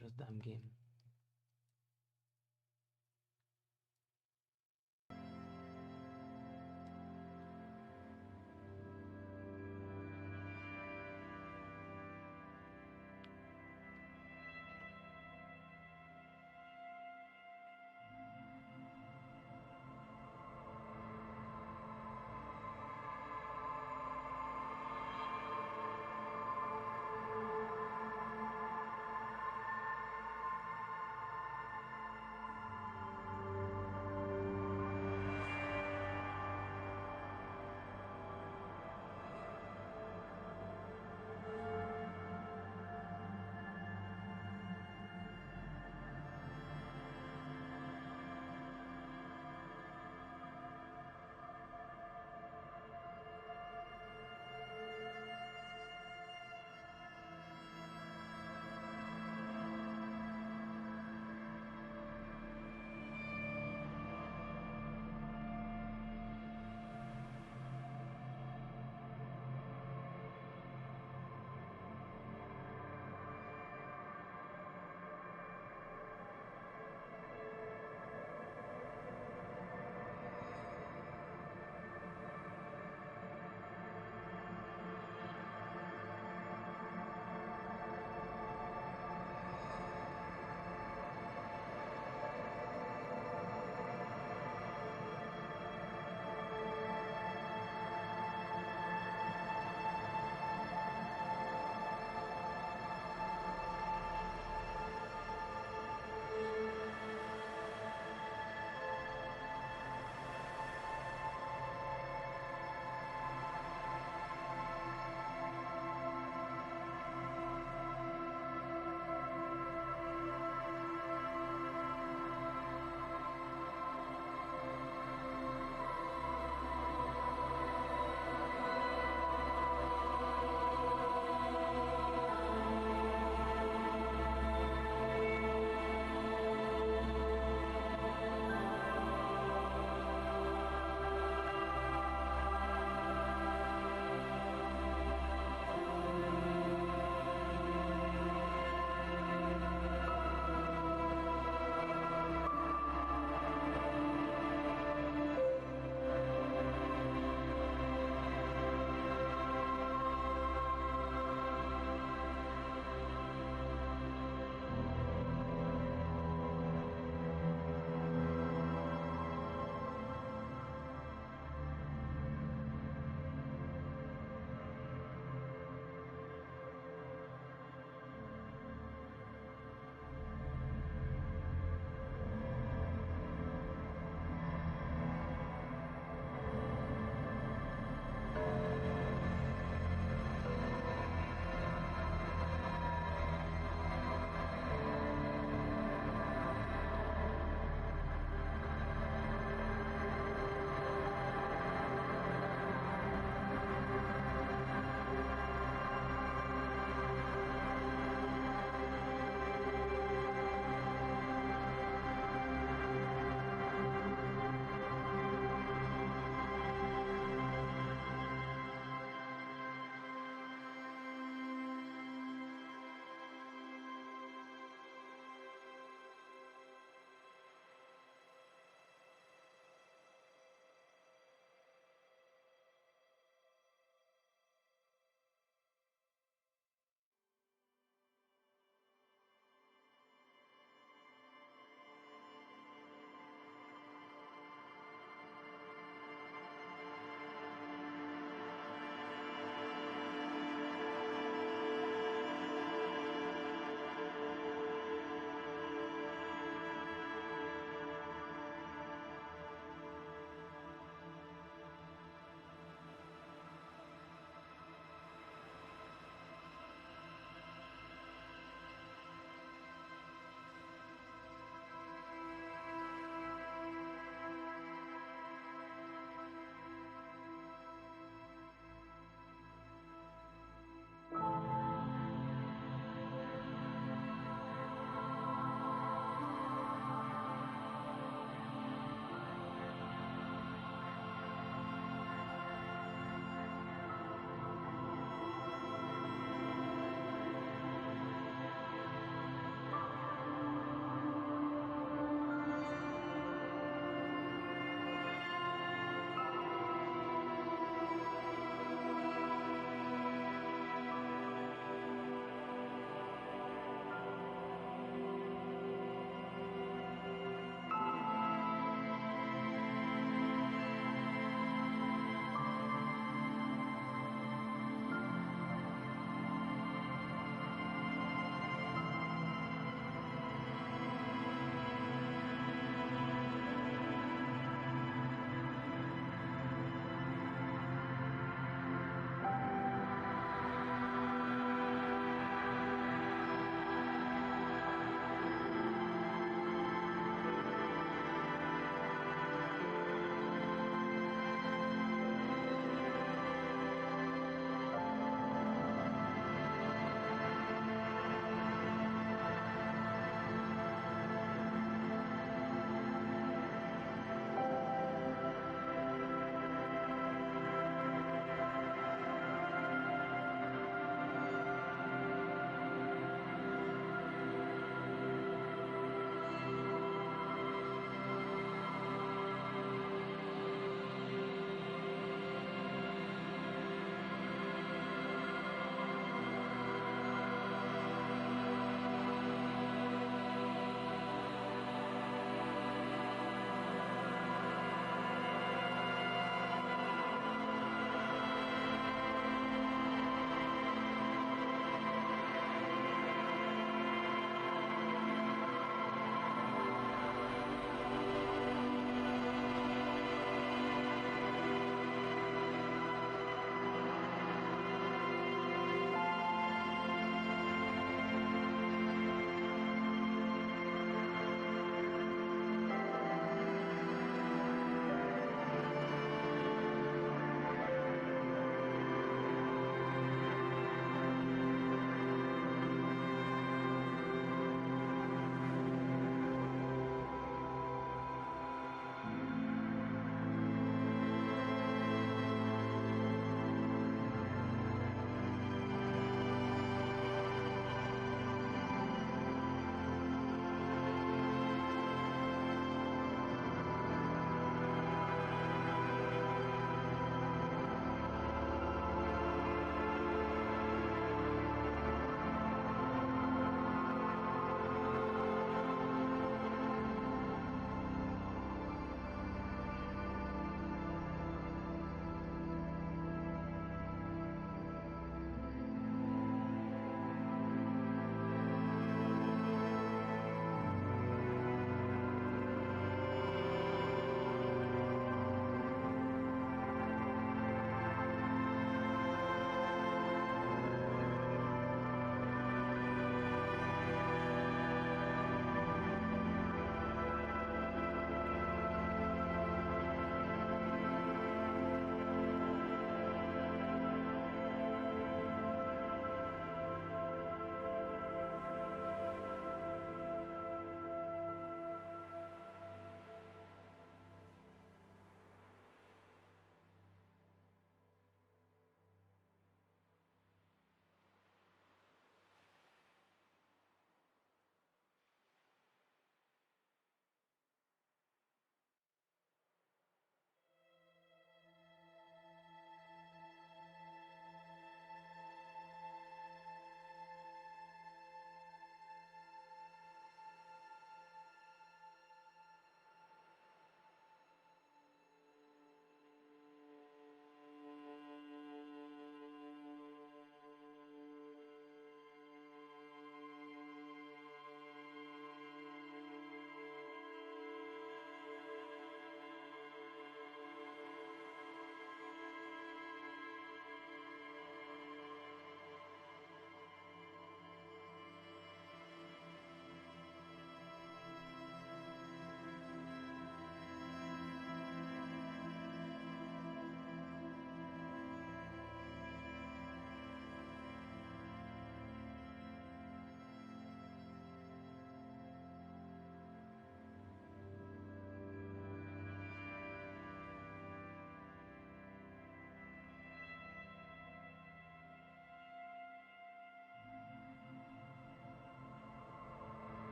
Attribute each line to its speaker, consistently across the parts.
Speaker 1: this damn game.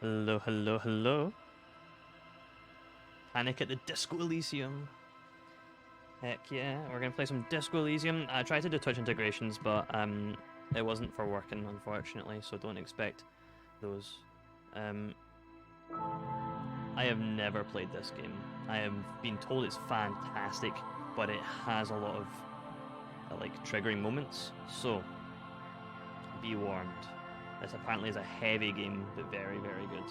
Speaker 1: Hello, hello, hello. Panic at the Disco Elysium. Heck yeah, we're gonna play some Disco Elysium. I tried to do Twitch integrations, but it wasn't for working, unfortunately, so don't expect those. I have never played this game. I have been told it's fantastic, but it has a lot of like triggering moments, so be warned. This apparently is a heavy game, but very, very good.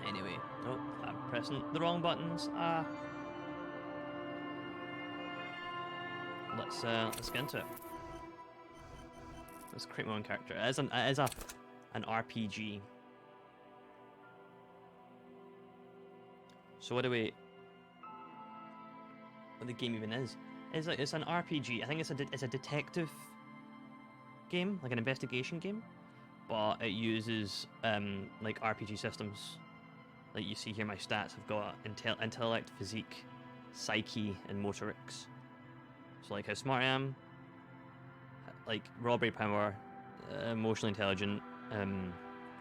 Speaker 1: Anyway, oh, I'm pressing the wrong buttons. Let's get into it. Let's create my own character. It is an RPG. So what the game even is? It's an RPG. I think it's a detective game, like an investigation game, but it uses like RPG systems. Like you see here, my stats have got intellect, physique, psyche, and motorics. So like how smart I am, like robbery power, emotionally intelligent,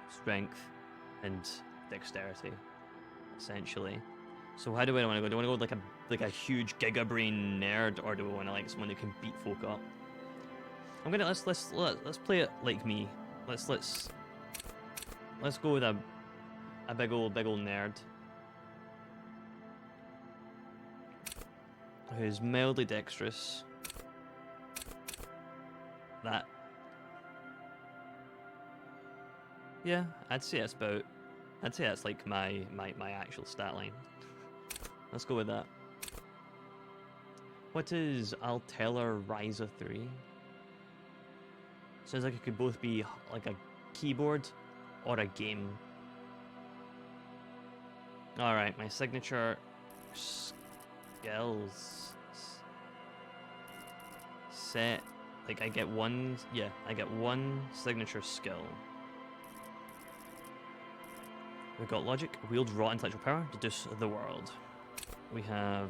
Speaker 1: strength, and dexterity, essentially. So how do I want to go? Do I want to go like a huge giga brain nerd, or do I want to like someone who can beat folk up? Let's play it like me. Let's go with a big old nerd who's mildly dexterous. That, yeah, I'd say that's like my actual stat line. Let's go with that. What is Altera Ryza 3? Sounds like it could both be like a keyboard or a game. Alright, my signature skills set. Like I get one signature skill. We've got logic, wield raw intellectual power, deduce the world. We have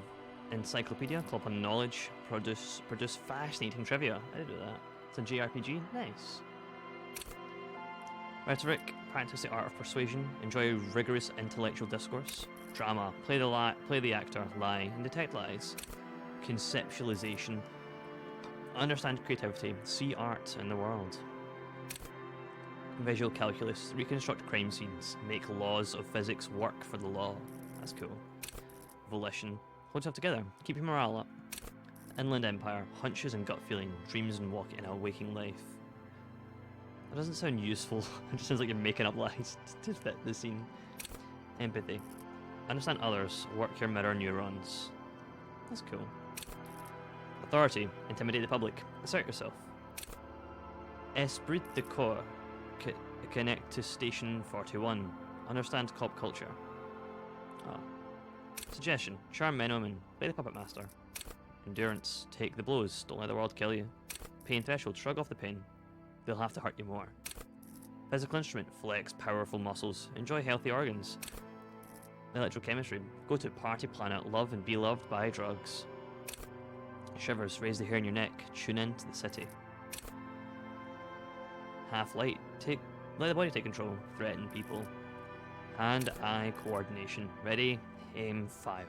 Speaker 1: encyclopedia, call upon knowledge, produce fascinating trivia. I did do that. It's a JRPG, nice. Rhetoric, practice the art of persuasion, enjoy rigorous intellectual discourse. Drama, play the actor, lie, and detect lies. Conceptualization, understand creativity, see art in the world. Visual calculus, reconstruct crime scenes, make laws of physics work for the law. That's cool. Volition, hold yourself together, keep your morale up. Inland Empire, hunches and gut feeling, dreams and walk in a waking life. That doesn't sound useful. It just sounds like you're making up lies to fit the scene. Empathy, understand others, work your mirror neurons. That's cool. Authority, intimidate the public, assert yourself. Esprit de corps, connect to Station 41, understand cop culture. Ah. Suggestion, charm men and women, play the puppet master. Endurance, take the blows, don't let the world kill you. Pain threshold, shrug off the pain. They'll have to hurt you more. Physical instrument, flex powerful muscles, enjoy healthy organs. Electrochemistry, go to party planet, love and be loved by drugs. Shivers, raise the hair on your neck, tune in to the city. Half-light, let the body take control, threaten people. Hand-eye coordination, ready, aim, fire.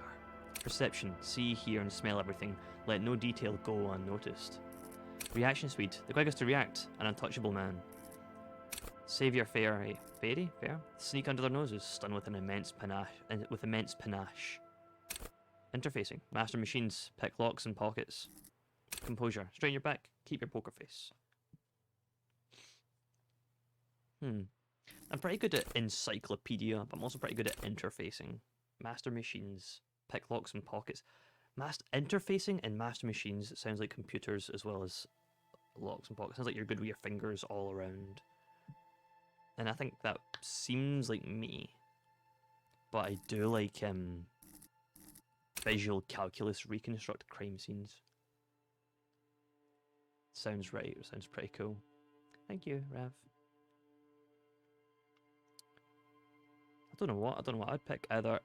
Speaker 1: Perception, see, hear and smell everything, let no detail go unnoticed. Reaction speed, the quickest to react, an untouchable man. Savior fairy, fair? Sneak under their noses, stun with immense panache. Interfacing, master machines, pick locks and pockets. Composure, straighten your back, keep your poker face. I'm pretty good at encyclopedia, but I'm also pretty good at interfacing. Master machines, pick locks and pockets. Interfacing and master machines sounds like computers as well as locks and pockets. Sounds like you're good with your fingers all around. And I think that seems like me. But I do like visual calculus, reconstruct crime scenes. Sounds right, it sounds pretty cool. Thank you, Rav. I don't know what I'd pick, either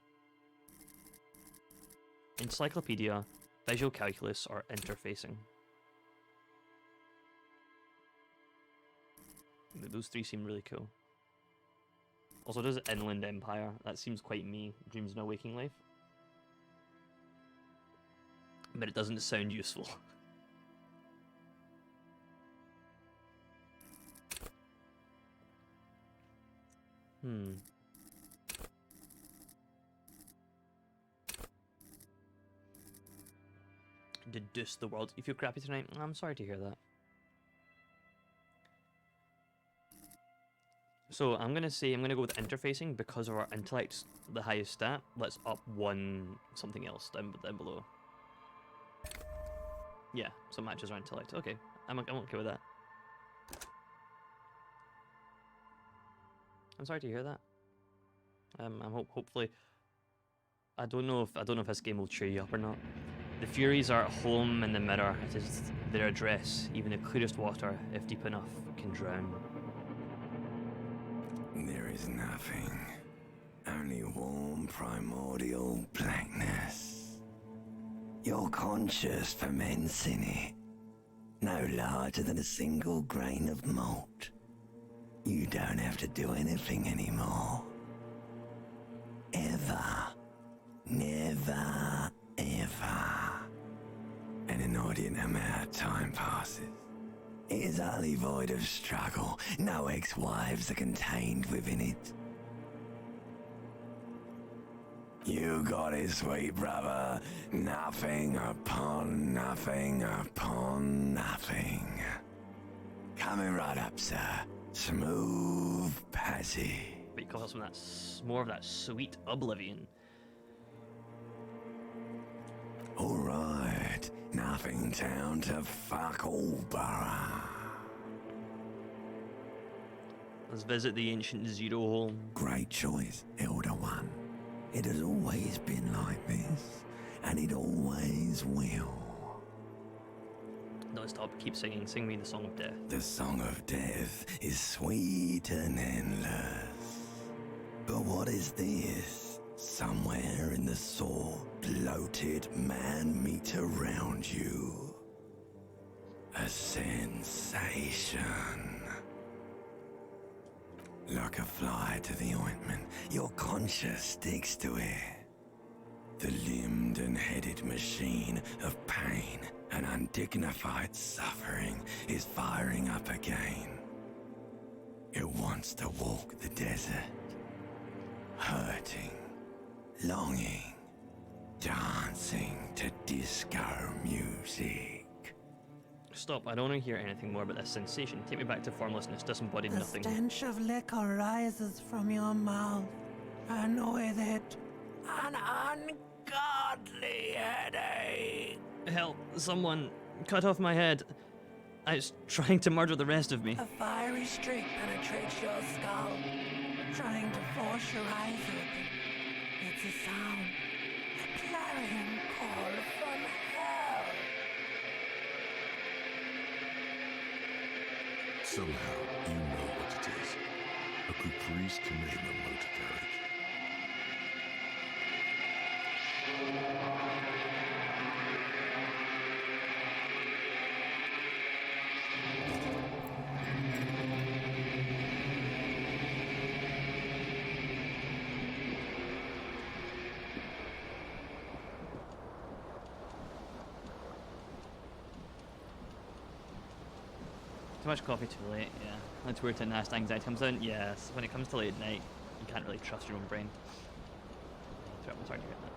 Speaker 1: encyclopedia, visual calculus, or interfacing. Those three seem really cool. Also, does Inland Empire? That seems quite me. Dreams in a Waking Life. But it doesn't sound useful. Deduce the world. You feel crappy tonight? I'm sorry to hear that. So I'm gonna go with interfacing because of our intellect's the highest stat. Let's up one something else down below. Yeah, so it matches our intellect. Okay, I'm okay with that. I'm sorry to hear that. Hopefully. I don't know if this game will cheer you up or not. The Furies are at home in the mirror. It is their address. Even the clearest water, if deep enough, can drown.
Speaker 2: There is nothing. Only warm primordial blackness. Your conscious ferments in it. No larger than a single grain of malt. You don't have to do anything anymore. Ever. Never, ever. An inordinate amount of time passes. It is utterly void of struggle. No ex-wives are contained within it. You got it, sweet brother. Nothing upon nothing upon nothing. Coming right up, sir. Smooth passage.
Speaker 1: But you call some of that, more of that sweet oblivion.
Speaker 2: Alright, nothing down to fuck all borough.
Speaker 1: Let's visit the ancient Zero Home.
Speaker 2: Great choice, Elder One. It has always been like this, and it always will.
Speaker 1: Don't stop, keep singing. Sing me the Song of Death.
Speaker 2: The Song of Death is sweet and endless. But what is this? Somewhere in the sore, bloated man meat around you. A sensation. Like a fly to the ointment, your conscience sticks to it. The limbed and headed machine of pain and undignified suffering is firing up again. It wants to walk the desert, hurting, longing, dancing to disco music.
Speaker 1: Stop, I don't want to hear anything more about this sensation. Take me back to formlessness, disembodied nothing.
Speaker 3: The stench of liquor rises from your mouth, and with it, an ungodly headache.
Speaker 1: Help, someone, cut off my head. It's trying to murder the rest of me.
Speaker 3: A fiery streak penetrates your skull, trying to force your eyes open. It's a sound, a clarion call from hell.
Speaker 4: Somehow, you know what it is. A caprice to name a motor carriage.
Speaker 1: Too much coffee too late, yeah. That's where to nasty anxiety comes in. Yes, when it comes to late at night, you can't really trust your own brain. I'm sorry to hear that.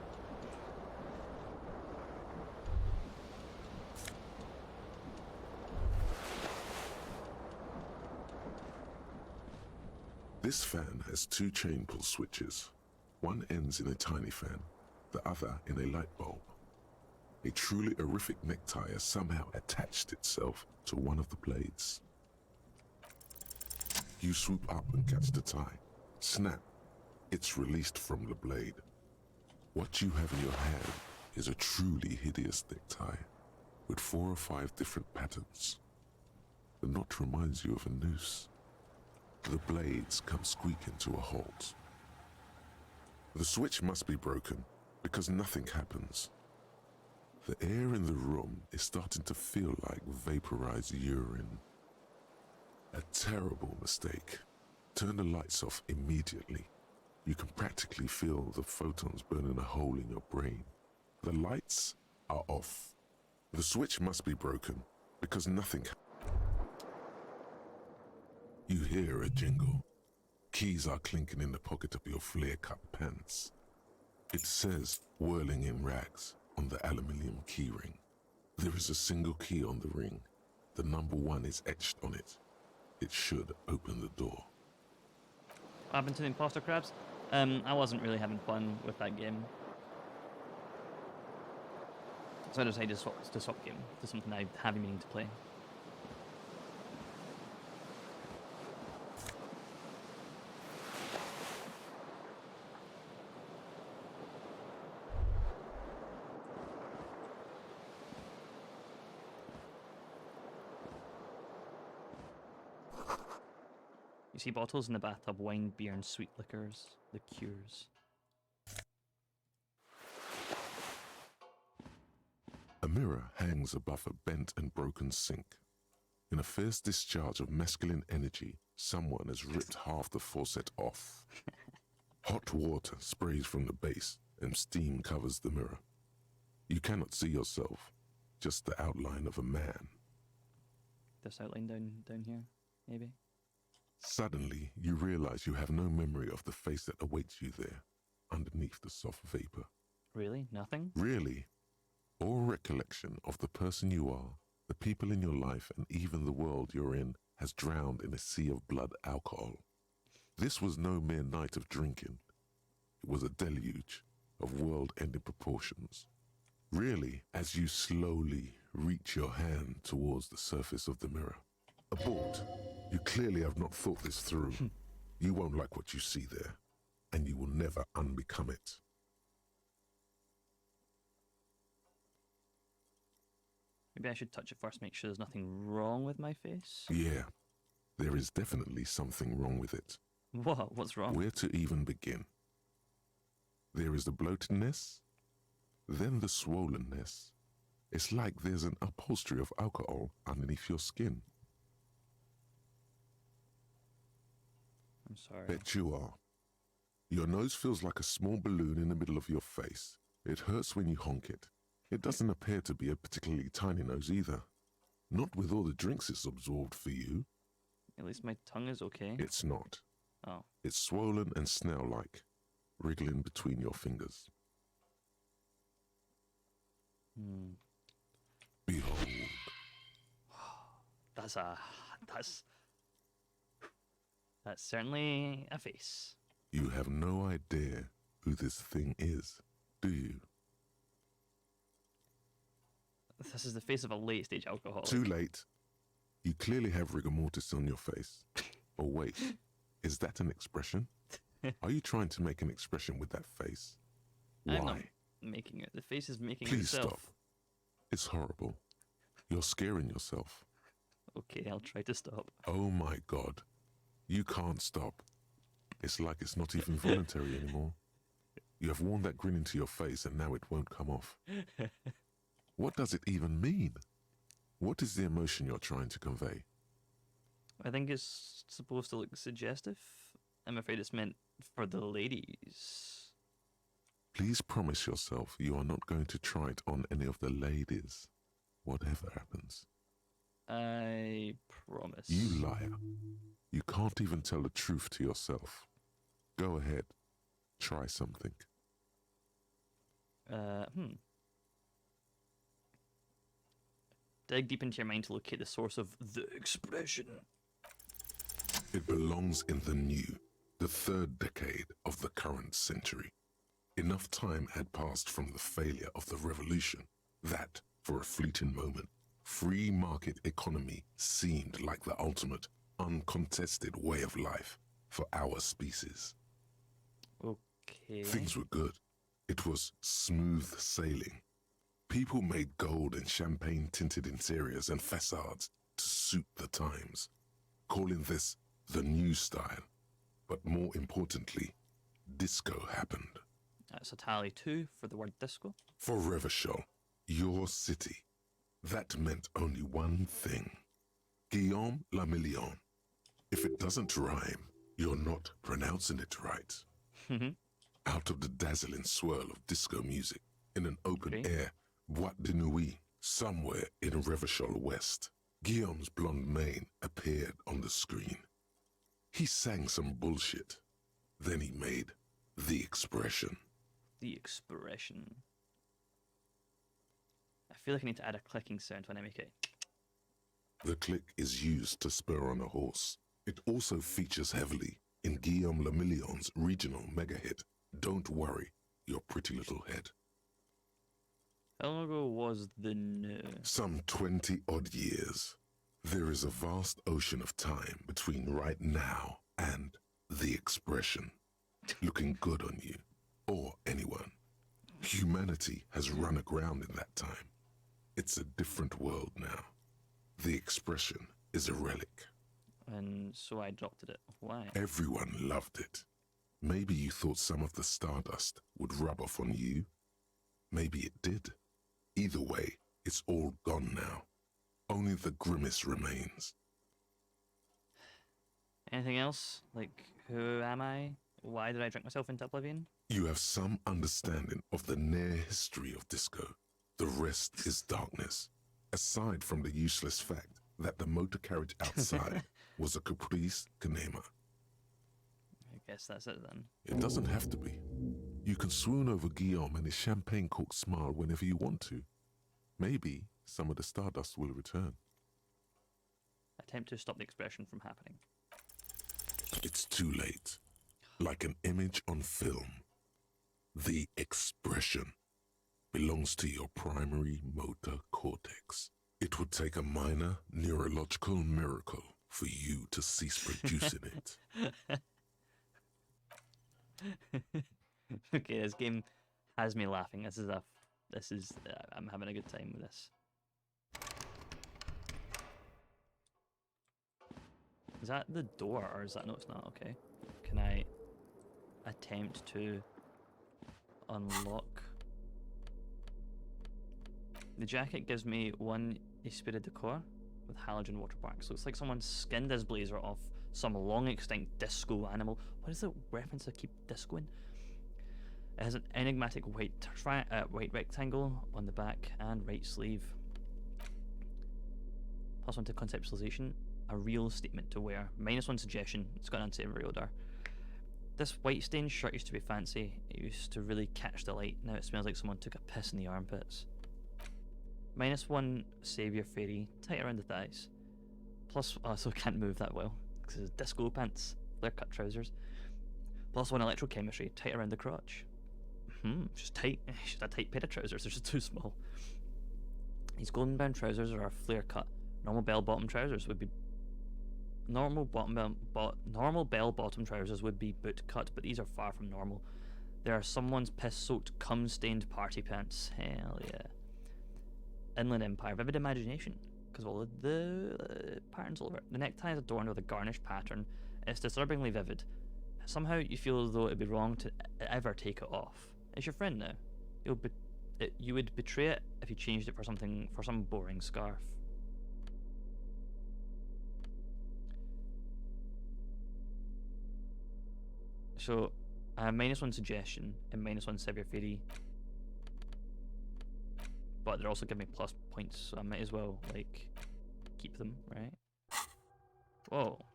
Speaker 4: This fan has two chain pull switches. One ends in a tiny fan, the other in a light bulb. A truly horrific necktie has somehow attached itself to one of the blades. You swoop up and catch the tie. Snap. It's released from the blade. What you have in your hand is a truly hideous necktie with 4 or 5 different patterns. The knot reminds you of a noose. The blades come squeaking to a halt. The switch must be broken because nothing happens. The air in the room is starting to feel like vaporized urine. A terrible mistake. Turn the lights off immediately. You can practically feel the photons burning a hole in your brain. The lights are off. The switch must be broken because nothing. You hear a jingle. Keys are clinking in the pocket of your flare-cut pants. It says whirling in rags on the aluminium keyring. There is a single key on the ring. The number 1 is etched on it. It should open the door.
Speaker 1: What happened to the imposter crabs? I wasn't really having fun with that game. So I decided to swap game to something I have been meaning to play. You see bottles in the bathtub, wine, beer, and sweet liquors, liqueurs.
Speaker 4: A mirror hangs above a bent and broken sink. In a fierce discharge of masculine energy, someone has ripped half the faucet off. Hot water sprays from the base and steam covers the mirror. You cannot see yourself, just the outline of a man.
Speaker 1: This outline down here, maybe?
Speaker 4: Suddenly, you realize you have no memory of the face that awaits you there, underneath the soft vapor.
Speaker 1: Really? Nothing?
Speaker 4: Really, all recollection of the person you are, the people in your life, and even the world you're in has drowned in a sea of blood alcohol. This was no mere night of drinking. It was a deluge of world-ending proportions. Really, as you slowly reach your hand towards the surface of the mirror. Abort. You clearly have not thought this through. You won't like what you see there, and you will never unbecome it.
Speaker 1: Maybe I should touch it first, make sure there's nothing wrong with my face.
Speaker 4: Yeah, there is definitely something wrong with it.
Speaker 1: What? What's wrong?
Speaker 4: Where to even begin? There is the bloatedness, then the swollenness. It's like there's an upholstery of alcohol underneath your skin.
Speaker 1: I'm sorry.
Speaker 4: Bet you are. Your nose feels like a small balloon in the middle of your face. It hurts when you honk it. It doesn't appear to be a particularly tiny nose either. Not with all the drinks it's absorbed for you.
Speaker 1: At least my tongue is okay.
Speaker 4: It's not.
Speaker 1: Oh.
Speaker 4: It's swollen and snail-like, wriggling between your fingers. Behold.
Speaker 1: That's certainly a face.
Speaker 4: You have no idea who this thing is, do you?
Speaker 1: This is the face of a late-stage alcoholic.
Speaker 4: Too late. You clearly have rigor mortis on your face. Oh wait, is that an expression? Are you trying to make an expression with that face? Why?
Speaker 1: I'm not making it. The face is making
Speaker 4: Please
Speaker 1: itself.
Speaker 4: stop. It's horrible. You're scaring yourself.
Speaker 1: Okay, I'll try to stop.
Speaker 4: Oh my God. You can't stop. It's like it's not even voluntary anymore. You have worn that grin into your face and now it won't come off. What does it even mean? What is the emotion you're trying to convey?
Speaker 1: I think it's supposed to look suggestive. I'm afraid it's meant for the ladies.
Speaker 4: Please promise yourself you are not going to try it on any of the ladies, whatever happens.
Speaker 1: I promise.
Speaker 4: You liar. You can't even tell the truth to yourself. Go ahead. Try something.
Speaker 1: Dig deep into your mind to locate the source of the expression.
Speaker 4: It belongs in the new, the third decade of the current century. Enough time had passed from the failure of the revolution that, for a fleeting moment, free market economy seemed like the ultimate, uncontested way of life for our species.
Speaker 1: Okay.
Speaker 4: Things were good. It was smooth sailing. People made gold and champagne-tinted interiors and facades to suit the times, calling this the new style. But more importantly, disco happened.
Speaker 1: That's a tally 2 for the word disco.
Speaker 4: For Revachol, your city, that meant only one thing. Guillaume le Million, If it doesn't rhyme, you're not pronouncing it right. Out of the dazzling swirl of disco music, in an open
Speaker 1: Okay.
Speaker 4: air boîte de nuit, somewhere in Revachol West, Guillaume's blonde mane appeared on the screen. He sang some bullshit. Then he made the expression.
Speaker 1: The expression. I feel like I need to add a clicking sound when I make it.
Speaker 4: The click is used to spur on a horse. It also features heavily in Guillaume Le Million's regional mega hit, Don't Worry, Your Pretty Little Head.
Speaker 1: How long ago was the
Speaker 4: Some 20-odd years. There is a vast ocean of time between right now and the expression. Looking good on you, or anyone. Humanity has run aground in that time. It's a different world now. The expression is a relic.
Speaker 1: And so I dropped it. Why?
Speaker 4: Everyone loved it. Maybe you thought some of the stardust would rub off on you. Maybe it did. Either way, it's all gone now. Only the grimace remains.
Speaker 1: Anything else? Like, who am I? Why did I drink myself into oblivion?
Speaker 4: You have some understanding of the near history of disco. The rest is darkness. Aside from the useless fact that the motor carriage outside was a caprice canema.
Speaker 1: I guess that's it then.
Speaker 4: It doesn't have to be. You can swoon over Guillaume and his champagne-corked smile whenever you want to. Maybe some of the stardust will return.
Speaker 1: Attempt to stop the expression from happening.
Speaker 4: It's too late. Like an image on film. The expression belongs to your primary motor cortex. It would take a minor neurological miracle for you to cease producing it.
Speaker 1: Okay, this game has me laughing. I'm having a good time with this. Is that the door, or is that, no, it's not, okay. Can I attempt to unlock? The jacket gives me one Esprit de Corps with halogen watermarks. Looks like someone skinned his blazer off some long extinct disco animal. What is the reference I keep discoing? It has an enigmatic white rectangle on the back and right sleeve. Plus one to conceptualization. A real statement to wear. -1 suggestion. It's got an unsavory odor. This white stained shirt used to be fancy. It used to really catch the light. Now it smells like someone took a piss in the armpits. -1 savior fairy. Tight around the thighs. Plus, also can't move that well because it's disco pants. Flare cut trousers. +1 electrochemistry. Tight around the crotch. She's tight. She's a tight pair of trousers. They're just too small. These golden brown trousers are flare cut. Normal bell bottom trousers would be normal bell bottom trousers would be boot cut, but these are far from normal. They are someone's piss soaked, cum stained party pants. Hell yeah. Inland Empire, vivid imagination, because of all of the patterns all over it. The necktie is adorned with a garnish pattern. It's disturbingly vivid. Somehow you feel as though it'd be wrong to ever take it off. It's your friend now. You would betray it if you changed it for some boring scarf. So I have -1 suggestion and -1 severe fairy, but they're also giving me plus points, so I might as well like keep them, right? Whoa.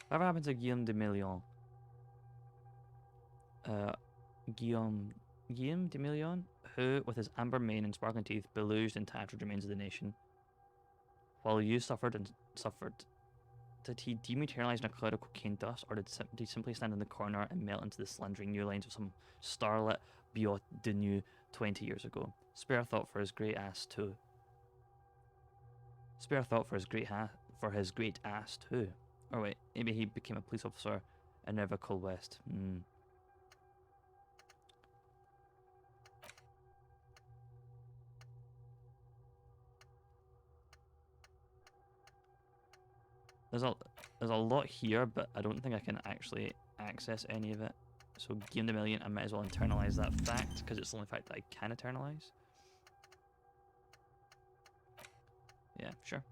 Speaker 1: Whatever happened to Guillaume de Million? Guillaume de Million, who, with his amber mane and sparkling teeth, beluged and tattered remains of the nation. While you suffered, did he dematerialize in a cloud of cocaine dust, or did he simply stand in the corner and melt into the slendering new lines of some starlit Biot de Nuit 20 years ago? Spare thought for his great ass too. Spare thought for his great ass too. Or wait, maybe he became a police officer in Revachol West. There's a lot here, but I don't think I can actually access any of it. So gained a million, I might as well internalize that fact, because it's the only fact that I can internalize. Yeah, sure.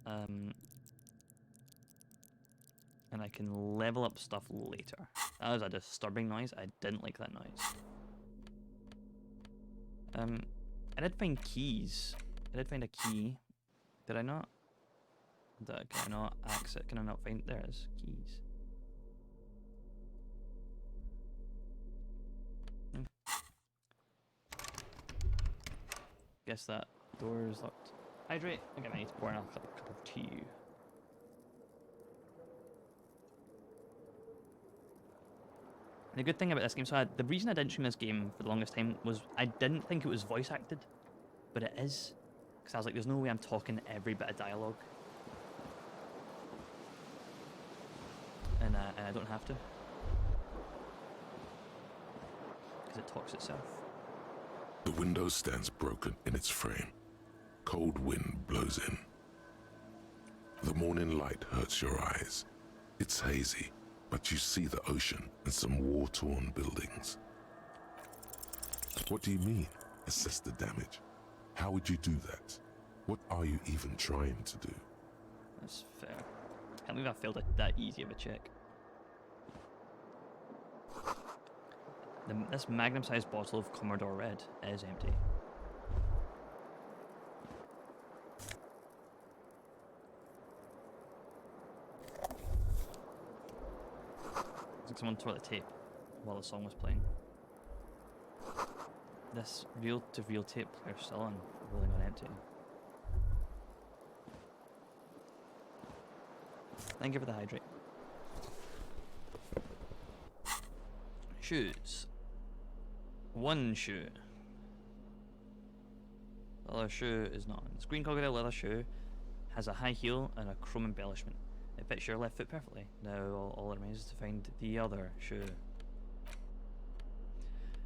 Speaker 1: And I can level up stuff later. That was a disturbing noise. I didn't like that noise. I did find keys. I did find a key. Did I not? Can I not access? Can I not find? There it is. Keys. Guess that door is locked. Hydrate. Okay, I need to pour another cup of tea. The good thing about this game, so the reason I didn't stream this game for the longest time was I didn't think it was voice acted, but it is. Because I was like, there's no way I'm talking every bit of dialogue. And I don't have to. Because it talks itself.
Speaker 4: The window stands broken in its frame. Cold wind blows in. The morning light hurts your eyes. It's hazy, but you see the ocean and some war-torn buildings. What do you mean, assess the damage? How would you do that? What are you even trying to do?
Speaker 1: That's fair. I can't believe I failed that easy of a check. This magnum-sized bottle of Commodore Red is empty. It's like someone tore the tape while the song was playing. This reel-to-reel tape player's still on, rolling on empty. Thank you for the hydrate. Shoes. One shoe. The other shoe is not. This green crocodile leather shoe has a high heel and a chrome embellishment. It fits your left foot perfectly. Now all that remains is to find the other shoe. There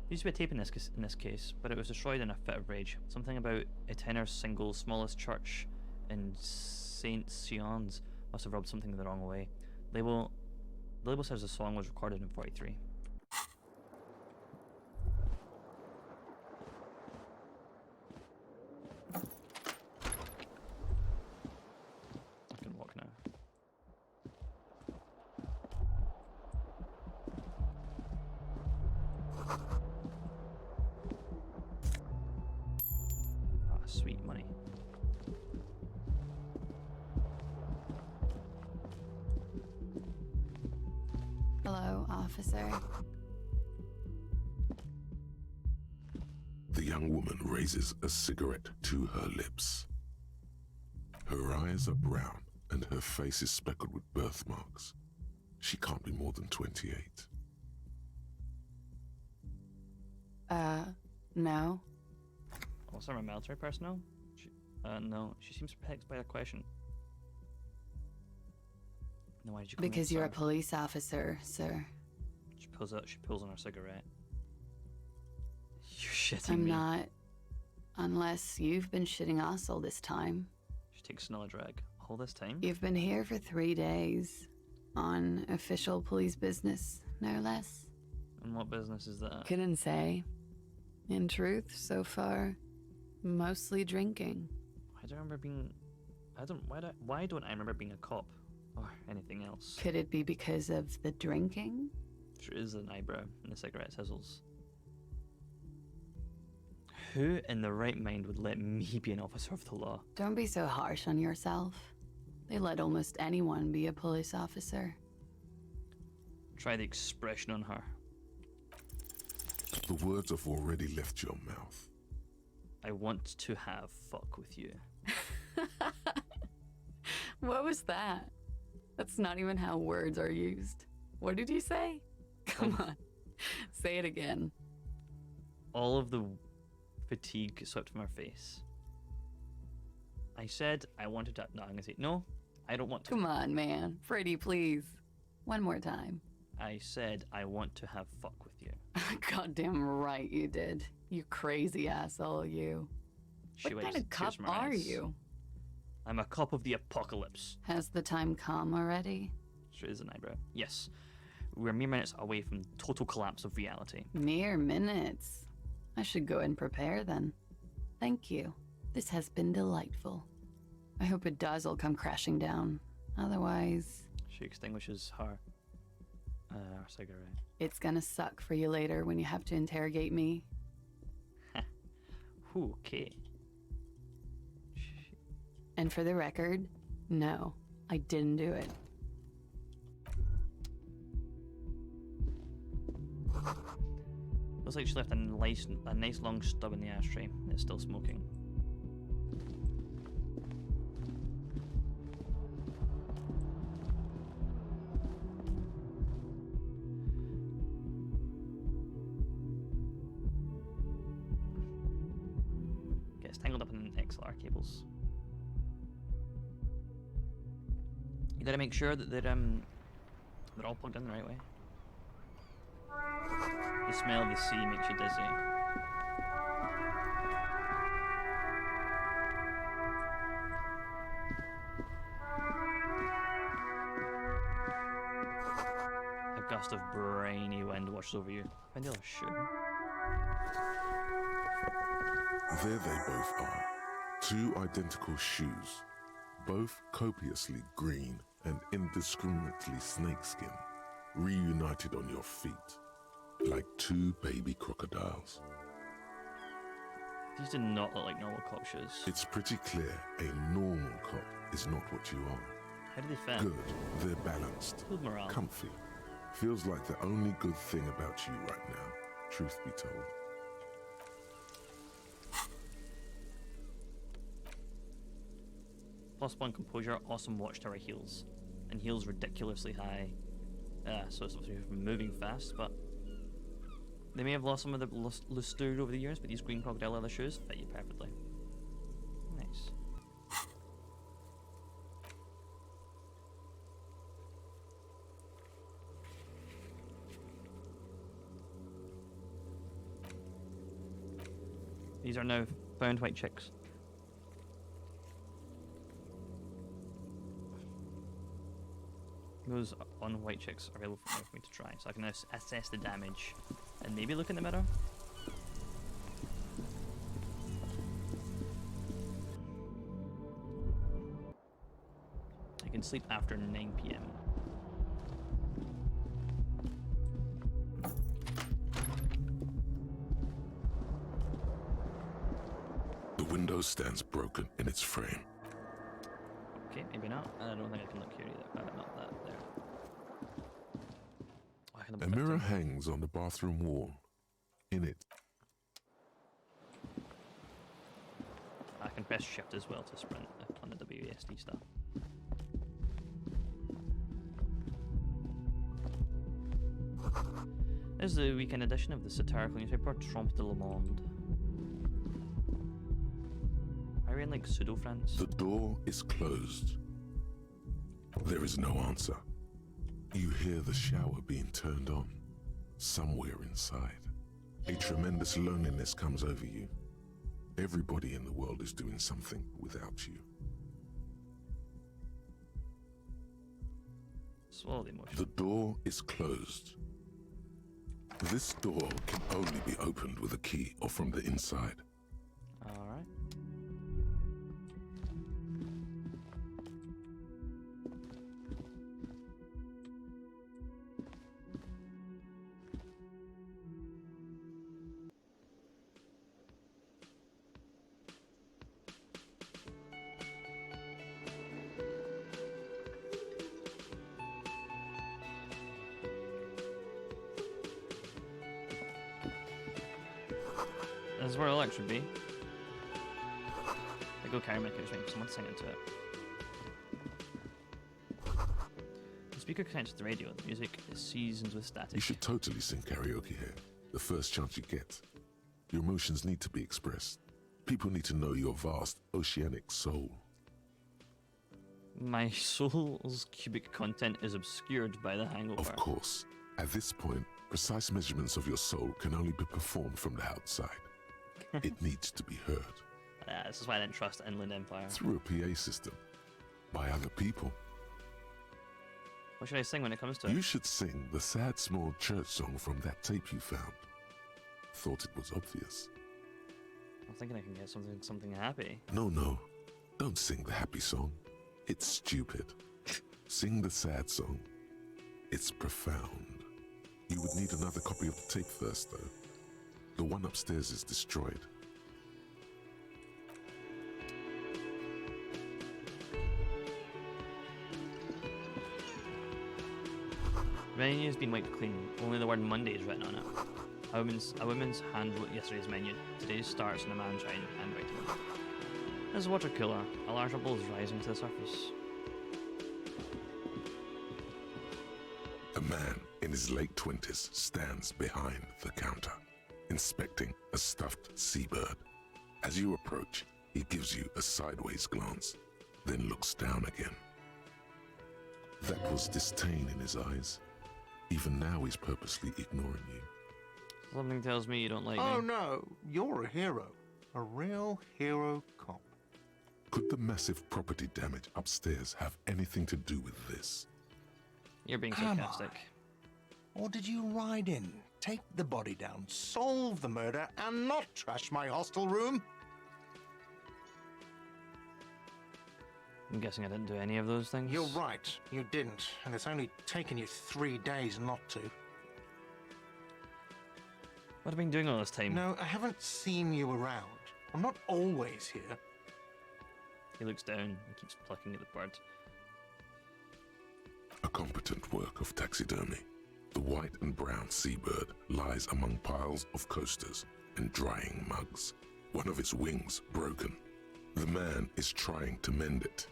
Speaker 1: used to be a tape in this case, but it was destroyed in a fit of rage. Something about a tenor single smallest church in Saint Sion's must have rubbed something the wrong way. The label says the song was recorded in 43. I can walk now. Ah, sweet money.
Speaker 5: Hello, officer.
Speaker 4: The young woman raises a cigarette to her lips. Her eyes are brown and her face is speckled with birthmarks. She can't be more than 28.
Speaker 5: No.
Speaker 1: Also, a military personnel? No. She seems perplexed by the question. No, why did you come in,
Speaker 5: Because you're a
Speaker 1: sir?
Speaker 5: police officer, sir.
Speaker 1: She pulls on her cigarette. You're shitting
Speaker 5: I'm
Speaker 1: me.
Speaker 5: not. Unless you've been shitting us all this time.
Speaker 1: She takes another drag. All this time?
Speaker 5: You've been here for 3 days. On official police business, no less.
Speaker 1: And what business is that?
Speaker 5: Couldn't say. In truth, so far, mostly drinking.
Speaker 1: Why do I remember being... Why don't I remember being a cop? Or anything else?
Speaker 5: Could it be because of the drinking?
Speaker 1: There is an eyebrow and the cigarette sizzles. Who in the right mind would let me be an officer of the law?
Speaker 5: Don't be so harsh on yourself. They let almost anyone be a police officer.
Speaker 1: Try the expression on her.
Speaker 4: The words have already left your mouth.
Speaker 1: I want to have fuck with you.
Speaker 5: What was that? That's not even how words are used. What did you say? Come on. Say it again.
Speaker 1: All of the fatigue swept from her face. I said I wanted to... No, I'm gonna say, no, I don't want to.
Speaker 5: Come on, man. Pretty, please. One more time.
Speaker 1: I said I want to have fuck with you.
Speaker 5: Goddamn right you did. You crazy asshole, you.
Speaker 1: She
Speaker 5: What kind
Speaker 1: wipes
Speaker 5: of
Speaker 1: tears
Speaker 5: cop
Speaker 1: from her
Speaker 5: are
Speaker 1: eyes.
Speaker 5: you?
Speaker 1: I'm a cop of the apocalypse.
Speaker 5: Has the time come already?
Speaker 1: She is an eyebrow. Yes. We're mere minutes away from total collapse of reality.
Speaker 5: Mere minutes. I should go and prepare then. Thank you. This has been delightful. I hope it does all come crashing down. Otherwise...
Speaker 1: She extinguishes her cigarette.
Speaker 5: It's gonna suck for you later when you have to interrogate me.
Speaker 1: Okay.
Speaker 5: And for the record, no, I didn't do it.
Speaker 1: Looks like she left a nice long stub in the ashtray. It's still smoking. Gets tangled up in XLR cables. You gotta make sure that they're all plugged in the right way. The smell of the sea makes you dizzy. A gust of brainy wind washes over you. Find the other shoe.
Speaker 4: There they both are. Two identical shoes, both copiously green and indiscriminately snakeskin, reunited on your feet, like two baby crocodiles.
Speaker 1: These do not look like normal cop shoes.
Speaker 4: It's pretty clear a normal cop is not what you are.
Speaker 1: How do they fit?
Speaker 4: Good, they're balanced,
Speaker 1: Good morale.
Speaker 4: comfy. Feels like the only good thing about you right now, truth be told.
Speaker 1: +1 composure, awesome watchtower heals. And heals ridiculously high. So it's supposed to be moving fast, but they may have lost some of the luster over the years, but these green crocodile leather shoes fit you perfectly. Nice. These are now found white chicks. Those on white chicks are available for me to try, so I can assess the damage and maybe look in the mirror. I can sleep after 9 PM.
Speaker 4: The window stands broken in its frame.
Speaker 1: Okay, maybe not. I don't think I can look here either. Not that there. Oh, I can
Speaker 4: A mirror hangs on the bathroom wall. In it,
Speaker 1: I can press shift as well to sprint on the WASD stuff. This is the weekend edition of the satirical newspaper Trompe de Le Monde. Are we in like pseudo France?
Speaker 4: the door is closed. There is no answer. You hear the shower being turned on, somewhere inside. A tremendous loneliness comes over you. Everybody in the world is doing something without you.
Speaker 1: Swallow the emotion.
Speaker 4: The door is closed. This door can only be opened with a key or from the inside.
Speaker 1: Alright. This is where Alex should be. I go karaoke, just waiting for someone to sing into it. The speaker connects to the radio. The music is seasoned with static.
Speaker 4: You should totally sing karaoke here, the first chance you get. Your emotions need to be expressed. People need to know your vast, oceanic soul.
Speaker 1: My soul's cubic content is obscured by the hangover.
Speaker 4: Of course, at this point, precise measurements of your soul can only be performed from the outside. It needs to be heard.
Speaker 1: This is why I didn't trust Inland Empire.
Speaker 4: Through a PA system. By other people.
Speaker 1: What should I sing when it comes to it?
Speaker 4: You should sing the sad small church song from that tape you found. Thought it was obvious.
Speaker 1: I'm thinking I can get something happy.
Speaker 4: No. Don't sing the happy song. It's stupid. Sing the sad song. It's profound. You would need another copy of the tape first, though. The one upstairs is destroyed.
Speaker 1: The menu's been wiped clean. Only the word Monday is written on it. A woman's hand wrote yesterday's menu. Today's starts in a man's handwriting. There's a water cooler. A large bubble is rising to the surface.
Speaker 4: A man in his late 20s stands behind the counter, inspecting a stuffed seabird. As you approach, he gives you a sideways glance, then looks down again. That was disdain in his eyes. Even now he's purposely ignoring you.
Speaker 1: Something tells me you don't like
Speaker 6: Oh
Speaker 1: me.
Speaker 6: no, you're a hero. A real hero cop.
Speaker 4: Could the massive property damage upstairs have anything to do with this?
Speaker 1: You're being
Speaker 6: Am
Speaker 1: sarcastic.
Speaker 6: Or did you ride in, take the body down, solve the murder, and not trash my hostel room?
Speaker 1: I'm guessing I didn't do any of those things.
Speaker 6: You're right, you didn't, and it's only taken you 3 days not to.
Speaker 1: What have I been doing all this time?
Speaker 6: No, I haven't seen you around. I'm not always here.
Speaker 1: He looks down and keeps plucking at the bird.
Speaker 4: A competent work of taxidermy. The white and brown seabird lies among piles of coasters and drying mugs. One of its wings broken. The man is trying to mend it.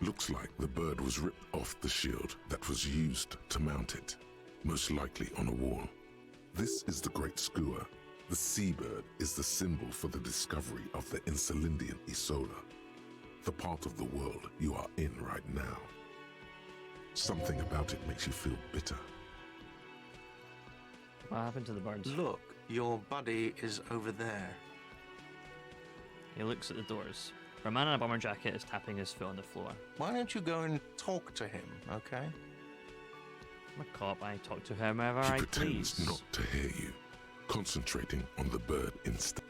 Speaker 4: Looks like the bird was ripped off the shield that was used to mount it, most likely on a wall. This is the Great Skua. The seabird is the symbol for the discovery of the Insulindian Isola, the part of the world you are in right now. Something about it makes you feel bitter.
Speaker 1: What happened to the bird?
Speaker 6: Look, your buddy is over there.
Speaker 1: He looks at the doors. A man in a bomber jacket is tapping his foot on the floor.
Speaker 6: Why don't you go and talk to him, okay?
Speaker 1: I'm a cop. I talk to whomever
Speaker 4: He
Speaker 1: I
Speaker 4: pretends
Speaker 1: please.
Speaker 4: not to hear you, concentrating on the bird instead.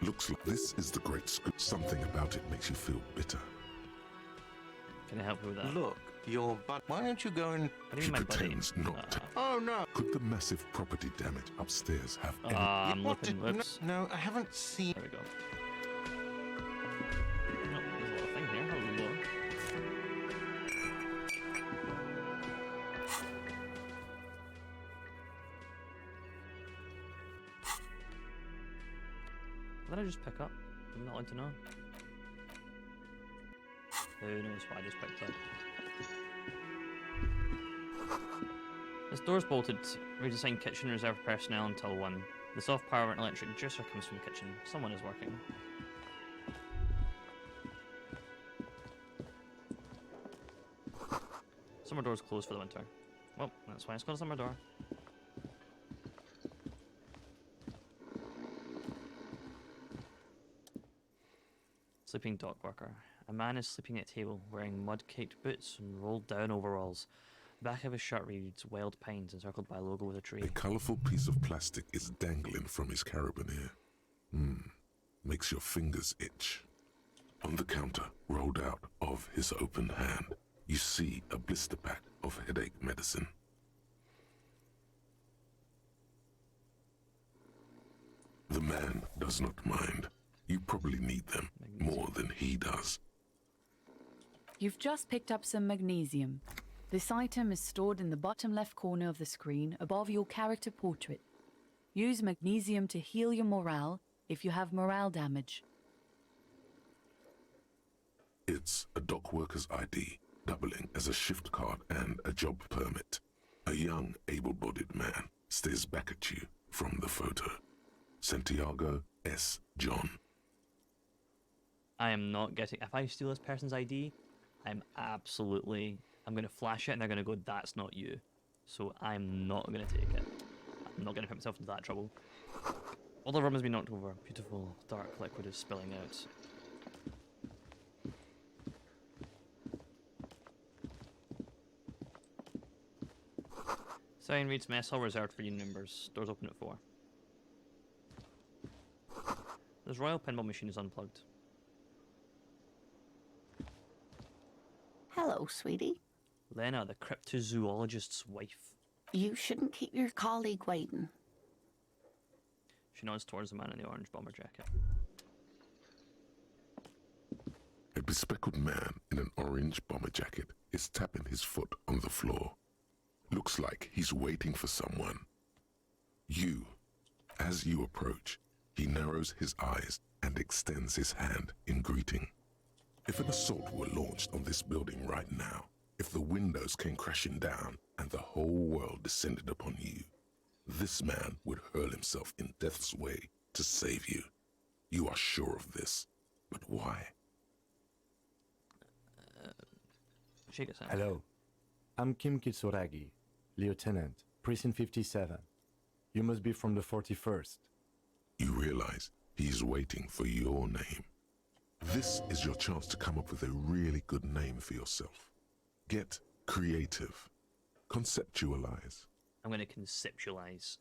Speaker 4: Looks like this is the Great Skua. Something about it makes you feel bitter.
Speaker 1: Can I help you with that?
Speaker 6: Look, your buddy. Why don't you go and...
Speaker 1: What do you
Speaker 4: He
Speaker 1: mean, my buddy?
Speaker 4: pretends not to.
Speaker 6: Oh no!
Speaker 4: Could the massive property damage upstairs have any...
Speaker 1: I'm
Speaker 6: What
Speaker 1: looking.
Speaker 6: did-
Speaker 1: Whoops.
Speaker 6: No, I haven't seen...
Speaker 1: There we go. No, there's a little thing here. Hello. What did I just pick up? I'm not allowed to know. Who knows what I just picked up? This door's bolted. Redesigned kitchen reserved personnel until 1. The soft power and electric juicer comes from the kitchen. Someone is working. Summer door's closed for the winter. Well, that's why it's called a summer door. Sleeping dock worker. A man is sleeping at a table, wearing mud-caked boots and rolled down overalls. The back of his shirt reads Wild Pines, encircled by a logo with a tree.
Speaker 4: A colourful piece of plastic is dangling from his carabiner. Makes your fingers itch. On the counter, rolled out of his open hand, you see a blister pack of headache medicine. The man does not mind. You probably need them more than he does.
Speaker 5: You've just picked up some magnesium. This item is stored in the bottom left corner of the screen above your character portrait. Use magnesium to heal your morale if you have morale damage.
Speaker 4: It's a dock worker's ID, doubling as a shift card and a job permit. A young, able-bodied man stares back at you from the photo. Santiago S. John.
Speaker 1: I am not getting... If I steal this person's ID, I'm going to flash it and they're going to go, that's not you. So I'm not going to take it. I'm not going to put myself into that trouble. All the rum has been knocked over. Beautiful dark liquid is spilling out. Sign reads mess hall reserved for union members. Doors open at 4. This royal pinball machine is unplugged.
Speaker 7: Hello, sweetie.
Speaker 1: Lena, the cryptozoologist's wife.
Speaker 7: You shouldn't keep your colleague waiting.
Speaker 1: She nods towards the man in the orange bomber jacket.
Speaker 4: A bespectacled man in an orange bomber jacket is tapping his foot on the floor. Looks like he's waiting for someone. As you approach, he narrows his eyes and extends his hand in greeting. If an assault were launched on this building right now, if the windows came crashing down and the whole world descended upon you, this man would hurl himself in death's way to save you. You are sure of this, but why?
Speaker 1: Shake his hand.
Speaker 8: Hello, I'm Kim Kitsuragi, Lieutenant, Precinct 57. You must be from the 41st.
Speaker 4: You realize he's waiting for your name. This is your chance to come up with a really good name for yourself. Get creative. Conceptualize.
Speaker 1: I'm going to conceptualize.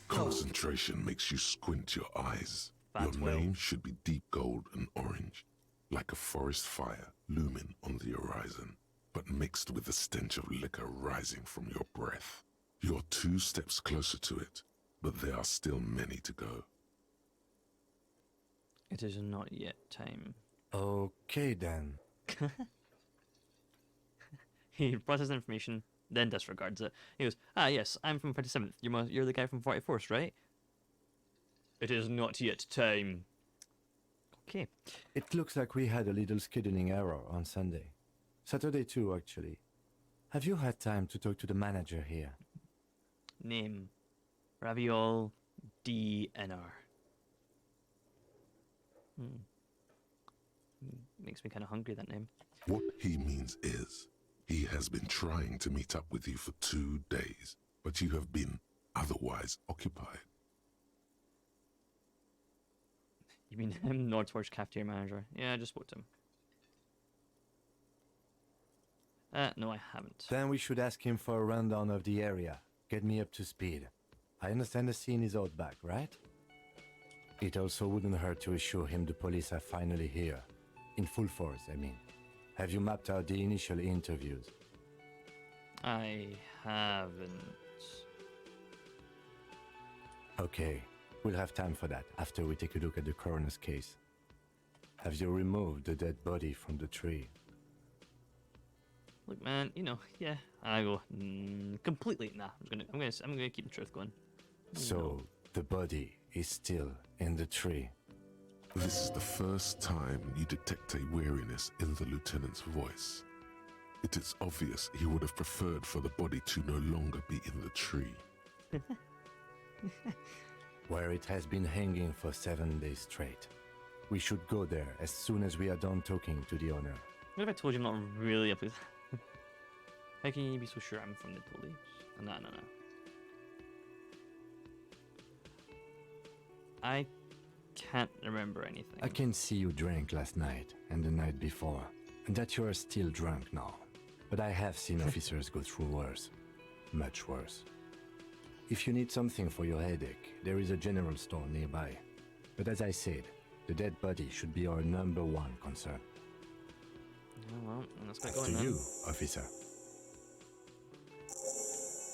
Speaker 4: Concentration makes you squint your eyes.
Speaker 1: That's
Speaker 4: Your
Speaker 1: well.
Speaker 4: name should be deep gold and orange, like a forest fire looming on the horizon, but mixed with the stench of liquor rising from your breath. You're 2 steps closer to it, but there are still many to go.
Speaker 1: It is not yet time.
Speaker 8: Okay then.
Speaker 1: He processes information, then disregards it. He goes, "Ah, yes, I'm from 57th. You're the guy from 41st, right?" It is not yet time. Okay.
Speaker 8: It looks like we had a little scheduling error on Sunday. Saturday too, actually. Have you had time to talk to the manager here?
Speaker 1: Name. Raviol DNR. Makes me kind of hungry, that name.
Speaker 4: What he means is, he has been trying to meet up with you for 2 days, but you have been otherwise occupied.
Speaker 1: You mean him, Nordtorch cafeteria manager? Yeah, I just spoke to him. No, I haven't.
Speaker 8: Then we should ask him for a rundown of the area. Get me up to speed. I understand the scene is out back, right? It also wouldn't hurt to assure him the police are finally here. In full force, I mean. Have you mapped out the initial interviews?
Speaker 1: I haven't.
Speaker 8: Okay, we'll have time for that after we take a look at the coroner's case. Have you removed the dead body from the tree?
Speaker 1: Look, man, yeah. I go completely. Nah, I'm gonna keep the truth going.
Speaker 8: So the body is still in the tree.
Speaker 4: This is the first time you detect a weariness in the lieutenant's voice. It is obvious he would have preferred for the body to no longer be in the tree.
Speaker 8: Where it has been hanging for 7 days straight. We should go there as soon as we are done talking to the owner.
Speaker 1: What if I told you I'm not really up with... How can you be so sure I'm from the police? No. I can't remember anything.
Speaker 8: I can see you drank last night and the night before, and that you are still drunk now. But I have seen officers go through worse. Much worse. If you need something for your headache, there is a general store nearby. But as I said, the dead body should be our #1 concern.
Speaker 1: Oh, well, let's get
Speaker 8: After
Speaker 1: going then.
Speaker 8: you, officer.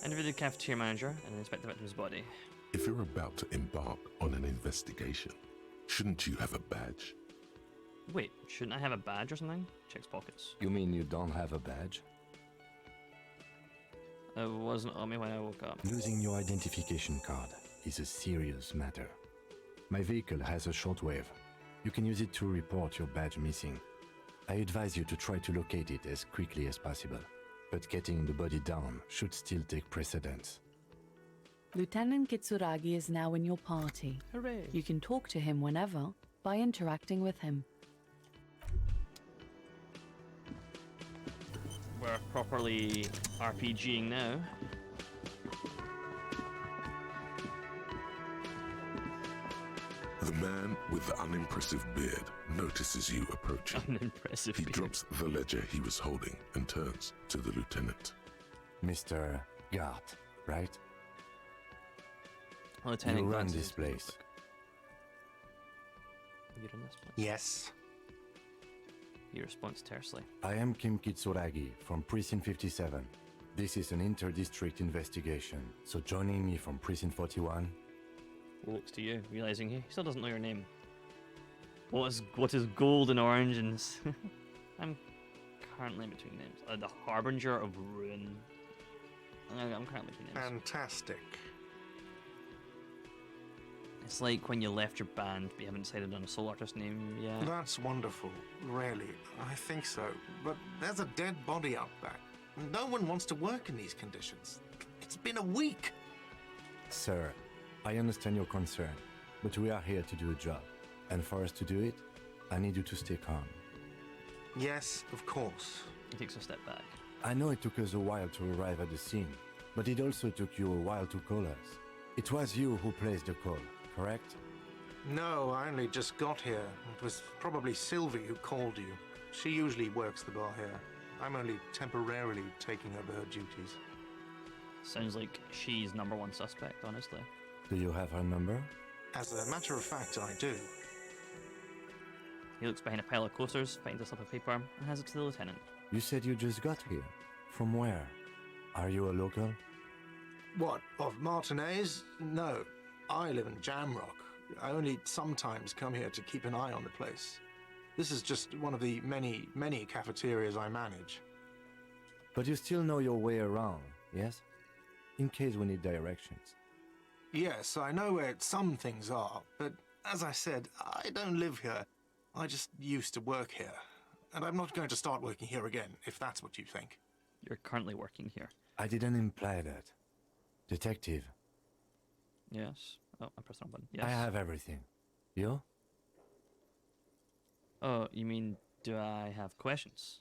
Speaker 1: Interview the cafeteria manager and inspect the victim's body.
Speaker 4: If you're about to embark on an investigation, shouldn't you have a badge?
Speaker 1: Wait, shouldn't I have a badge or something? Checks pockets.
Speaker 8: You mean you don't have a badge?
Speaker 1: It wasn't on me when I woke up.
Speaker 8: Losing your identification card is a serious matter. My vehicle has a shortwave. You can use it to report your badge missing. I advise you to try to locate it as quickly as possible. But getting the body down should still take precedence.
Speaker 5: Lieutenant Kitsuragi is now in your party.
Speaker 1: Hooray!
Speaker 5: You can talk to him whenever by interacting with him.
Speaker 1: We're properly RPGing now.
Speaker 4: The man with the unimpressive beard notices you approaching.
Speaker 1: Unimpressive
Speaker 4: He
Speaker 1: beard.
Speaker 4: drops the ledger he was holding and turns to the lieutenant.
Speaker 8: Mr. Gart, right?
Speaker 1: Lieutenant
Speaker 8: You run
Speaker 1: glances
Speaker 8: this
Speaker 1: at the notebook.
Speaker 8: place.
Speaker 1: You run this place?
Speaker 6: Yes.
Speaker 1: He responds tersely.
Speaker 8: I am Kim Kitsuragi from Precinct 57. This is an inter-district investigation, so joining me from Precinct 41...
Speaker 1: Looks to you, realizing he still doesn't know your name. What is gold and orange and... I'm currently in between names. The Harbinger of Ruin. I'm currently between names.
Speaker 6: Fantastic.
Speaker 1: It's like when you left your band, but you haven't decided on a sole artist name yet.
Speaker 6: That's wonderful, really. I think so. But there's a dead body out back. No one wants to work in these conditions. It's been a week.
Speaker 8: Sir, I understand your concern, but we are here to do a job. And for us to do it, I need you to stay calm.
Speaker 6: Yes, of course.
Speaker 1: He takes a step back.
Speaker 8: I know it took us a while to arrive at the scene, but it also took you a while to call us. It was you who placed the call, correct?
Speaker 6: No, I only just got here. It was probably Sylvie who called you. She usually works the bar here. I'm only temporarily taking over her duties.
Speaker 1: Sounds like she's number one suspect, honestly.
Speaker 8: Do you have her number?
Speaker 6: As a matter of fact, I do.
Speaker 1: He looks behind a pile of coasters, finds a slip of paper, and hands it to the lieutenant.
Speaker 8: You said you just got here. From where? Are you a local?
Speaker 6: What, of Martinez? No, I live in Jamrock. I only sometimes come here to keep an eye on the place. This is just one of the many, many cafeterias I manage.
Speaker 8: But you still know your way around, yes? In case we need directions.
Speaker 6: Yes, I know where some things are, but as I said, I don't live here. I just used to work here. And I'm not going to start working here again, if that's what you think.
Speaker 1: You're currently working here.
Speaker 8: I didn't imply that. Detective,
Speaker 1: Yes. Oh, I pressed the wrong button. Yes.
Speaker 8: I have everything. You?
Speaker 1: Oh, you mean, do I have questions?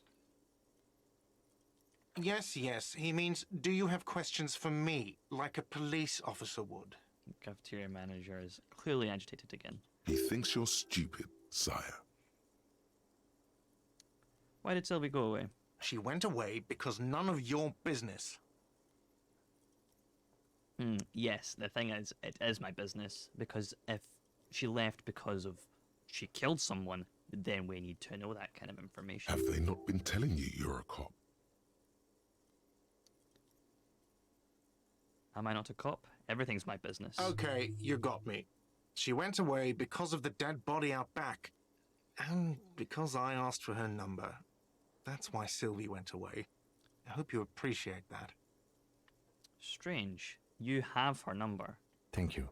Speaker 6: Yes, yes. He means, do you have questions for me, like a police officer would?
Speaker 1: The cafeteria manager is clearly agitated again.
Speaker 4: He thinks you're stupid, sire.
Speaker 1: Why did Sylvie go away?
Speaker 6: She went away because none of your business.
Speaker 1: Yes, the thing is, it is my business, because if she left because of she killed someone, then we need to know that kind of information.
Speaker 4: Have they not been telling you you're a cop?
Speaker 1: Am I not a cop? Everything's my business.
Speaker 6: Okay, you got me. She went away because of the dead body out back. And because I asked for her number. That's why Sylvie went away. I hope you appreciate that.
Speaker 1: Strange. You have her number.
Speaker 8: Thank you.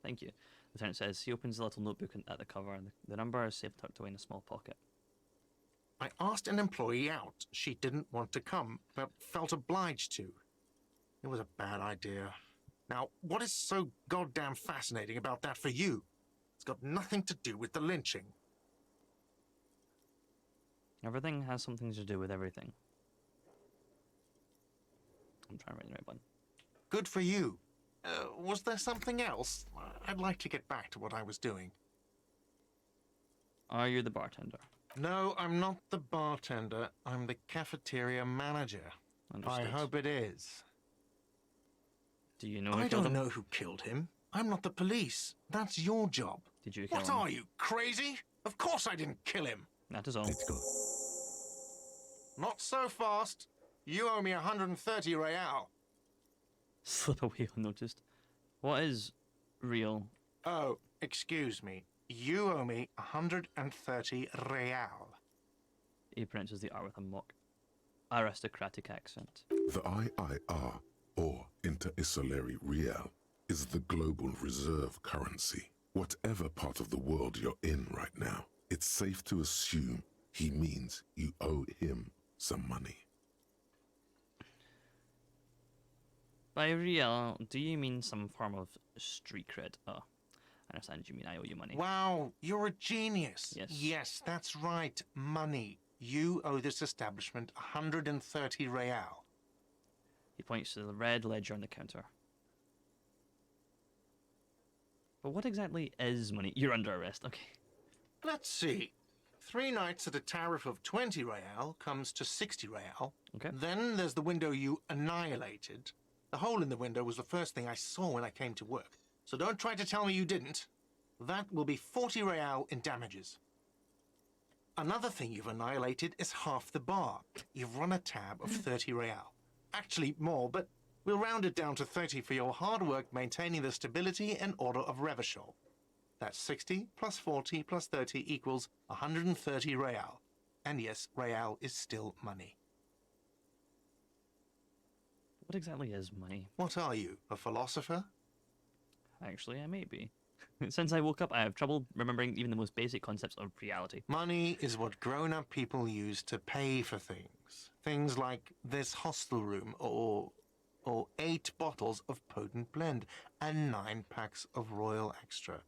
Speaker 1: Thank you. The lieutenant says he opens the little notebook at the cover, and the number is safe tucked away in a small pocket.
Speaker 6: I asked an employee out. She didn't want to come, but felt obliged to. It was a bad idea. Now, what is so goddamn fascinating about that for you? It's got nothing to do with the lynching.
Speaker 1: Everything has something to do with everything. I'm trying to write the right button.
Speaker 6: Good for you. Was there something else? I'd like to get back to what I was doing.
Speaker 1: Are you the bartender?
Speaker 6: No, I'm not the bartender. I'm the cafeteria manager.
Speaker 1: Understood.
Speaker 6: I hope it is.
Speaker 1: Do you know who
Speaker 6: I
Speaker 1: killed
Speaker 6: don't
Speaker 1: him?
Speaker 6: know who killed him. I'm not the police. That's your job.
Speaker 1: Did you kill
Speaker 6: What
Speaker 1: him?
Speaker 6: are you, crazy? Of course I didn't kill him.
Speaker 1: That is all.
Speaker 8: Let's go.
Speaker 6: Not so fast. You owe me 130 real.
Speaker 1: Slip away unnoticed. What is real?
Speaker 6: Oh, excuse me. You owe me 130 real.
Speaker 1: He pronounces the R with a mock aristocratic accent.
Speaker 4: The IIR, or Inter-Isolary Real, is the global reserve currency. Whatever part of the world you're in right now, it's safe to assume he means you owe him some money.
Speaker 1: By real, do you mean some form of street cred? Oh, I understand you mean I owe you money.
Speaker 6: Wow, you're a genius.
Speaker 1: Yes.
Speaker 6: Yes, that's right. Money. You owe this establishment 130 real.
Speaker 1: He points to the red ledger on the counter. But what exactly is money? You're under arrest. Okay.
Speaker 6: Let's see. 3 nights at a tariff of 20 real comes to 60 real.
Speaker 1: Okay.
Speaker 6: Then there's the window you annihilated. The hole in the window was the first thing I saw when I came to work. So don't try to tell me you didn't. That will be 40 real in damages. Another thing you've annihilated is half the bar. You've run a tab of 30 real. Actually more, but we'll round it down to 30 for your hard work maintaining the stability and order of Revachol. That's 60 plus 40 plus 30 equals 130 real. And yes, real is still money.
Speaker 1: What exactly is money?
Speaker 6: What are you, a philosopher?
Speaker 1: Actually, I may be. Since I woke up, I have trouble remembering even the most basic concepts of reality.
Speaker 6: Money is what grown-up people use to pay for things. Things like this hostel room or 8 bottles of potent blend and 9 packs of Royal Extra.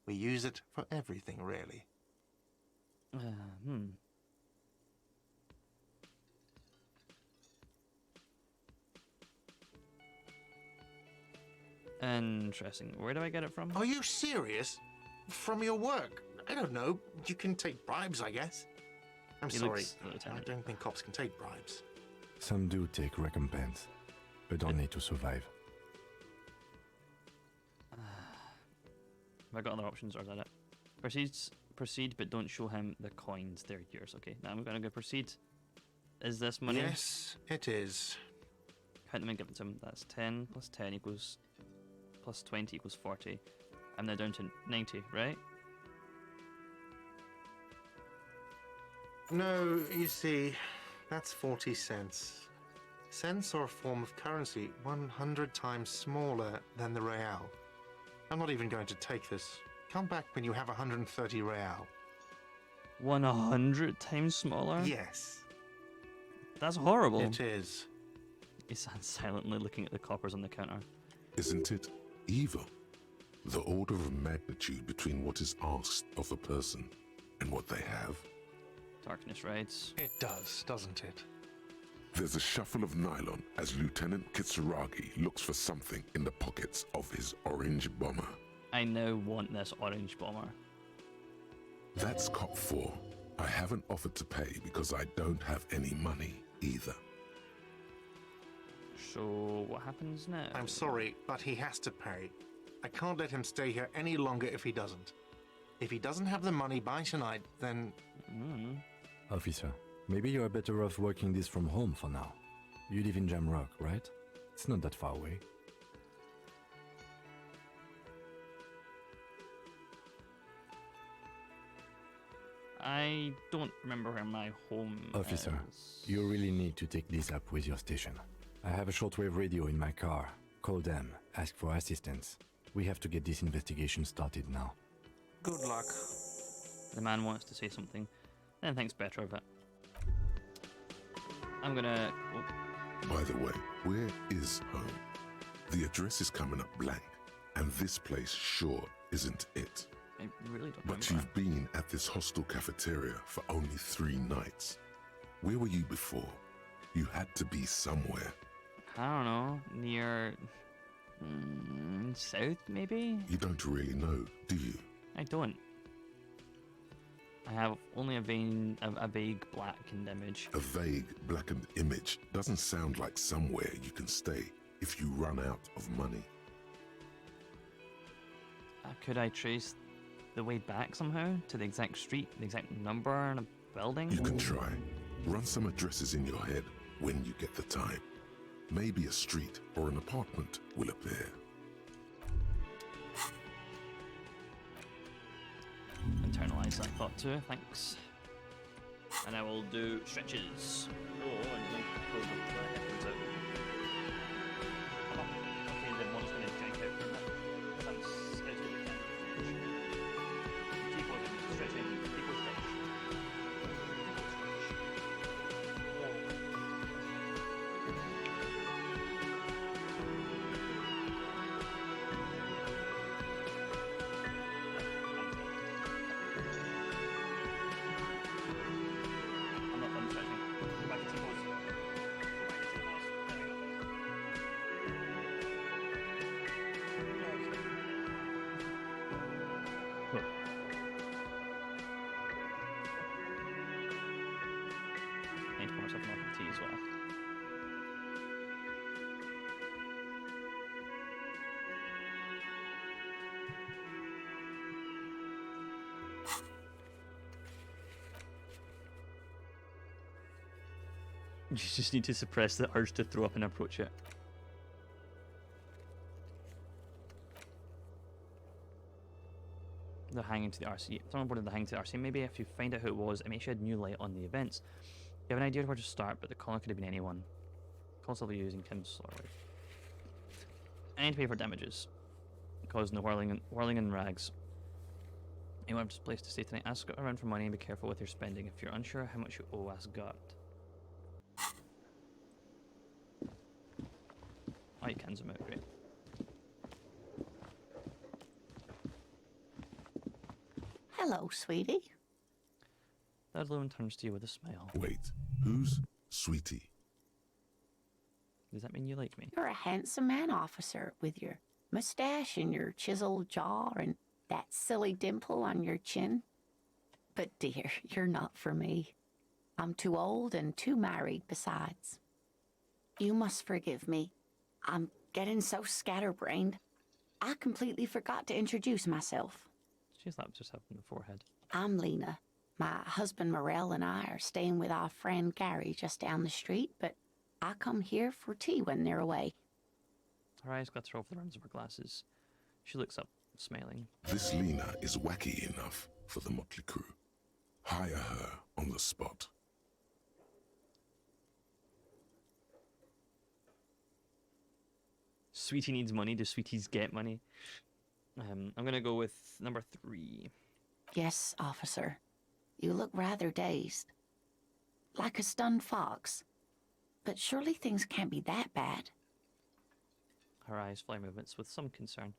Speaker 6: We use it for everything, really.
Speaker 1: Interesting. Where do I get it from?
Speaker 6: Are you serious? From your work? I don't know. You can take bribes, I guess. I'm
Speaker 1: He
Speaker 6: sorry.
Speaker 1: looks a little
Speaker 6: I
Speaker 1: tiny.
Speaker 6: don't think cops can take bribes.
Speaker 8: Some do take recompense, but only to survive.
Speaker 1: Have I got other options or is that it? Proceed, but don't show him the coins. They're yours. Okay, now I'm gonna go proceed. Is this money?
Speaker 6: Yes, it is.
Speaker 1: Count them and give it to him. That's 10 plus 10 equals plus 20 equals 40. I'm now down to 90, right?
Speaker 6: No, you see, that's 40 cents. Cents are a form of currency 100 times smaller than the real. I'm not even going to take this. Come back when you have 130 real.
Speaker 1: 100 times smaller?
Speaker 6: Yes,
Speaker 1: That's horrible.
Speaker 6: it is.
Speaker 1: He stands silently looking at the coppers on the counter.
Speaker 4: Isn't it evil? The order of magnitude between what is asked of a person and what they have.
Speaker 1: Darkness rides.
Speaker 6: It does, doesn't it?
Speaker 4: There's a shuffle of nylon as Lieutenant Kitsuragi looks for something in the pockets of his orange bomber.
Speaker 1: I now want this orange bomber.
Speaker 4: That's cop 4. I haven't offered to pay because I don't have any money either.
Speaker 1: So what happens now?
Speaker 6: I'm sorry, but he has to pay. I can't let him stay here any longer if he doesn't. If he doesn't have the money by tonight, then...
Speaker 8: Officer, maybe you're better off working this from home for now. You live in Jamrock, right? It's not that far away.
Speaker 1: I don't remember where my home
Speaker 8: Officer,
Speaker 1: is.
Speaker 8: you really need to take this up with your station. I have a shortwave radio in my car. Call them, ask for assistance. We have to get this investigation started now.
Speaker 6: Good luck.
Speaker 1: The man wants to say something, then thinks better of it. I'm gonna... Oh,
Speaker 4: By the way, where is home? The address is coming up blank, and this place sure isn't it.
Speaker 1: I really don't
Speaker 4: But
Speaker 1: remember.
Speaker 4: you've been at this hostel cafeteria for only 3 nights. Where were you before? You had to be somewhere.
Speaker 1: I don't know, near... south, maybe?
Speaker 4: You don't really know, do you?
Speaker 1: I don't. I have only a vague blackened image.
Speaker 4: A vague blackened image doesn't sound like somewhere you can stay if you run out of money.
Speaker 1: Could I trace the way back somehow to the exact street, the exact number and a building?
Speaker 4: You can try. Run some addresses in your head when you get the time. Maybe a street or an apartment will appear.
Speaker 1: Internalize that thought too, thanks. And I will do stretches. Oh, and then pull the headphones out. Oh, okay, the one's gonna jank out from that. Sounds as good as it can. T-pose, stretching, T-pose stretch. I'm not done stretching. Go back to T-pose. Go back to T-pose. as well. You just need to suppress the urge to throw up and approach it. The hanging to the RC. Someone boarded the hanging to the RC. Maybe if you find out who it was, it may shed new light on the events. You have an idea of where to start, but the caller could have been anyone. Call still be using Kim's slowly. I need to pay for damages causing the whirling in rags. You want a place to stay tonight? Ask around for money and be careful with your spending. If you're unsure how much you owe, ask God. Oh, you can zoom out, great.
Speaker 7: Hello, sweetie.
Speaker 1: That loon turns to you with a smile.
Speaker 4: Wait, who's Sweetie?
Speaker 1: Does that mean you like me?
Speaker 7: You're a handsome man, officer, with your mustache and your chiseled jaw and that silly dimple on your chin. But dear, you're not for me. I'm too old and too married besides. You must forgive me. I'm getting so scatterbrained. I completely forgot to introduce myself.
Speaker 1: She slaps herself in the forehead.
Speaker 7: I'm Lena. My husband Morel and I are staying with our friend Gary just down the street, but I come here for tea when they're away.
Speaker 1: Her eyes glitter off the rims of her glasses. She looks up, smiling.
Speaker 4: This Lena is wacky enough for the motley crew. Hire her on the spot.
Speaker 1: Sweetie needs money. Do sweeties get money? I'm gonna go with number 3.
Speaker 7: Yes, officer. You look rather dazed. Like a stunned fox. But surely things can't be that bad.
Speaker 1: Her eyes fly movements with some concern.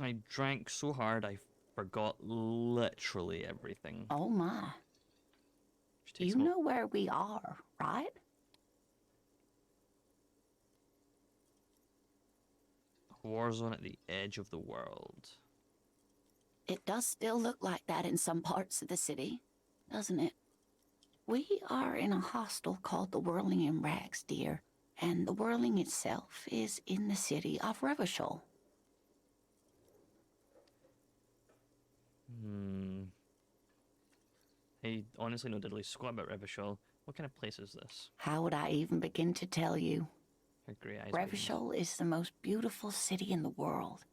Speaker 1: I drank so hard I forgot literally everything.
Speaker 7: Oh my.
Speaker 1: She takes
Speaker 7: You know where we are, right?
Speaker 1: a war zone at the edge of the world.
Speaker 7: It does still look like that in some parts of the city, doesn't it? We are in a hostel called the Whirling in Rags, dear, and the Whirling itself is in the city of Revachol.
Speaker 1: I honestly know diddly squat about Revachol. What kind of place is this?
Speaker 7: How would I even begin to tell you?
Speaker 1: Her grey eyes.
Speaker 7: Revachol is the most beautiful city in the world.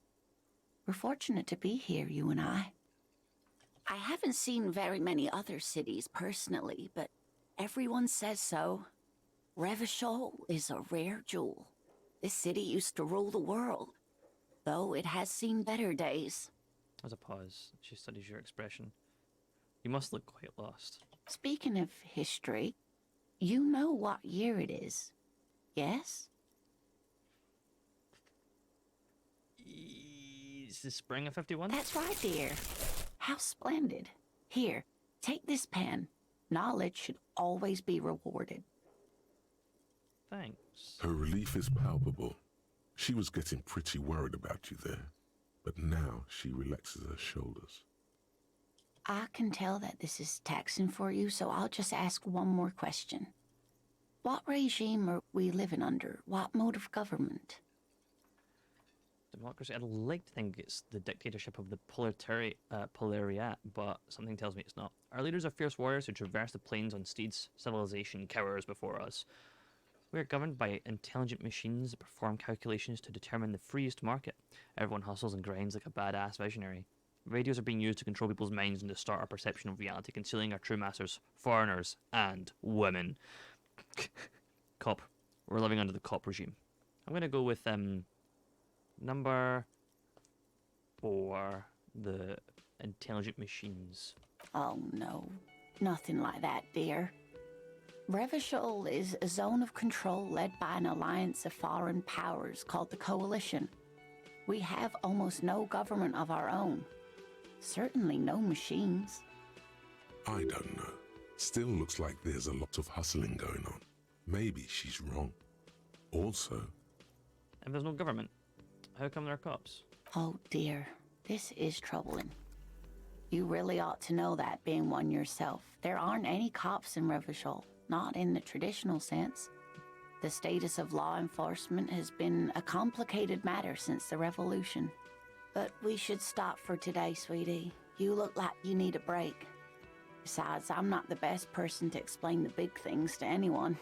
Speaker 7: We're fortunate to be here, you and I. I haven't seen very many other cities personally, but everyone says so. Revachol is a rare jewel. This city used to rule the world, though it has seen better days.
Speaker 1: There's a pause. She studies your expression. You must look quite lost.
Speaker 7: Speaking of history, you know what year it is, yes?
Speaker 1: Is this spring of 51?
Speaker 7: That's right, dear. How splendid. Here, take this pen. Knowledge should always be rewarded.
Speaker 1: Thanks.
Speaker 4: Her relief is palpable. She was getting pretty worried about you there, but now she relaxes her shoulders.
Speaker 7: I can tell that this is taxing for you, so I'll just ask one more question. What regime are we living under? What mode of government?
Speaker 1: Democracy. I'd like to think it's the dictatorship of the Polariat, but something tells me it's not. Our leaders are fierce warriors who traverse the plains on steeds. Civilization cowers before us. We are governed by intelligent machines that perform calculations to determine the freest market. Everyone hustles and grinds like a badass visionary. Radios are being used to control people's minds and distort our perception of reality, concealing our true masters, foreigners, and women. Cop. We're living under the cop regime. I'm going to go with number 4, the intelligent machines.
Speaker 7: Oh, no. Nothing like that, dear. Revachol is a zone of control led by an alliance of foreign powers called the Coalition. We have almost no government of our own. Certainly no machines.
Speaker 4: I don't know. Still looks like there's a lot of hustling going on. Maybe she's wrong. Also,
Speaker 1: If there's no government, how come there are cops?
Speaker 7: Oh dear, this is troubling. You really ought to know that, being one yourself. There aren't any cops in Revachol, not in the traditional sense. The status of law enforcement has been a complicated matter since the revolution. But we should stop for today, sweetie. You look like you need a break. Besides, I'm not the best person to explain the big things to anyone.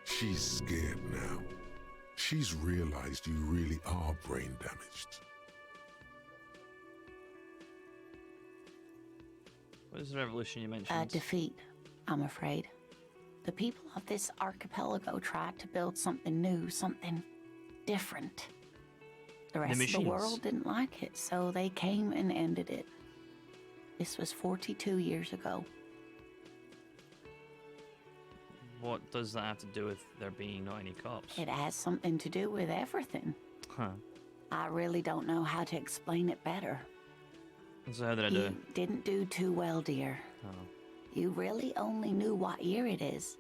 Speaker 4: She's scared now. She's realized you really are brain damaged.
Speaker 1: What is the revolution you mentioned?
Speaker 7: A defeat, I'm afraid. The people of this archipelago tried to build something new, something different. The rest of the world didn't like it, so they came and ended it. This was 42 years ago.
Speaker 1: What does that have to do with there being not any cops?
Speaker 7: It has something to do with everything.
Speaker 1: Huh.
Speaker 7: I really don't know how to explain it better.
Speaker 1: So how did I do?
Speaker 7: You didn't do too well, dear.
Speaker 1: Oh.
Speaker 7: You really only knew what year it is.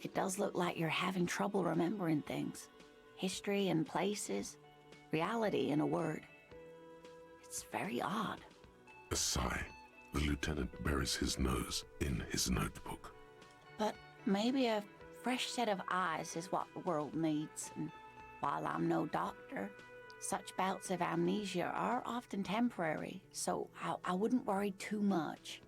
Speaker 7: It does look like you're having trouble remembering things. History and places. Reality, in a word. It's very odd.
Speaker 4: A sigh. The lieutenant buries his nose in his notebook.
Speaker 7: But maybe a fresh set of eyes is what the world needs. And while I'm no doctor, such bouts of amnesia are often temporary, so I wouldn't worry too much.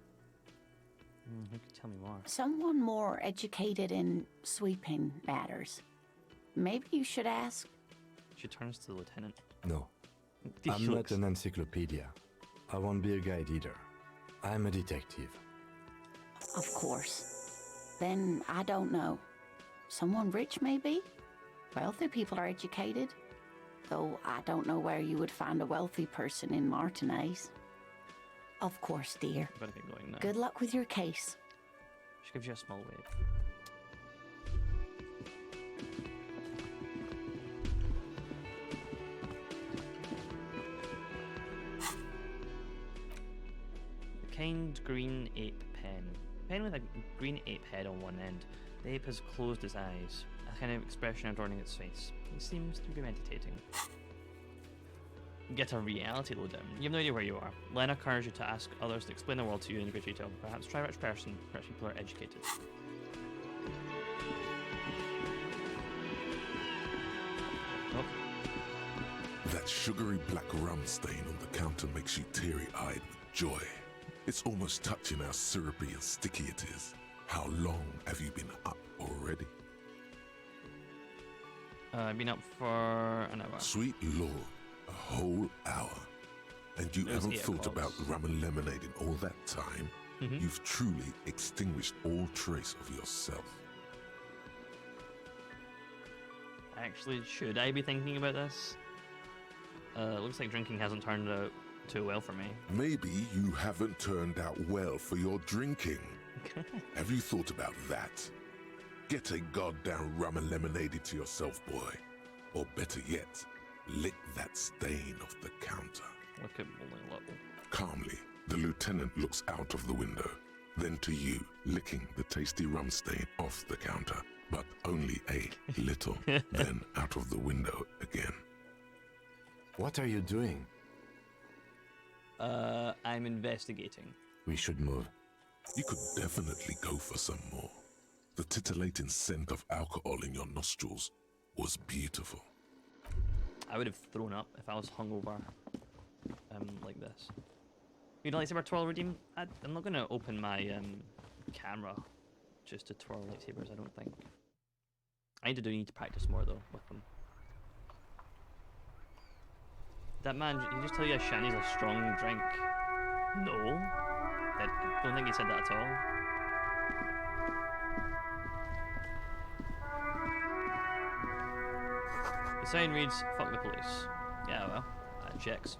Speaker 1: Who could tell me more?
Speaker 7: Someone more educated in sweeping matters. Maybe you should ask.
Speaker 1: She turns to the lieutenant.
Speaker 8: No,
Speaker 1: He
Speaker 8: I'm not
Speaker 1: looks-
Speaker 8: an encyclopedia. I won't be a guide either. I'm a detective.
Speaker 7: Of course. Then I don't know. Someone rich, maybe? Wealthy people are educated. Though I don't know where you would find a wealthy person in Martinez. Of course, dear.
Speaker 1: Better get going now.
Speaker 7: Good luck with your case.
Speaker 1: She gives you a small wave. The kind green ape pen. Pen with a green ape head on one end. The ape has closed its eyes, a kind of expression adorning its face. It seems to be meditating. Get a reality lowdown. You have no idea where you are. Len encourages you to ask others to explain the world to you in great detail. Perhaps try rich person. Rich people are educated. Oh,
Speaker 4: That sugary black rum stain on the counter makes you teary-eyed with joy. It's almost touching how syrupy and sticky it is. How long have you been up already?
Speaker 1: I've been up for an hour.
Speaker 4: Sweet Lord, a whole hour. And you
Speaker 1: It was
Speaker 4: haven't
Speaker 1: 8
Speaker 4: thought
Speaker 1: o'clock.
Speaker 4: about rum and lemonade in all that time? You've truly extinguished all trace of yourself.
Speaker 1: Actually, should I be thinking about this? Looks like drinking hasn't turned out too well for me.
Speaker 4: Maybe you haven't turned out well for your drinking. Have you thought about that? Get a goddamn rum and lemonade to yourself, boy. Or better yet, lick that stain off the counter.
Speaker 1: Look at Rolling Little.
Speaker 4: Calmly, the lieutenant looks out of the window, then to you, licking the tasty rum stain off the counter, but only a little, then out of the window again.
Speaker 8: What are you doing?
Speaker 1: I'm investigating.
Speaker 8: We should move.
Speaker 4: You could definitely go for some more. The titillating scent of alcohol in your nostrils was beautiful.
Speaker 1: I would have thrown up if I was hungover, like this. You'd lightsaber twirl redeem? I'm not gonna open my camera just to twirl lightsabers. I don't think. I need to practice more though with them. That man, he just tell you a shandy's a strong drink. No, I don't think he said that at all. The sign reads, "Fuck the police." Yeah, well, that checks.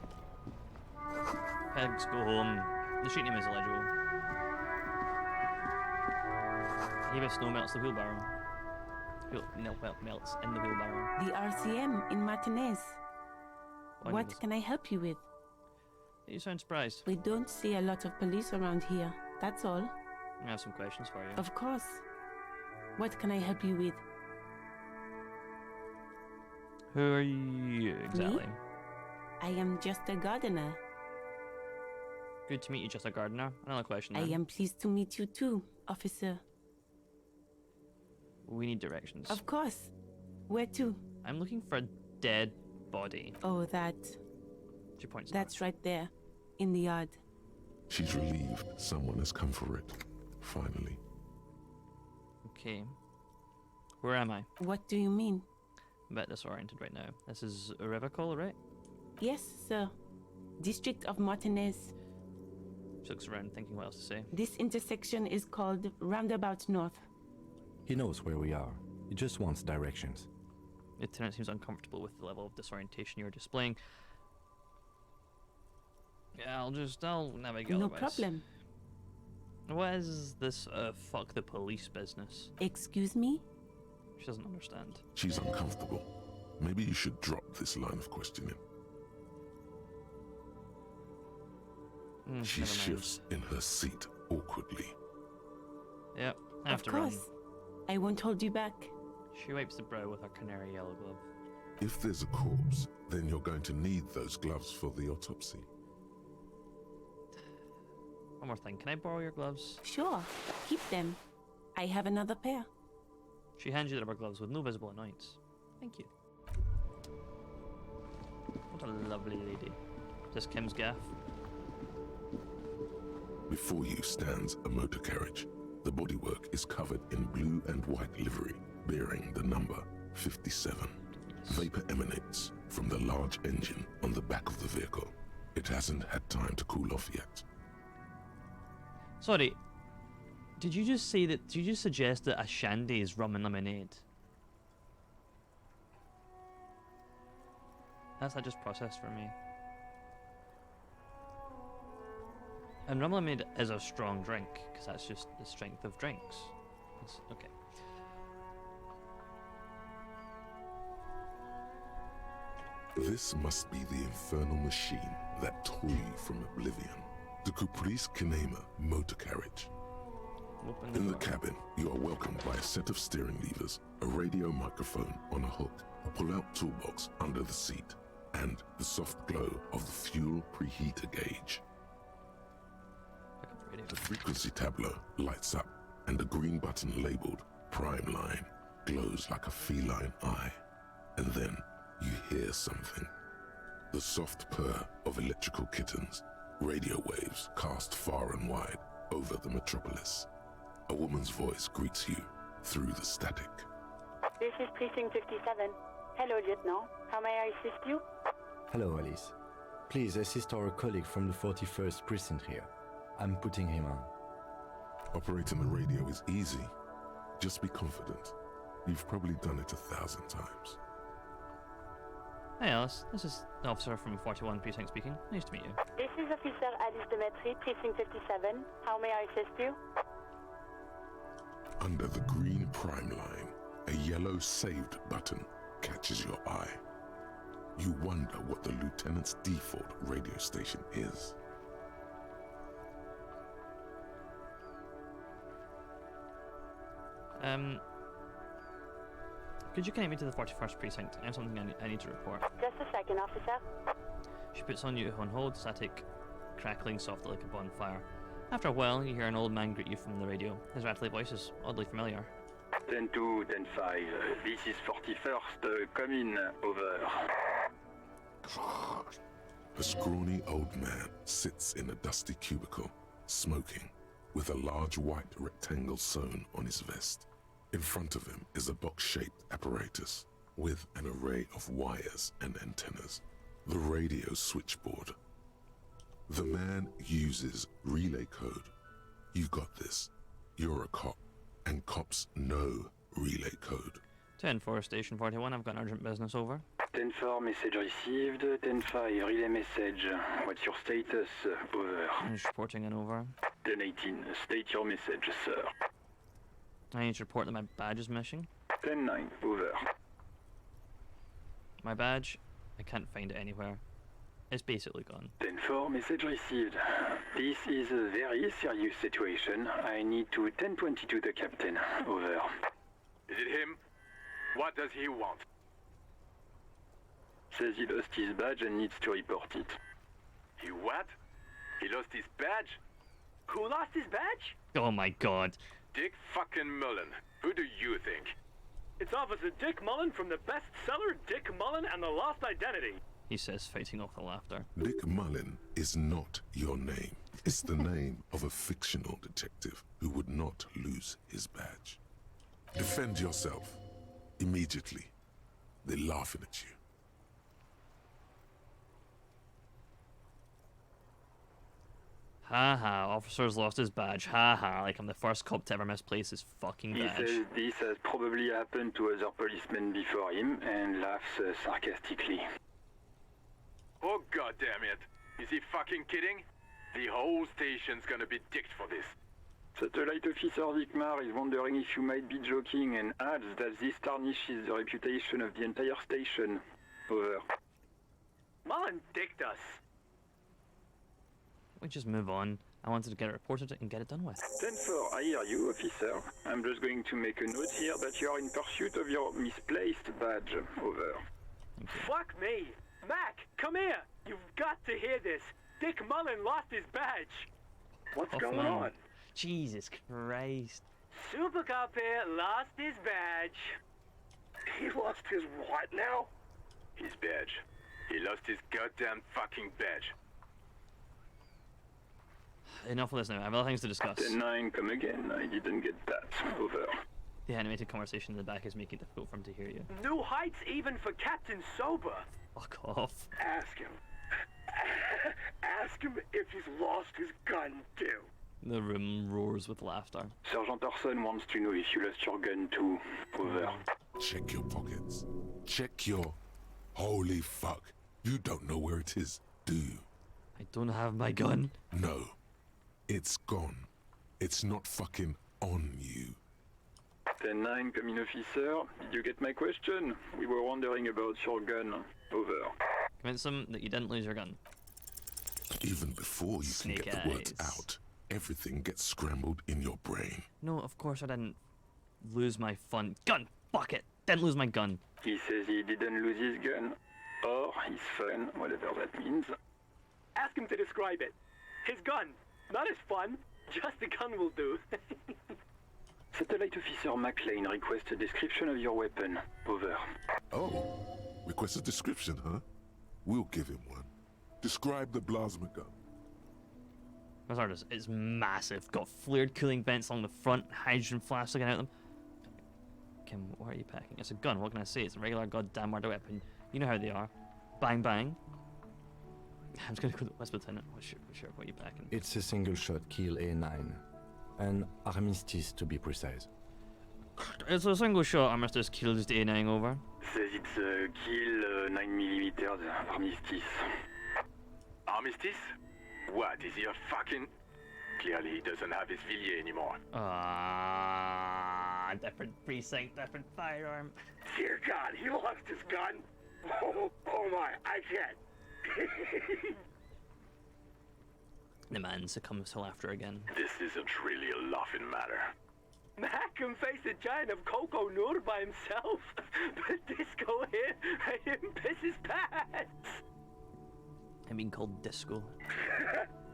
Speaker 1: Pigs go home. The street name is illegible. A heap of snow melts the wheelbarrow. Melts in the wheelbarrow.
Speaker 9: The RCM in Martinez.
Speaker 1: One
Speaker 9: What
Speaker 1: was-
Speaker 9: can I help you with?
Speaker 1: You sound surprised.
Speaker 9: We don't see a lot of police around here. That's all.
Speaker 1: I have some questions for you.
Speaker 9: Of course. What can I help you with?
Speaker 1: Who are you exactly?
Speaker 9: I am just a gardener.
Speaker 1: Good to meet you, just a gardener. Another question
Speaker 9: I
Speaker 1: then.
Speaker 9: am pleased to meet you too, officer.
Speaker 1: We need directions.
Speaker 9: Of course. Where to?
Speaker 1: I'm looking for a dead body.
Speaker 9: Oh, that.
Speaker 1: She points
Speaker 9: That's right there, in the yard.
Speaker 4: She's relieved someone has come for it. Finally.
Speaker 1: Okay. Where am I?
Speaker 9: What do you mean?
Speaker 1: I'm a bit disoriented right now. This is a river call, right?
Speaker 9: Yes, sir. District of Martinez.
Speaker 1: She looks around thinking what else to say.
Speaker 9: This intersection is called Roundabout North.
Speaker 8: He knows where we are. He just wants directions.
Speaker 1: Lieutenant seems uncomfortable with the level of disorientation you're displaying. Yeah, I'll navigate
Speaker 9: No
Speaker 1: otherwise.
Speaker 9: problem.
Speaker 1: What is this fuck the police business?
Speaker 9: Excuse me?
Speaker 1: She doesn't understand.
Speaker 4: She's uncomfortable. Maybe you should drop this line of questioning. She
Speaker 1: Never mind.
Speaker 4: shifts in her seat awkwardly.
Speaker 1: Yep, I have
Speaker 9: Of
Speaker 1: to
Speaker 9: course.
Speaker 1: run.
Speaker 9: I won't hold you back.
Speaker 1: She wipes the brow with her canary yellow glove.
Speaker 4: If there's a corpse, then you're going to need those gloves for the autopsy.
Speaker 1: One more thing, can I borrow your gloves?
Speaker 9: Sure, keep them. I have another pair.
Speaker 1: She hands you the rubber gloves with no visible annoyance. Thank you. What a lovely lady. Is this Kim's gaff?
Speaker 4: Before you stands a motor carriage. The bodywork is covered in blue and white livery, bearing the number 57. Vapor emanates from the large engine on the back of the vehicle. It hasn't had time to cool off yet.
Speaker 1: Sorry, did you just say that? Did you just suggest that a shandy is rum and lemonade? Has that just processed for me? And rum and lemonade is a strong drink, because that's just the strength of drinks. Okay.
Speaker 4: This must be the infernal machine that tore you from oblivion. The Caprice Kinema motor carriage.
Speaker 1: Open
Speaker 4: In the
Speaker 1: door.
Speaker 4: cabin, you are welcomed by a set of steering levers, a radio microphone on a hook, a pull-out toolbox under the seat, and the soft glow of the fuel preheater gauge.
Speaker 1: Pick up the radio.
Speaker 4: The frequency tableau lights up, and a green button labeled Prime Line glows like a feline eye. And then you hear something. The soft purr of electrical kittens, radio waves cast far and wide over the metropolis. A woman's voice greets you through the static.
Speaker 10: This is Precinct 57. Hello, Lieutenant. How may I assist you?
Speaker 8: Hello, Alice. Please assist our colleague from the 41st precinct here. I'm putting him on.
Speaker 4: Operating the radio is easy. Just be confident. You've probably done it 1,000 times.
Speaker 1: Hey Alice, this is the officer from 41 Precinct speaking. Nice to meet you.
Speaker 10: This is Officer Alice Demetri, Precinct 57. How may I assist you?
Speaker 4: Under the green Prime Line, a yellow saved button catches your eye. You wonder what the lieutenant's default radio station is.
Speaker 1: Could you connect me to the 41st Precinct? I have something I need to report.
Speaker 10: Just a second, officer.
Speaker 1: She puts on you on hold, static crackling softly like a bonfire. After a while, you hear an old man greet you from the radio. His rattly voice is oddly familiar.
Speaker 11: 10-2, 10-5, this is 41st, come in, over.
Speaker 4: A scrawny old man sits in a dusty cubicle, smoking, with a large white rectangle sewn on his vest. In front of him is a box-shaped apparatus with an array of wires and antennas. The radio switchboard. The man uses relay code. You got this. You're a cop, and cops know relay code.
Speaker 1: 10-4, Station 41, I've got an urgent business, over.
Speaker 11: 10-4, message received, 10-5, relay message, what's your status, over.
Speaker 1: I'm just reporting in, over.
Speaker 11: 10-18, state your message, sir.
Speaker 1: I need to report that my badge is missing.
Speaker 11: 10-9, over.
Speaker 1: My badge, I can't find it anywhere. It's basically gone.
Speaker 11: 10-4, message received. This is a very serious situation. I need to 10-22 the captain, over.
Speaker 12: Is it him? What does he want?
Speaker 11: Says he lost his badge and needs to report it.
Speaker 12: He what? He lost his badge? Who lost his badge?
Speaker 1: Oh my god.
Speaker 12: Dick fucking Mullen. Who do you think?
Speaker 13: It's Officer Dick Mullen from the bestseller Dick Mullen and the Lost Identity.
Speaker 1: He says, fighting off the laughter.
Speaker 4: Dick Mullen is not your name. It's the name of a fictional detective who would not lose his badge. Defend yourself. Immediately. They're laughing at you.
Speaker 1: Ha ha, officer's lost his badge. Ha ha, like I'm the first cop to ever misplace his fucking
Speaker 11: He
Speaker 1: badge.
Speaker 11: says this has probably happened to other policemen before him and laughs sarcastically.
Speaker 12: Oh god damn it. Is he fucking kidding? The whole station's gonna be dicked for this.
Speaker 11: Satellite Officer Vikmar is wondering if you might be joking and adds that this tarnishes the reputation of the entire station. Over.
Speaker 13: Mullen dicked us.
Speaker 1: We just move on. I wanted to get it reported and get it done with.
Speaker 11: 10-4, I hear you, officer. I'm just going to make a note here that you are in pursuit of your misplaced badge. Over.
Speaker 13: Fuck me. Mac, come here. You've got to hear this. Dick Mullen lost his badge.
Speaker 1: What's going on? Jesus Christ.
Speaker 13: Super Cop here lost his badge.
Speaker 12: He lost his what now? His badge. He lost his goddamn fucking badge.
Speaker 1: Enough of this now. I have other things to discuss.
Speaker 11: 10-9, come again. I didn't get that. Over.
Speaker 1: The animated conversation in the back is making it difficult for him to hear you.
Speaker 13: New heights even for Captain Sober.
Speaker 1: Fuck off.
Speaker 12: Ask him. Ask him if he's lost his gun too.
Speaker 1: The room roars with laughter.
Speaker 11: Sergeant Orson wants to know if you lost your gun too. Over.
Speaker 4: Check your pockets. Check your... Holy fuck. You don't know where it is, do you?
Speaker 1: I don't have my gun.
Speaker 4: No. It's gone. It's not fucking on you.
Speaker 11: 10-9, come in, officer. Did you get my question? We were wondering about your gun. Over.
Speaker 1: Convince them that you didn't lose your gun.
Speaker 4: Even before you
Speaker 1: Snake
Speaker 4: can get the words
Speaker 1: eyes.
Speaker 4: out, everything gets scrambled in your brain.
Speaker 1: No, of course I didn't lose my fun gun. Fuck it. Didn't lose my gun.
Speaker 11: He says he didn't lose his gun. Or his fun, whatever that means.
Speaker 13: Ask him to describe it. His gun. Not his fun. Just the gun will do.
Speaker 11: Satellite Officer McLean requests a description of your weapon. Over.
Speaker 4: Oh, request a description, huh? We'll give him one. Describe the plasma gun.
Speaker 1: Those artists, it's massive. Got flared cooling vents along the front, hydrogen flasks sticking out of them. Kim, what are you packing? It's a gun, what can I say? It's a regular goddamn murder weapon. You know how they are. Bang bang. I'm just gonna go to West Lieutenant. What are you packing?
Speaker 8: It's a single-shot kill A9. An armistice, to be precise.
Speaker 1: It's a single shot armistice kills the A9 over.
Speaker 11: Says it's a kill 9mm armistice.
Speaker 12: Armistice? What, is he a fucking... Clearly he doesn't have his Villiers anymore.
Speaker 1: Different precinct, different firearm.
Speaker 12: Dear God, he lost his gun? Oh my, I can't.
Speaker 1: The man succumbs to laughter again.
Speaker 12: This isn't really a laughing matter.
Speaker 13: Mac can face a giant of Coco Noor by himself. But Disco here made him piss his pants.
Speaker 1: I'm being called Disco.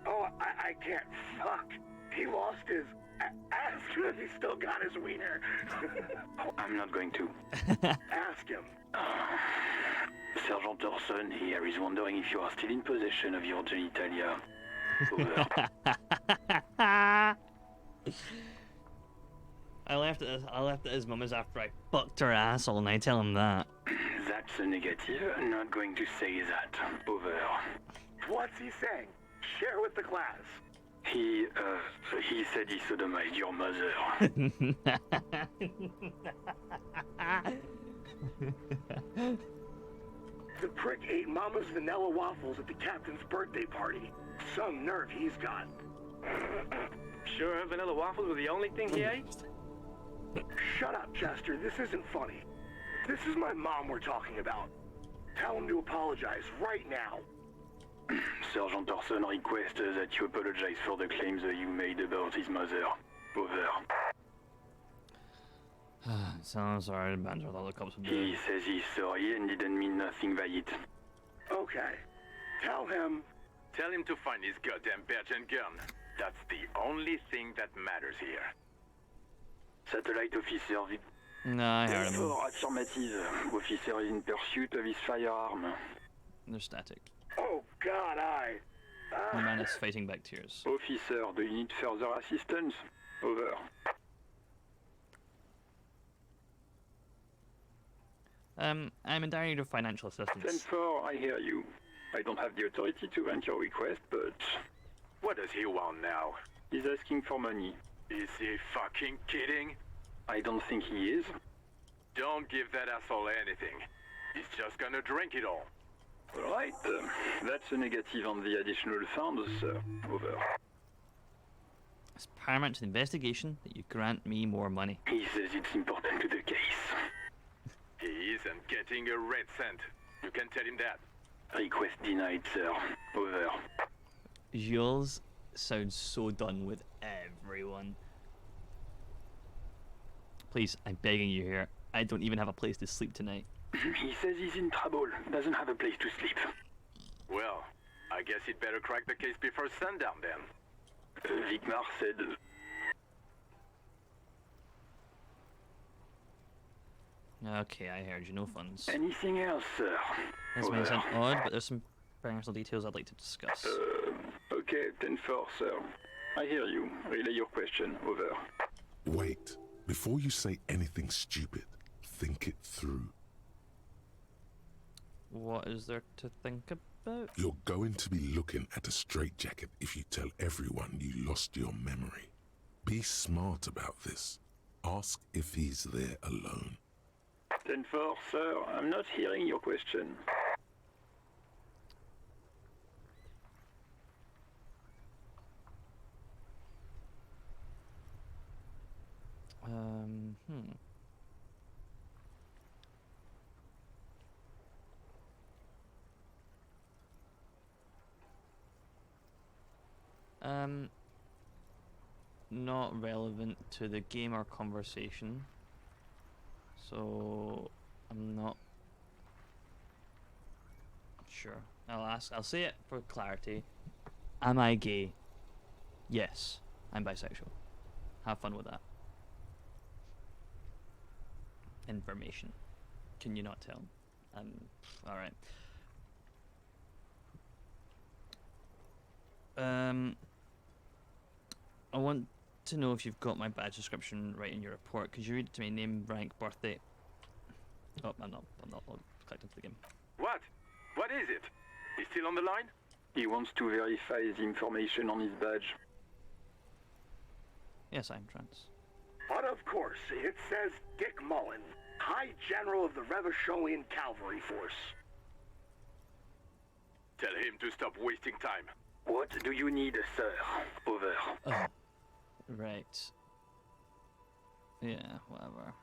Speaker 12: Oh, I can't. Fuck. He lost his... Ask him if he's still got his wiener.
Speaker 11: Oh, I'm not going to.
Speaker 12: Ask him.
Speaker 11: Sergeant Orson here is wondering if you are still in possession of your genitalia. Over.
Speaker 1: I left it at his mum's after I fucked her ass all night. Tell him that.
Speaker 11: That's a negative. Not going to say that. Over.
Speaker 12: What's he saying? Share with the class.
Speaker 11: He said he sodomized your mother.
Speaker 12: The prick ate Mama's vanilla waffles at the captain's birthday party. Some nerve he's got.
Speaker 13: Sure, vanilla waffles were the only thing he ate?
Speaker 12: Shut up, Chester. This isn't funny. This is my mom we're talking about. Tell him to apologize right now.
Speaker 11: Sergeant Orson requests that you apologize for the claims that you made about his mother. Over.
Speaker 1: Sounds sorry, banter with all the cops.
Speaker 11: He says he's sorry and didn't mean nothing by it.
Speaker 12: Okay. Tell him
Speaker 14: Tell him to find his goddamn badge and gun. That's the only thing that matters here.
Speaker 11: Satellite officer
Speaker 1: No, I heard him.
Speaker 11: Affirmative. Officer is in pursuit of his firearm.
Speaker 1: They're static.
Speaker 12: Oh God,
Speaker 1: The man is fighting back tears.
Speaker 11: Officer, do you need further assistance? Over.
Speaker 1: I'm in dire need of financial assistance.
Speaker 11: 10-4, I hear you. I don't have the authority to grant your request, but...
Speaker 14: What does he want now?
Speaker 11: He's asking for money.
Speaker 14: Is he fucking kidding?
Speaker 11: I don't think he is.
Speaker 14: Don't give that asshole anything. He's just gonna drink it all.
Speaker 11: Alright, that's a negative on the additional funds, sir. Over.
Speaker 1: It's paramount to the investigation that you grant me more money.
Speaker 11: He says it's important to the case.
Speaker 14: He isn't getting a red cent. You can tell him that.
Speaker 11: Request denied, sir. Over.
Speaker 1: Jules sounds so done with everyone. Please, I'm begging you here. I don't even have a place to sleep tonight.
Speaker 11: He says he's in trouble. Doesn't have a place to sleep.
Speaker 14: Well, I guess he'd better crack the case before sundown then.
Speaker 11: Vigmar said...
Speaker 1: Okay, I heard you. No funds.
Speaker 11: Anything else, sir?
Speaker 1: This may sound odd, but there's some personal details I'd like to discuss.
Speaker 11: Okay, 10-4, sir. I hear you. Relay your question. Over.
Speaker 4: Wait. Before you say anything stupid, think it through.
Speaker 1: What is there to think about?
Speaker 4: You're going to be looking at a straitjacket if you tell everyone you lost your memory. Be smart about this. Ask if he's there alone.
Speaker 11: 10-4, sir. I'm not hearing your question.
Speaker 1: Not relevant to the game or conversation, so I'm not sure. I'll say it for clarity. Am I gay? Yes, I'm bisexual. Have fun with that. Information. Can you not tell? Alright. I want to know if you've got my badge description right in your report. Could you read it to me? Name, rank, birthday. Oh, I'm not clicked into the game.
Speaker 14: What? What is it? He's still on the line?
Speaker 11: He wants to verify the information on his badge.
Speaker 1: Yes, I'm trans.
Speaker 12: But of course, it says Dick Mullen, High General of the Revacholian Cavalry Force.
Speaker 14: Tell him to stop wasting time.
Speaker 11: What do you need, sir? Over.
Speaker 1: Oh, right. Yeah, whatever.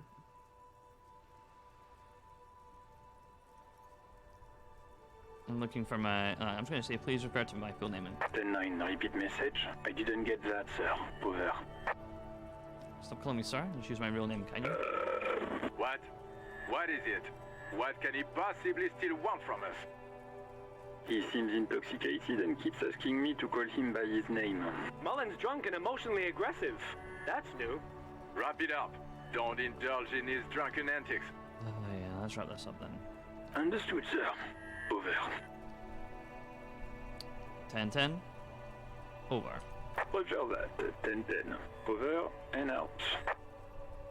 Speaker 1: I'm looking for my... I'm just going to say, please refer to my full name.
Speaker 11: 10-9, repeat message. I didn't get that, sir. Over.
Speaker 1: Stop calling me sir and choose my real name, can you?
Speaker 14: What? What is it? What can he possibly still want from us?
Speaker 11: He seems intoxicated and keeps asking me to call him by his name.
Speaker 13: Mullen's drunk and emotionally aggressive. That's new.
Speaker 14: Wrap it up. Don't indulge in his drunken antics.
Speaker 1: Oh yeah, let's wrap this up then.
Speaker 11: Understood, sir. Over.
Speaker 1: 10-10. Over.
Speaker 11: Roger that. 10-10. Over and out.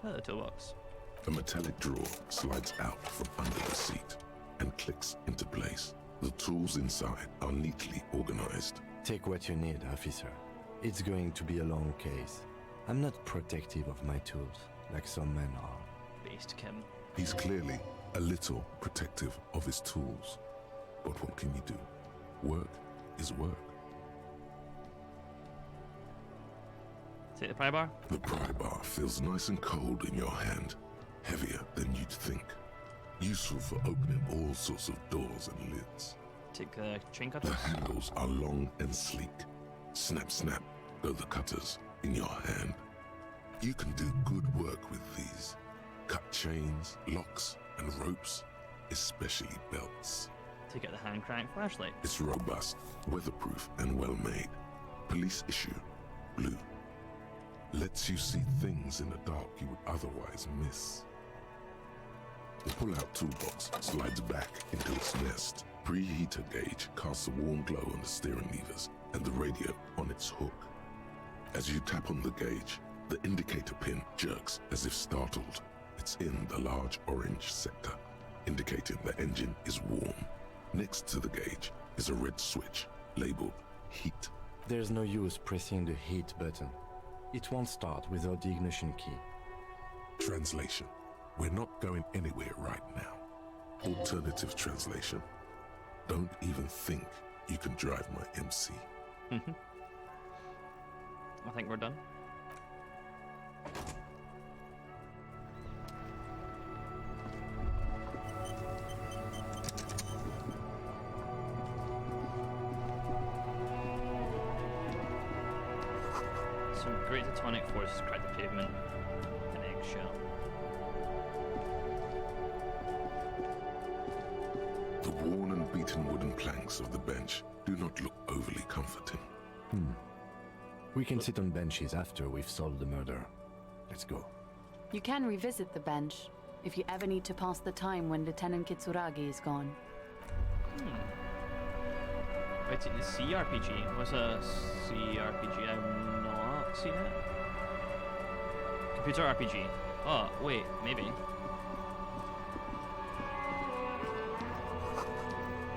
Speaker 1: The toolbox.
Speaker 4: A metallic drawer slides out from under the seat and clicks into place. The tools inside are neatly organized.
Speaker 8: Take what you need, officer. It's going to be a long case. I'm not protective of my tools, like some men are.
Speaker 1: Based Kim.
Speaker 4: He's clearly a little protective of his tools. But what can you do? Work is work.
Speaker 1: Take the pry bar.
Speaker 4: The pry bar feels nice and cold in your hand, heavier than you'd think. Useful for opening all sorts of doors and lids.
Speaker 1: Take the chain cutters.
Speaker 4: The handles are long and sleek. Snap, snap, go the cutters in your hand. You can do good work with these. Cut chains, locks, and ropes, especially belts.
Speaker 1: take out the hand crank flashlight.
Speaker 4: It's robust, weatherproof, and well made. Police issue, blue. Lets you see things in the dark you would otherwise miss. The pull-out toolbox slides back into its nest. Preheater gauge casts a warm glow on the steering levers and the radio on its hook. As you tap on the gauge, the indicator pin jerks as if startled. It's in the large orange sector, indicating the engine is warm. Next to the gauge is a red switch labeled heat.
Speaker 8: There's no use pressing the heat button. It won't start without the ignition key.
Speaker 4: Translation. We're not going anywhere right now. Alternative translation. Don't even think you can drive my MC.
Speaker 1: I think we're done. Some great tectonic forces crack the pavement. An eggshell.
Speaker 4: The worn and beaten wooden planks of the bench do not look overly comforting.
Speaker 8: We can sit on benches after we've solved the murder. Let's go.
Speaker 5: You can revisit the bench if you ever need to pass the time when Lieutenant Kitsuragi is gone.
Speaker 1: Right, the CRPG. What's a CRPG? I've not seen it. Computer RPG. Oh, wait, maybe.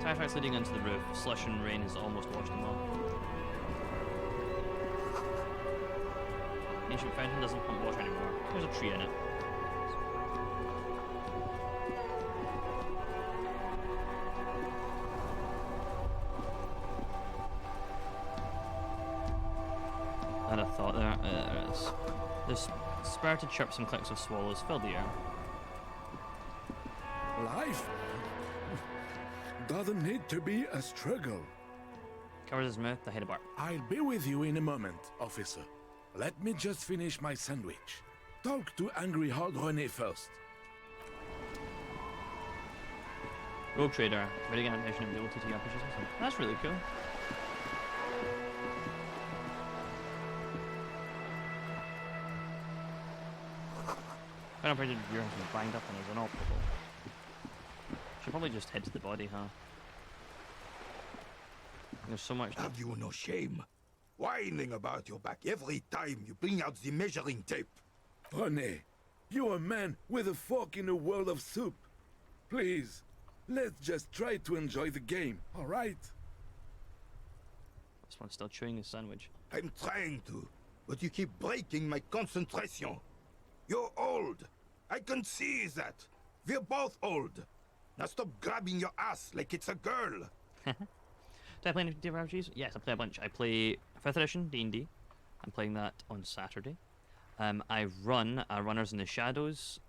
Speaker 1: Tire tracks leading onto the roof. Slush and rain has almost washed them off. Ancient fountain doesn't pump water anymore. There's a tree in it. I had a thought there. There it is. There's spirited chirps and clicks of swallows fill the air.
Speaker 15: Life doesn't need to be a struggle.
Speaker 1: Covers his mouth, the head of bar.
Speaker 15: I'll be with you in a moment, officer. Let me just finish my sandwich. Talk to Angry Hard René first.
Speaker 1: Rogue Trader. Ready to get animation of the OTT RPG system. That's really cool. Final operated viewer has been banged up and is inoperable. Should probably just head to the body, huh? There's so much.
Speaker 16: Have you no shame? Whining about your back every time you bring out the measuring tape.
Speaker 15: René, you're a man with a fork in a world of soup. Please, let's just try to enjoy the game, all right?
Speaker 1: This one's still chewing his sandwich.
Speaker 16: I'm trying to, but you keep breaking my concentration. You're old. I can see that. We're both old. Now stop grabbing your ass like it's a girl.
Speaker 1: Do I play any RPGs? Yes, I play a bunch. I play 5th edition D&D. I'm playing that on Saturday. I run a Runners in the Shadows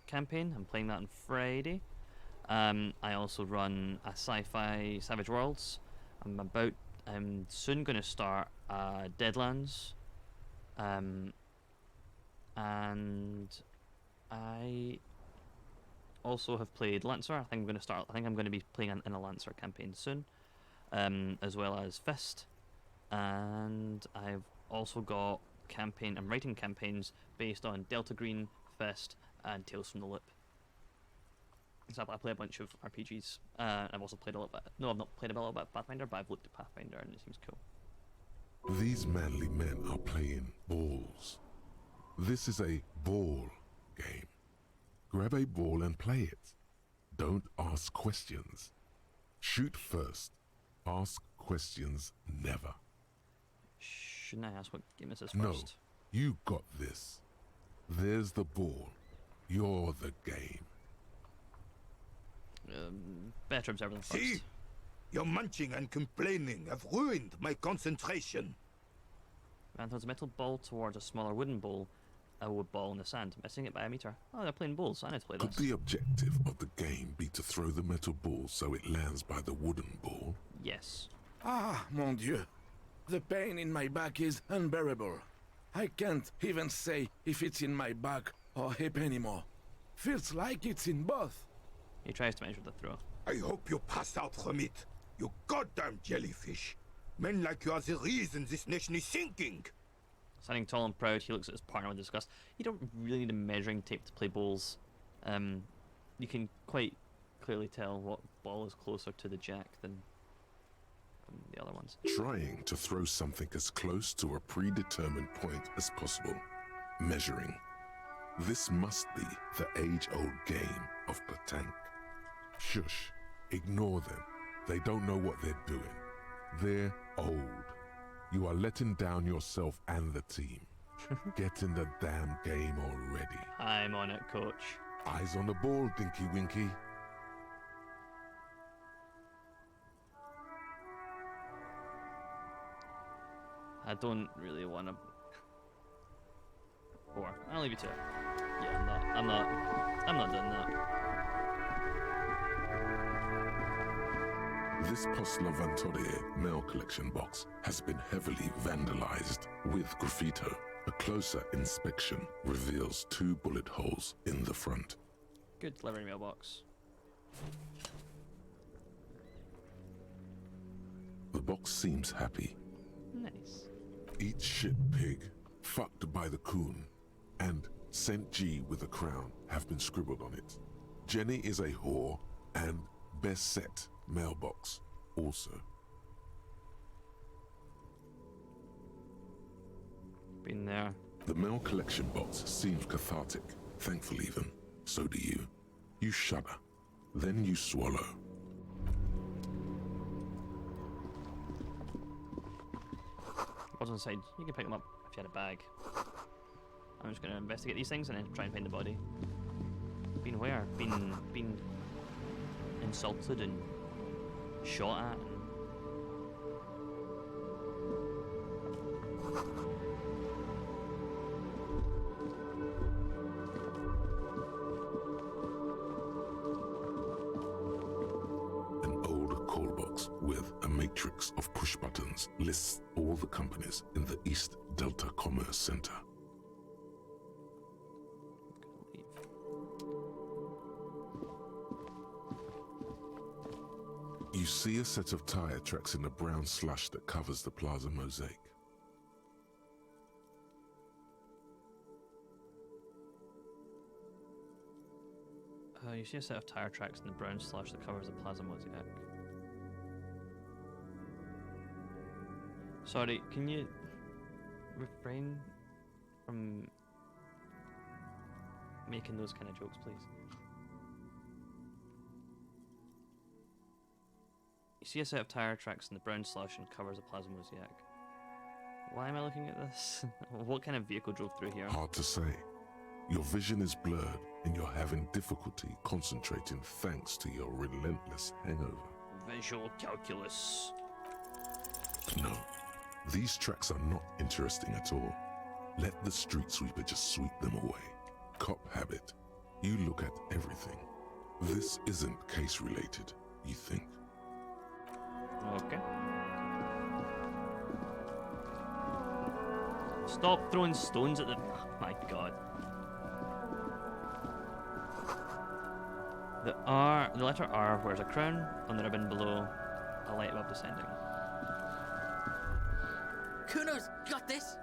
Speaker 1: campaign. I'm playing that on Friday. I also run a sci-fi Savage Worlds. I'm soon going to start Deadlands. And I also have played Lancer. I think I'm going to be playing in a Lancer campaign soon. As well as Fist, and I've also got I'm writing campaigns based on Delta Green, Fist, and Tales from the Loop. So I play a bunch of RPGs. I've also played a little bit. No, I've not played a little bit of Pathfinder, but I've looked at Pathfinder and it seems cool.
Speaker 4: These manly men are playing balls. This is a ball game. Grab a ball and play it. Don't ask questions. Shoot first. Ask questions never.
Speaker 1: Shouldn't I ask what game this is first?
Speaker 4: No, you got this. There's the ball. You're the game.
Speaker 1: Better observe than first.
Speaker 16: See? Your munching and complaining have ruined my concentration.
Speaker 1: Man throws a metal ball towards a smaller wooden ball, a wood ball in the sand, missing it by a meter. Oh, they're playing balls. I need to play this.
Speaker 4: Could the objective of the game be to throw the metal ball so it lands by the wooden ball?
Speaker 1: Yes.
Speaker 15: Ah, mon Dieu. The pain in my back is unbearable. I can't even say if it's in my back or hip anymore. Feels like it's in both.
Speaker 1: He tries to measure the throw.
Speaker 16: I hope you pass out from it. You goddamn jellyfish. Men like you are the reason this nation is sinking.
Speaker 1: Standing tall and proud, he looks at his partner with disgust. You don't really need a measuring tape to play bowls. You can quite clearly tell what ball is closer to the jack than the other ones.
Speaker 4: Trying to throw something as close to a predetermined point as possible. Measuring. This must be the age-old game of petanque. Shush. Ignore them. They don't know what they're doing. They're old. You are letting down yourself and the team. Get in the damn game already.
Speaker 1: I'm on it, coach.
Speaker 4: Eyes on the ball, Dinky Winky.
Speaker 1: I don't really want to. Or I'll leave you to it. Yeah, I'm not doing that.
Speaker 4: This Postler Vantorie mail collection box has been heavily vandalized with graffito. A closer inspection reveals 2 bullet holes in the front.
Speaker 1: Good delivery mailbox.
Speaker 4: The box seems happy.
Speaker 1: Nice.
Speaker 4: Eat shit pig, fucked by the coon, and St. G with a crown have been scribbled on it. Jenny is a whore, and best set mailbox also.
Speaker 1: Been there.
Speaker 4: The mail collection box seems cathartic, thankful even. So do you. You shudder, then you swallow.
Speaker 1: What's inside? You can pick them up if you had a bag. I'm just gonna investigate these things and then try and find the body. Been where? Been insulted and shot at.
Speaker 4: An old call box with a matrix of push buttons lists all the companies in the East Delta Commerce Center. You see a set of tire tracks in the brown slush that covers the plaza mosaic.
Speaker 1: You see a set of tire tracks in the brown slush that covers the plaza mosaic. Sorry, can you refrain from making those kind of jokes, please? You see a set of tire tracks in the brown slush and covers the plaza mosaic. Why am I looking at this? What kind of vehicle drove through here?
Speaker 4: Hard to say. Your vision is blurred and you're having difficulty concentrating thanks to your relentless hangover.
Speaker 1: Visual calculus.
Speaker 4: No, these tracks are not interesting at all. Let the street sweeper just sweep them away. Cop habit. You look at everything. This isn't case related, you think.
Speaker 1: Okay. Stop throwing stones at them. Oh my god. The letter R wears a crown on the ribbon below, a light above descending.
Speaker 17: Kuno's got this!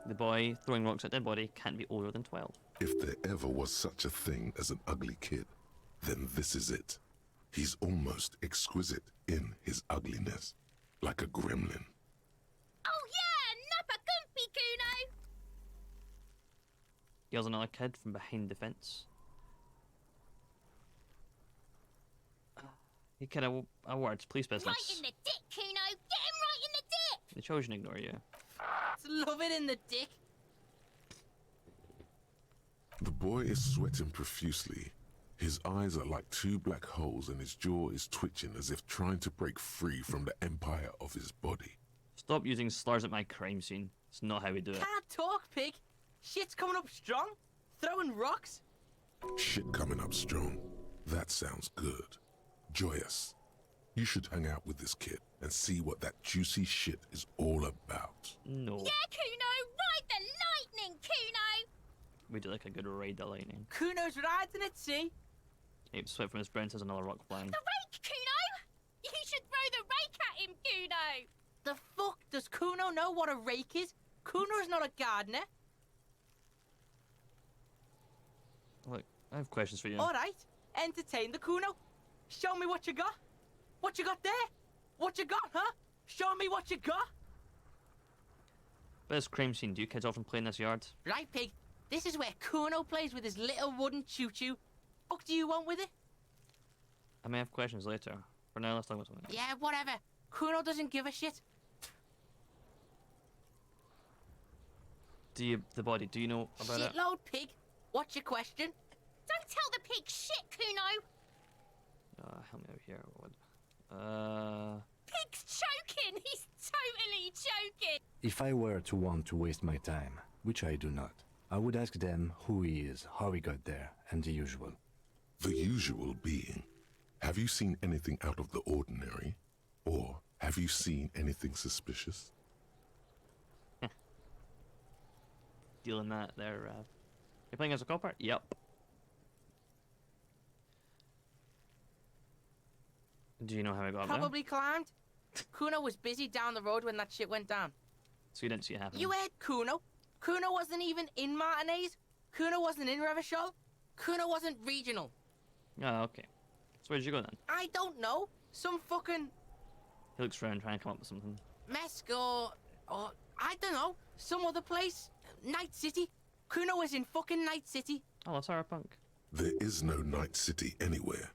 Speaker 1: The boy throwing rocks at dead body can't be older than 12.
Speaker 4: If there ever was such a thing as an ugly kid, then this is it. He's almost exquisite in his ugliness, like a gremlin.
Speaker 18: Oh yeah, Nappa Gumpy, Kuno!
Speaker 1: Yells another kid from behind the fence. Hey kid, a words, police business.
Speaker 18: Right in the dick, Kuno! Get him right in the dick!
Speaker 1: The children ignore you.
Speaker 17: Love it in the dick.
Speaker 4: The boy is sweating profusely. His eyes are like 2 black holes and his jaw is twitching as if trying to break free from the empire of his body.
Speaker 1: Stop using slurs at my crime scene. It's not how we do it.
Speaker 17: Can't talk, pig. Shit's coming up strong. Throwing rocks.
Speaker 4: Shit coming up strong. That sounds good. Joyous. You should hang out with this kid and see what that juicy shit is all about.
Speaker 1: No.
Speaker 18: Yeah, Kuno! Ride the lightning, Kuno!
Speaker 1: We do like a good ride the lightning.
Speaker 17: Kuno's riding it, see?
Speaker 1: Ape sweat from his brain says another rock flying.
Speaker 18: The rake, Kuno! You should throw the rake at him, Kuno!
Speaker 17: The fuck? Does Kuno know what a rake is? Kuno's not a gardener.
Speaker 1: Look, I have questions for you.
Speaker 17: All right, entertain the Kuno. Show me what you got. What you got there? What you got, huh? Show me what you got.
Speaker 1: Best crime scene. Do you kids often play in this yard?
Speaker 17: Right, pig. This is where Kuno plays with his little wooden choo-choo. What do you want with it?
Speaker 1: I may have questions later. For now, let's talk about something else.
Speaker 17: Yeah, whatever. Kuno doesn't give a shit.
Speaker 1: Do you, the body, do you know about it?
Speaker 17: Shitload, pig. What's your question?
Speaker 18: Don't tell the pig shit, Kuno!
Speaker 1: Help me out here. What?
Speaker 18: Pig's choking! He's totally choking!
Speaker 8: If I were to want to waste my time, which I do not, I would ask them who he is, how he got there, and the usual.
Speaker 4: The usual being, have you seen anything out of the ordinary? Or have you seen anything suspicious?
Speaker 1: Dealing that there, You're playing as a copper? Yep. Do you know how I got there?
Speaker 17: Probably climbed. Kuno was busy down the road when that shit went down.
Speaker 1: So you didn't see it happen?
Speaker 17: You heard Kuno. Kuno wasn't even in Martinez. Kuno wasn't in Revachol. Kuno wasn't regional.
Speaker 1: Oh, okay. So where did you go then?
Speaker 17: I don't know. Some fucking
Speaker 1: He looks around trying to come up with something.
Speaker 17: Mesk or I don't know. Some other place. Night City. Kuno was in fucking Night City.
Speaker 1: Oh, that's Cyberpunk.
Speaker 4: There is no Night City anywhere.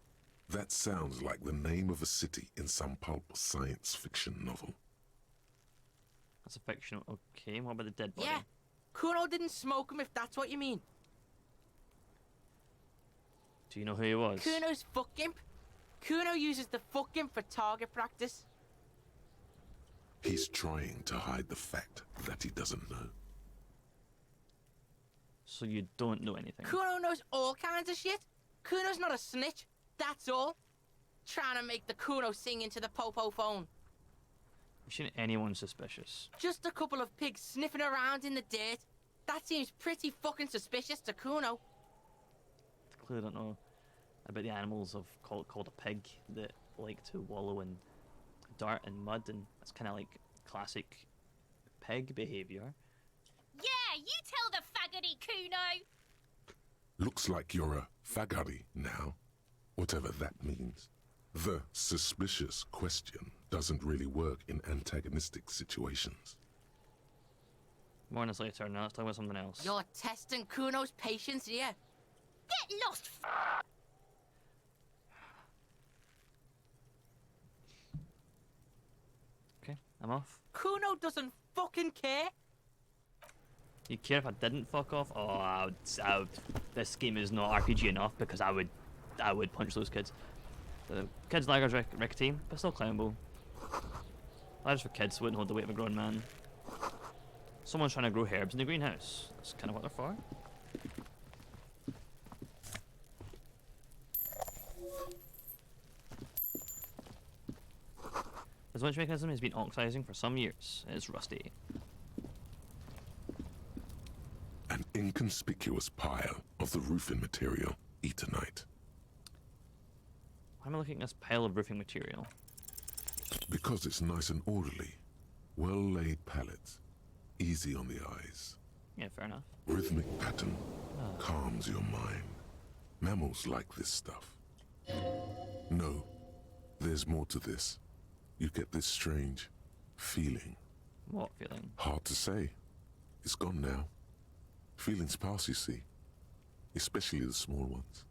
Speaker 4: That sounds like the name of a city in some pulp science fiction novel.
Speaker 1: That's a fictional. Okay, what about the dead body?
Speaker 17: Yeah. Kuno didn't smoke him, if that's what you mean.
Speaker 1: Do you know who he was?
Speaker 17: Kuno's fuck imp. Kuno uses the fuck imp for target practice.
Speaker 4: He's trying to hide the fact that he doesn't know.
Speaker 1: So you don't know anything?
Speaker 17: Kuno knows all kinds of shit. Kuno's not a snitch, that's all. Trying to make the Kuno sing into the popo phone.
Speaker 1: You seen anyone suspicious?
Speaker 17: Just a couple of pigs sniffing around in the dirt. That seems pretty fucking suspicious to Kuno.
Speaker 1: Clearly don't know about the animals of called a pig that like to wallow in dirt and mud, and that's kind of like classic pig behavior.
Speaker 18: Yeah, you tell the faggoty, Kuno!
Speaker 4: Looks like you're a faggoty now, whatever that means. The suspicious question doesn't really work in antagonistic situations.
Speaker 1: More on this later. Now let's talk about something else.
Speaker 17: You're testing Kuno's patience here.
Speaker 18: Get lost,
Speaker 1: Okay, I'm off.
Speaker 17: Kuno doesn't fucking care.
Speaker 1: You care if I didn't fuck off? Oh, I would, this game is not RPG enough because I would punch those kids. The kids laggers rickety, but still climbable. Ladders for kids wouldn't hold the weight of a grown man. Someone's trying to grow herbs in the greenhouse. That's kind of what they're for. This winch mechanism has been oxidizing for some years. It is rusty.
Speaker 4: An inconspicuous pile of the roofing material, Eternite.
Speaker 1: Why am I looking at this pile of roofing material?
Speaker 4: Because it's nice and orderly. Well-laid pallets. Easy on the eyes.
Speaker 1: Yeah, fair enough.
Speaker 4: Rhythmic pattern. Calms your mind. Mammals like this stuff. No, there's more to this. You get this strange feeling.
Speaker 1: What feeling?
Speaker 4: Hard to say. It's gone now. Feelings pass, you see. Especially the small ones.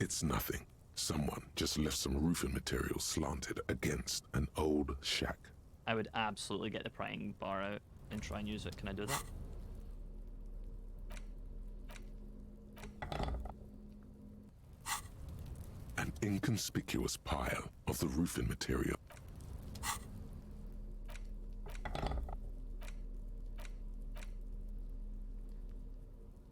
Speaker 4: It's nothing. Someone just left some roofing material slanted against an old shack.
Speaker 1: I would absolutely get the prying bar out and try and use it. Can I do that?
Speaker 4: An inconspicuous pile of the roofing material.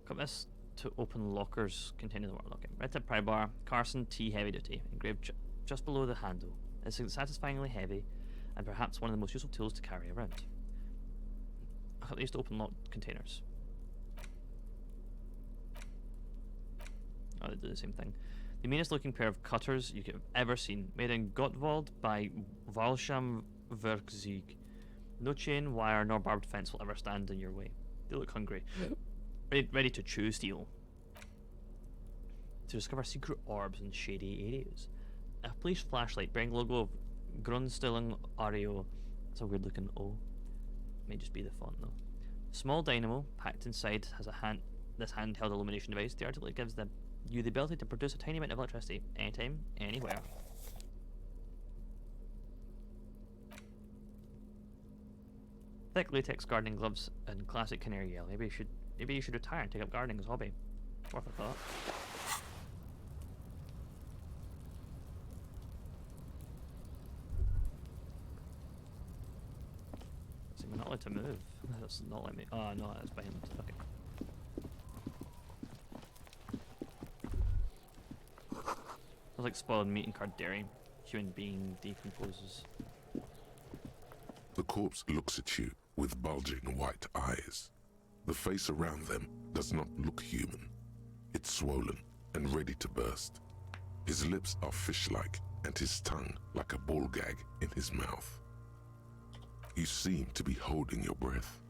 Speaker 1: Got this to open lockers containing the water locking. Red tip pry bar, Carson T heavy duty, engraved just below the handle. It's satisfyingly heavy and perhaps one of the most useful tools to carry around. I thought they used to open locked containers. Oh, they do the same thing. The meanest looking pair of cutters you could have ever seen, made in Gottwald by Walsham Werkzeug. No chain, wire, nor barbed fence will ever stand in your way. They look hungry. ready to chew steel. To discover secret orbs in shady areas. A police flashlight bearing logo of Grundstellung Oreo. That's a weird looking O. May just be the font though. Small dynamo packed inside has this handheld illumination device. Theoretically, it gives you the ability to produce a tiny amount of electricity anytime, anywhere. Thick latex gardening gloves and classic canary yell. Maybe you should retire and take up gardening as a hobby. Worth a thought. See, we're not allowed to move. That's not let me. Oh no, that's behind. Okay. It's like spoiled meat and card dairy. Human being decomposes.
Speaker 4: The corpse looks at you with bulging white eyes. The face around them does not look human. It's swollen and ready to burst. His lips are fish-like and his tongue like a ball gag in his mouth. You seem to be holding your breath.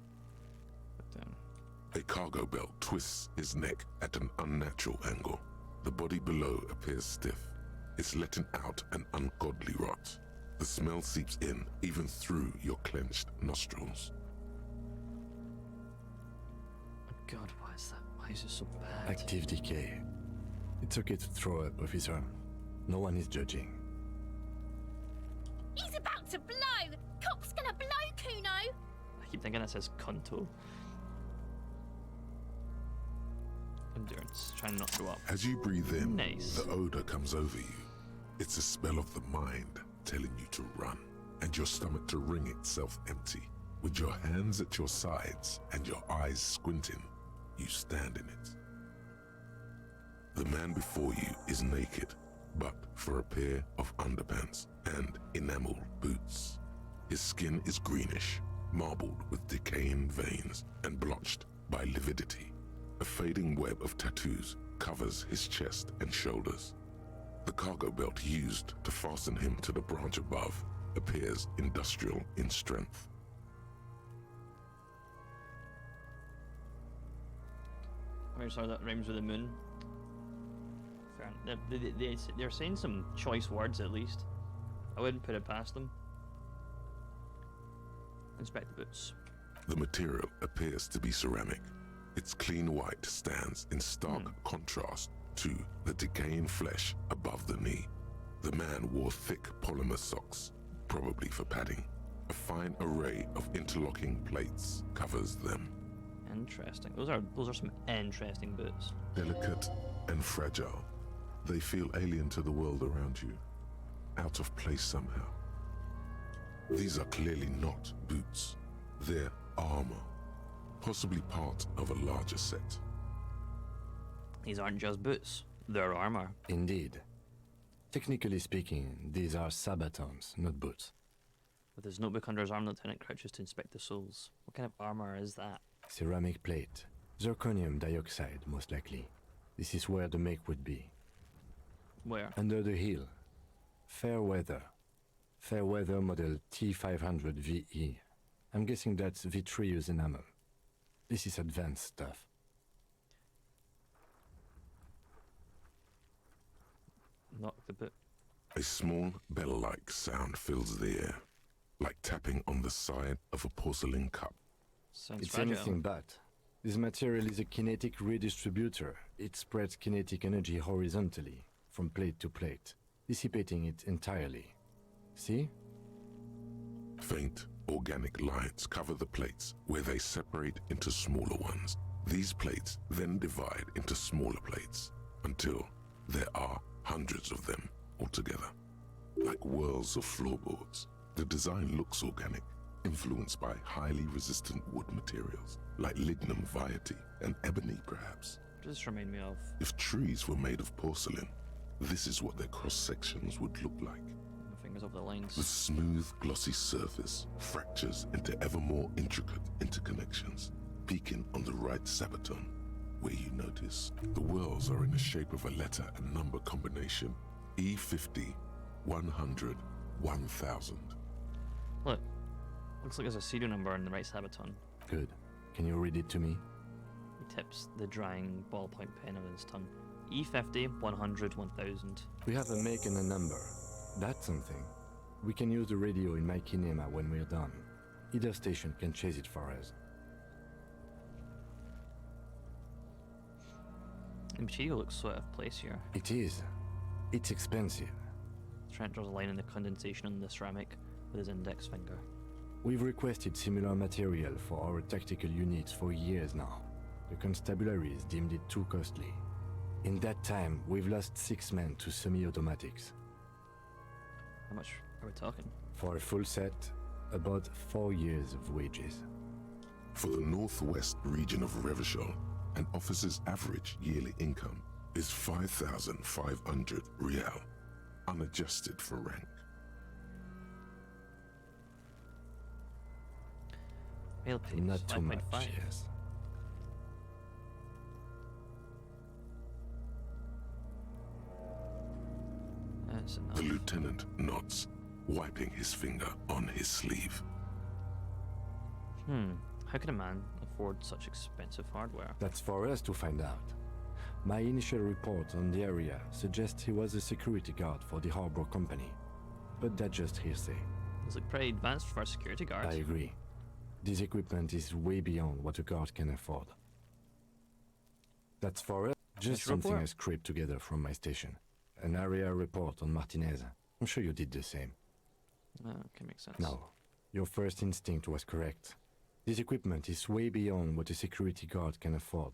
Speaker 4: A cargo belt twists his neck at an unnatural angle. The body below appears stiff. It's letting out an ungodly rot. The smell seeps in even through your clenched nostrils.
Speaker 1: Oh God, why is that? Why is it so bad?
Speaker 8: Active decay. It's okay to throw up, officer. No one is judging.
Speaker 18: He's about to blow! Cop's gonna blow, Kuno!
Speaker 1: I keep thinking it says Conto. Endurance, trying not to go up.
Speaker 4: As you breathe in,
Speaker 1: nice.
Speaker 4: The odor comes over you. It's a spell of the mind telling you to run, and your stomach to wring itself empty. With your hands at your sides and your eyes squinting, you stand in it. The man before you is naked, but for a pair of underpants and enamel boots. His skin is greenish, marbled with decaying veins and blotched by lividity. A fading web of tattoos covers his chest and shoulders. The cargo belt used to fasten him to the branch above appears industrial in strength.
Speaker 1: I'm sorry, that rhymes with the moon. Fair. They're saying some choice words at least. I wouldn't put it past them. Inspect the boots.
Speaker 4: The material appears to be ceramic. Its clean white stands in stark contrast to the decaying flesh above the knee. The man wore thick polymer socks, probably for padding. A fine array of interlocking plates covers them.
Speaker 1: Interesting. Those are some interesting boots.
Speaker 4: Delicate and fragile, they feel alien to the world around you, out of place somehow. These are clearly not boots. They're armor, possibly part of a larger set.
Speaker 1: These aren't just boots, they're armor.
Speaker 8: Indeed. Technically speaking, these are sabatons, not boots.
Speaker 1: With his notebook under his arm, Lieutenant crouches to inspect the soles. What kind of armor is that?
Speaker 8: Ceramic plate. Zirconium dioxide, most likely. This is where the make would be.
Speaker 1: Where?
Speaker 8: Under the heel. Fairweather. Fairweather model T500 VE. I'm guessing that's vitreous enamel. This is advanced stuff.
Speaker 1: Knock the boot.
Speaker 4: A small bell-like sound fills the air, like tapping on the side of a porcelain cup.
Speaker 1: Sounds
Speaker 8: it's
Speaker 1: fragile.
Speaker 8: anything but. This material is a kinetic redistributor. It spreads kinetic energy horizontally, from plate to plate, dissipating it entirely. See?
Speaker 4: Faint, organic lines cover the plates where they separate into smaller ones. These plates then divide into smaller plates until there are hundreds of them altogether. Like whirls of floorboards, the design looks organic, influenced by highly resistant wood materials, like lignum vitae and ebony perhaps.
Speaker 1: What does this remind me of?
Speaker 4: If trees were made of porcelain, this is what their cross-sections would look like.
Speaker 1: My fingers over the lines.
Speaker 4: The smooth, glossy surface fractures into ever more intricate interconnections, peaking on the right sabaton. where you notice the whorls are in the shape of a letter and number combination. E50, 100, 1000.
Speaker 1: Look, looks like there's a serial number on the right saboton.
Speaker 8: Good. Can you read it to me?
Speaker 1: He tips the drying ballpoint pen on his tongue. E50, 100, 1000.
Speaker 8: We have a make and a number. That's something. We can use the radio in my kinema when we're done. Either station can chase it for us.
Speaker 1: The material looks so out of place here.
Speaker 8: It is. It's expensive.
Speaker 1: Trent draws a line in the condensation on the ceramic with his index finger.
Speaker 8: We've requested similar material for our tactical units for years now. The constabularies deemed it too costly. In that time, we've lost 6 men to semi-automatics.
Speaker 1: How much are we talking?
Speaker 8: For a full set, about 4 years of wages.
Speaker 4: For the northwest region of Revachol, an officer's average yearly income is 5,500 rial, unadjusted for rank.
Speaker 1: Male pays
Speaker 8: Not too much,
Speaker 1: 5.5.
Speaker 8: yes.
Speaker 1: That's enough.
Speaker 4: The lieutenant nods, wiping his finger on his sleeve.
Speaker 1: How can a man afford such expensive hardware?
Speaker 8: That's for us to find out. My initial report on the area suggests he was a security guard for the harbor company. But that's just hearsay.
Speaker 1: It's like pretty advanced for a security guard.
Speaker 8: I agree. This equipment is way beyond what a guard can afford. That's for us. Just something I scraped together from my station. An area report on Martinez. I'm sure you did the same.
Speaker 1: Okay, makes sense.
Speaker 8: No, your first instinct was correct. This equipment is way beyond what a security guard can afford.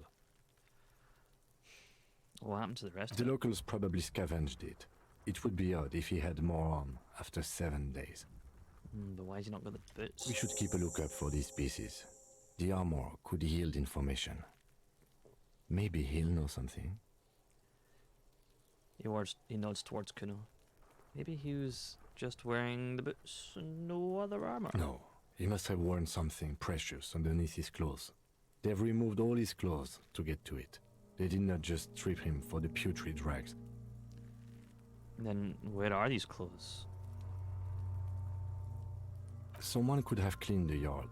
Speaker 1: What happened to the rest
Speaker 8: The
Speaker 1: of it?
Speaker 8: locals probably scavenged it. It would be odd if he had more on after 7 days.
Speaker 1: But why has he not got the boots?
Speaker 8: We should keep a lookout for these pieces. The armor could yield information. Maybe he'll know something.
Speaker 1: He nods towards Kuno. Maybe he was just wearing the boots and no other armor.
Speaker 8: No, he must have worn something precious underneath his clothes. They've removed all his clothes to get to it. They did not just strip him for the putrid rags.
Speaker 1: Then where are these clothes?
Speaker 8: Someone could have cleaned the yard,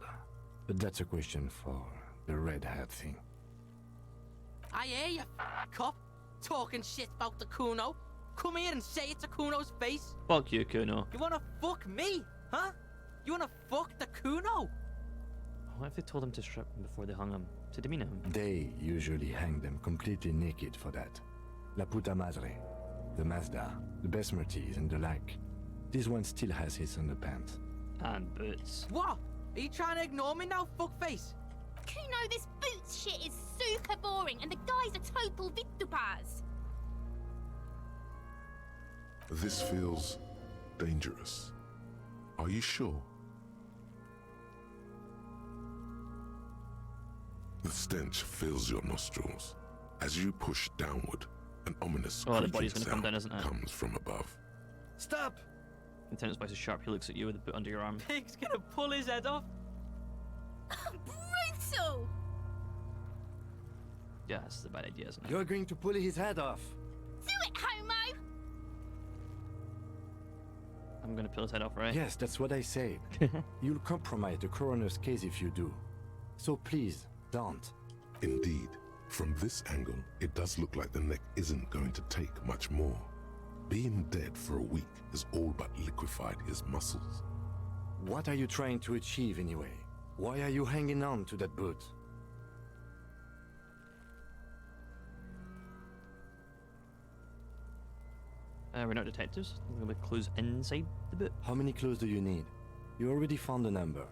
Speaker 8: but that's a question for the red hat thing.
Speaker 17: I hear you, cop, talking shit about the Kuno. Come here and say it to Kuno's face.
Speaker 1: Fuck you, Kuno.
Speaker 17: You wanna fuck me, huh? You wanna fuck the Kuno?
Speaker 1: What if they told him to strip him before they hung him? To demean him?
Speaker 8: They usually hang them completely naked for that. La puta madre, the Mazda, the Besmerties and the like. This one still has his underpants.
Speaker 1: And boots.
Speaker 17: What? Are you trying to ignore me now, fuckface?
Speaker 18: Kuno, this boots shit is super boring and the guy's a total vitupaz.
Speaker 4: This feels dangerous. Are you sure? The stench fills your nostrils. As you push downward, an ominous
Speaker 1: Oh, the
Speaker 4: creaking
Speaker 1: body's gonna come
Speaker 4: sound
Speaker 1: down, isn't it?
Speaker 4: comes from above.
Speaker 17: Stop!
Speaker 1: Lieutenant's voice is sharp. He looks at you with the boot under your arm.
Speaker 17: Pig's gonna pull his head off.
Speaker 18: Brutal!
Speaker 1: Yeah, this is a bad idea, isn't it?
Speaker 8: You're going to pull his head off.
Speaker 18: Do it, homo!
Speaker 1: I'm gonna pull his head off, right?
Speaker 8: Yes, that's what I said. You'll compromise the coroner's case if you do. So please, don't.
Speaker 4: Indeed, from this angle, it does look like the neck isn't going to take much more. Being dead for a week has all but liquefied his muscles.
Speaker 8: What are you trying to achieve anyway? Why are you hanging on to that boot?
Speaker 1: We're not detectives. We'll be clues inside the boot.
Speaker 8: How many clues do you need? You already found a number.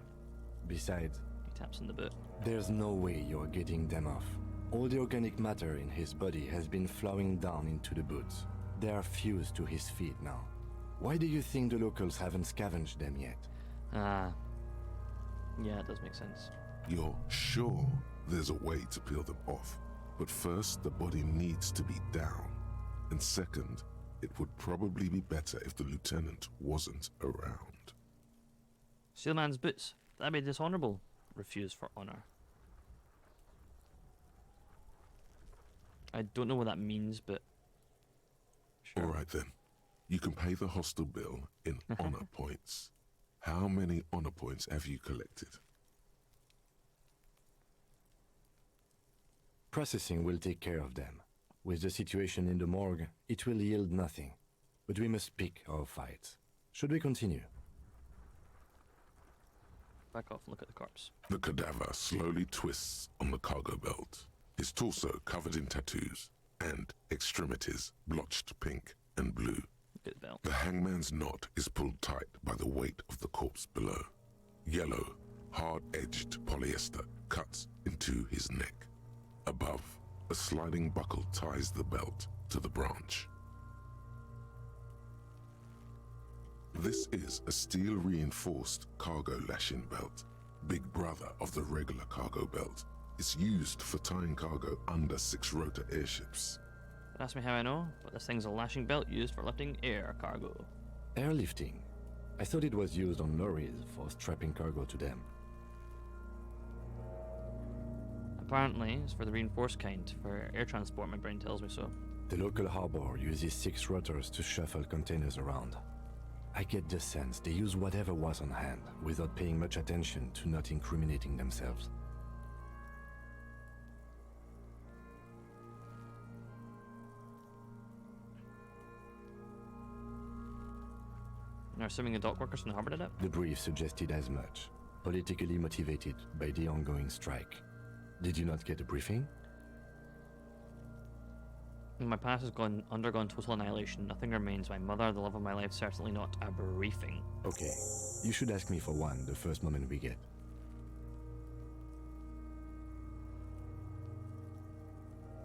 Speaker 8: Besides,
Speaker 1: He taps on the boot.
Speaker 8: there's no way you're getting them off. All the organic matter in his body has been flowing down into the boots. They are fused to his feet now. Why do you think the locals haven't scavenged them yet?
Speaker 1: Ah. Yeah, it does make sense.
Speaker 4: You're sure there's a way to peel them off, but first the body needs to be down. And second, it would probably be better if the lieutenant wasn't around.
Speaker 1: Steal man's boots. That'd be dishonorable. Refuse for honor. I don't know what that means, but sure.
Speaker 4: All right then. You can pay the hostel bill in honor points. How many honor points have you collected?
Speaker 8: Processing will take care of them. With the situation in the morgue, it will yield nothing. But we must pick our fights. Should we continue?
Speaker 1: Back off and look at the corpse.
Speaker 4: The cadaver slowly twists on the cargo belt, his torso covered in tattoos, and extremities blotched pink and blue.
Speaker 1: Look at the belt.
Speaker 4: The hangman's knot is pulled tight by the weight of the corpse below. Yellow, hard-edged polyester cuts into his neck. Above, a sliding buckle ties the belt to the branch. This is a steel-reinforced cargo lashing belt, big brother of the regular cargo belt. It's used for tying cargo under 6-rotor airships.
Speaker 1: Don't ask me how I know, but this thing's a lashing belt used for lifting air cargo.
Speaker 8: Airlifting? I thought it was used on lorries for strapping cargo to them.
Speaker 1: Apparently, it's for the reinforced kind, for air transport, my brain tells me so.
Speaker 8: The local harbor uses 6 rotors to shuffle containers around. I get the sense they use whatever was on hand, without paying much attention to not incriminating themselves.
Speaker 1: And are assuming the dock workers from the harbor did it?
Speaker 8: The brief suggested as much, politically motivated by the ongoing strike. Did you not get a briefing?
Speaker 1: My past has undergone total annihilation. Nothing remains. My mother, the love of my life, certainly not a briefing.
Speaker 8: Okay, you should ask me for one the first moment we get.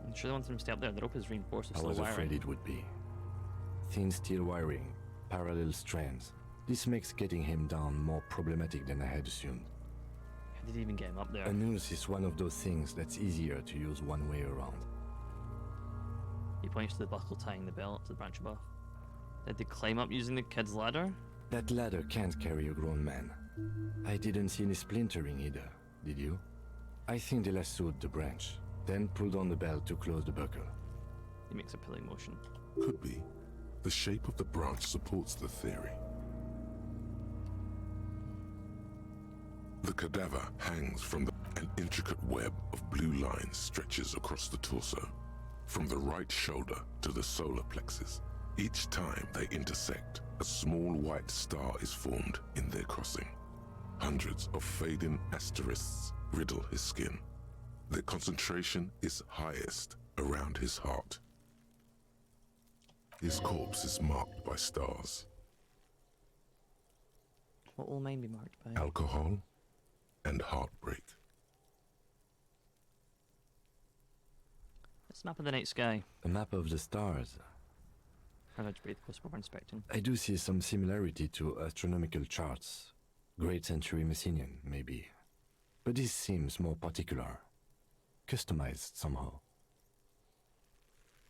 Speaker 1: I'm sure they want them to stay up there. The rope is reinforced with
Speaker 8: I
Speaker 1: slow
Speaker 8: was
Speaker 1: wiring.
Speaker 8: afraid it would be. Thin steel wiring, parallel strands. This makes getting him down more problematic than I had assumed.
Speaker 1: How did he even get him up there?
Speaker 8: A noose is one of those things that's easier to use one way around.
Speaker 1: He points to the buckle tying the belt to the branch above. Did they climb up using the kid's ladder?
Speaker 8: That ladder can't carry a grown man. I didn't see any splintering either, did you? I think they lassoed the branch, then pulled on the belt to close the buckle.
Speaker 1: He makes a pulling motion.
Speaker 4: Could be. The shape of the branch supports the theory. The cadaver hangs from an intricate web of blue lines stretches across the torso, from the right shoulder to the solar plexus. Each time they intersect, a small white star is formed in their crossing. Hundreds of fading asterisks riddle his skin. Their concentration is highest around his heart. His corpse is marked by stars.
Speaker 1: What will mine be marked by?
Speaker 4: Alcohol and heartbreak.
Speaker 1: It's a map of the night sky.
Speaker 8: A map of the stars.
Speaker 1: How much breathe close before inspecting?
Speaker 8: I do see some similarity to astronomical charts. Great century Messinian, maybe. But this seems more particular. Customized somehow.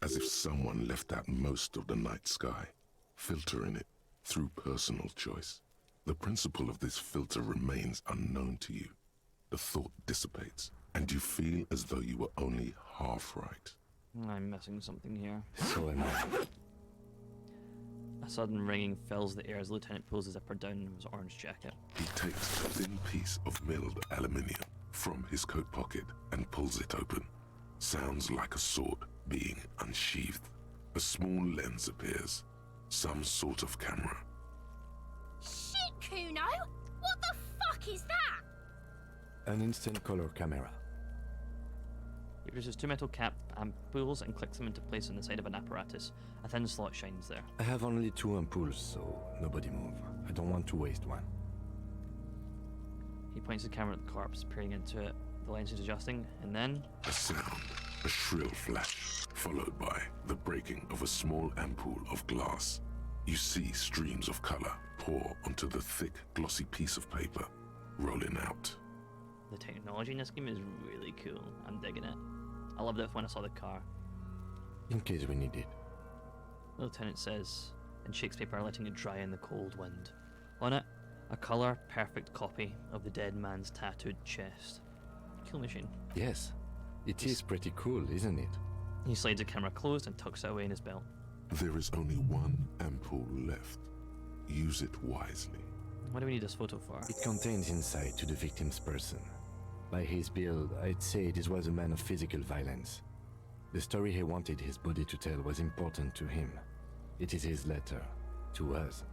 Speaker 4: As if someone left out most of the night sky, filtering it through personal choice. The principle of this filter remains unknown to you. The thought dissipates, and you feel as though you were only half right.
Speaker 1: I'm missing something here.
Speaker 8: So am I.
Speaker 1: A sudden ringing fills the air as the lieutenant pulls the zipper down in his orange jacket.
Speaker 4: He takes a thin piece of milled aluminium from his coat pocket and pulls it open. Sounds like a sword being unsheathed. A small lens appears. Some sort of camera.
Speaker 18: Shit, Kuno! What the fuck is that?
Speaker 8: An instant color camera.
Speaker 1: He produces 2 metal cap ampoules and clicks them into place on the side of an apparatus. A thin slot shines there.
Speaker 8: I have only 2 ampoules, so nobody move. I don't want to waste one.
Speaker 1: He points the camera at the corpse, peering into it. The lens is adjusting, and then...
Speaker 4: A sound, a shrill flash, followed by the breaking of a small ampoule of glass. You see streams of color pour onto the thick, glossy piece of paper, rolling out.
Speaker 1: The technology in this game is really cool. I'm digging it. I loved it when I saw the car.
Speaker 8: In case we need it.
Speaker 1: The lieutenant says, and shakes paper, letting it dry in the cold wind. On it, a colour perfect copy of the dead man's tattooed chest. Kill machine.
Speaker 8: Yes. It is pretty cool, isn't it?
Speaker 1: He slides the camera closed and tucks it away in his belt.
Speaker 4: There is only one ampoule left. Use it wisely.
Speaker 1: What do we need this photo for?
Speaker 8: It contains insight to the victim's person. By his build, I'd say this was a man of physical violence. The story he wanted his body to tell was important to him. It is his letter. To us.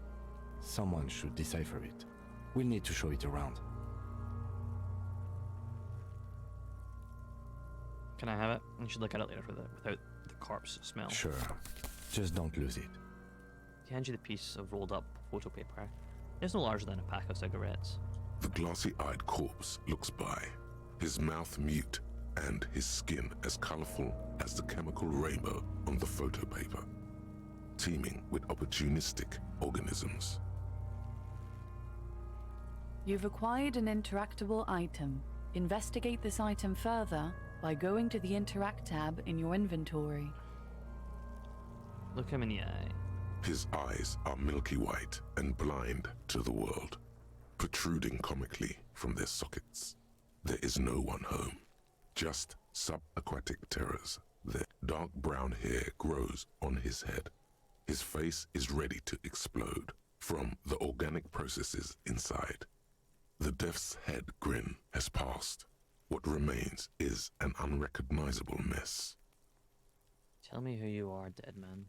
Speaker 8: Someone should decipher it. We'll need to show it around.
Speaker 1: Can I have it? You should look at it later without the corpse smell.
Speaker 8: Sure. Just don't lose it.
Speaker 1: He hands you the piece of rolled up photo paper. It's no larger than a pack of cigarettes.
Speaker 4: The glossy-eyed corpse looks by, his mouth mute and his skin as colorful as the chemical rainbow on the photo paper, teeming with opportunistic organisms.
Speaker 5: You've acquired an interactable item. Investigate this item further by going to the Interact tab in your inventory.
Speaker 1: Look him in the eye.
Speaker 4: His eyes are milky white and blind to the world, protruding comically from their sockets. There is no one home, just subaquatic terrors. Their dark brown hair grows on his head. His face is ready to explode from the organic processes inside. The death's head grin has passed. What remains is an unrecognizable mess.
Speaker 1: Tell me who you are, dead man.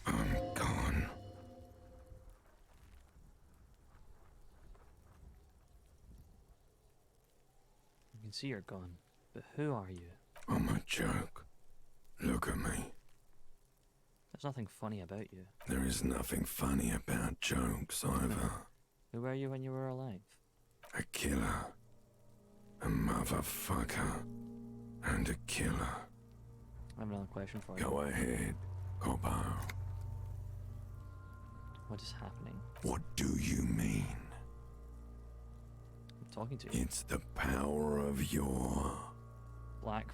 Speaker 2: I'm gone.
Speaker 1: You can see you're gone, but who are you?
Speaker 2: I'm a joke. Look at me.
Speaker 1: There's nothing funny about you.
Speaker 2: There is nothing funny about jokes either.
Speaker 1: Who were you when you were alive?
Speaker 2: A killer. A motherfucker. And a killer.
Speaker 1: I have another question for you.
Speaker 2: Go ahead, Coppo.
Speaker 1: What is happening?
Speaker 2: What do you mean?
Speaker 1: I'm talking to you.
Speaker 2: It's the power of your...
Speaker 1: Black,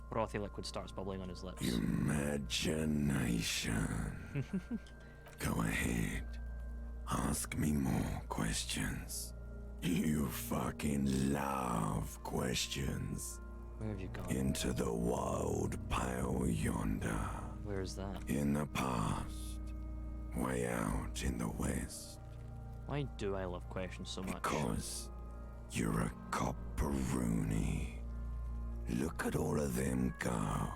Speaker 1: frothy liquid starts bubbling on his lips.
Speaker 2: Imagination. Go ahead. Ask me more questions. You fucking love questions.
Speaker 1: Where have you gone?
Speaker 2: Into the wild pale yonder.
Speaker 1: Where is that?
Speaker 2: In the past. Way out in the west.
Speaker 1: Why do I love questions so much?
Speaker 2: Because you're a copperoony. Look at all of them go.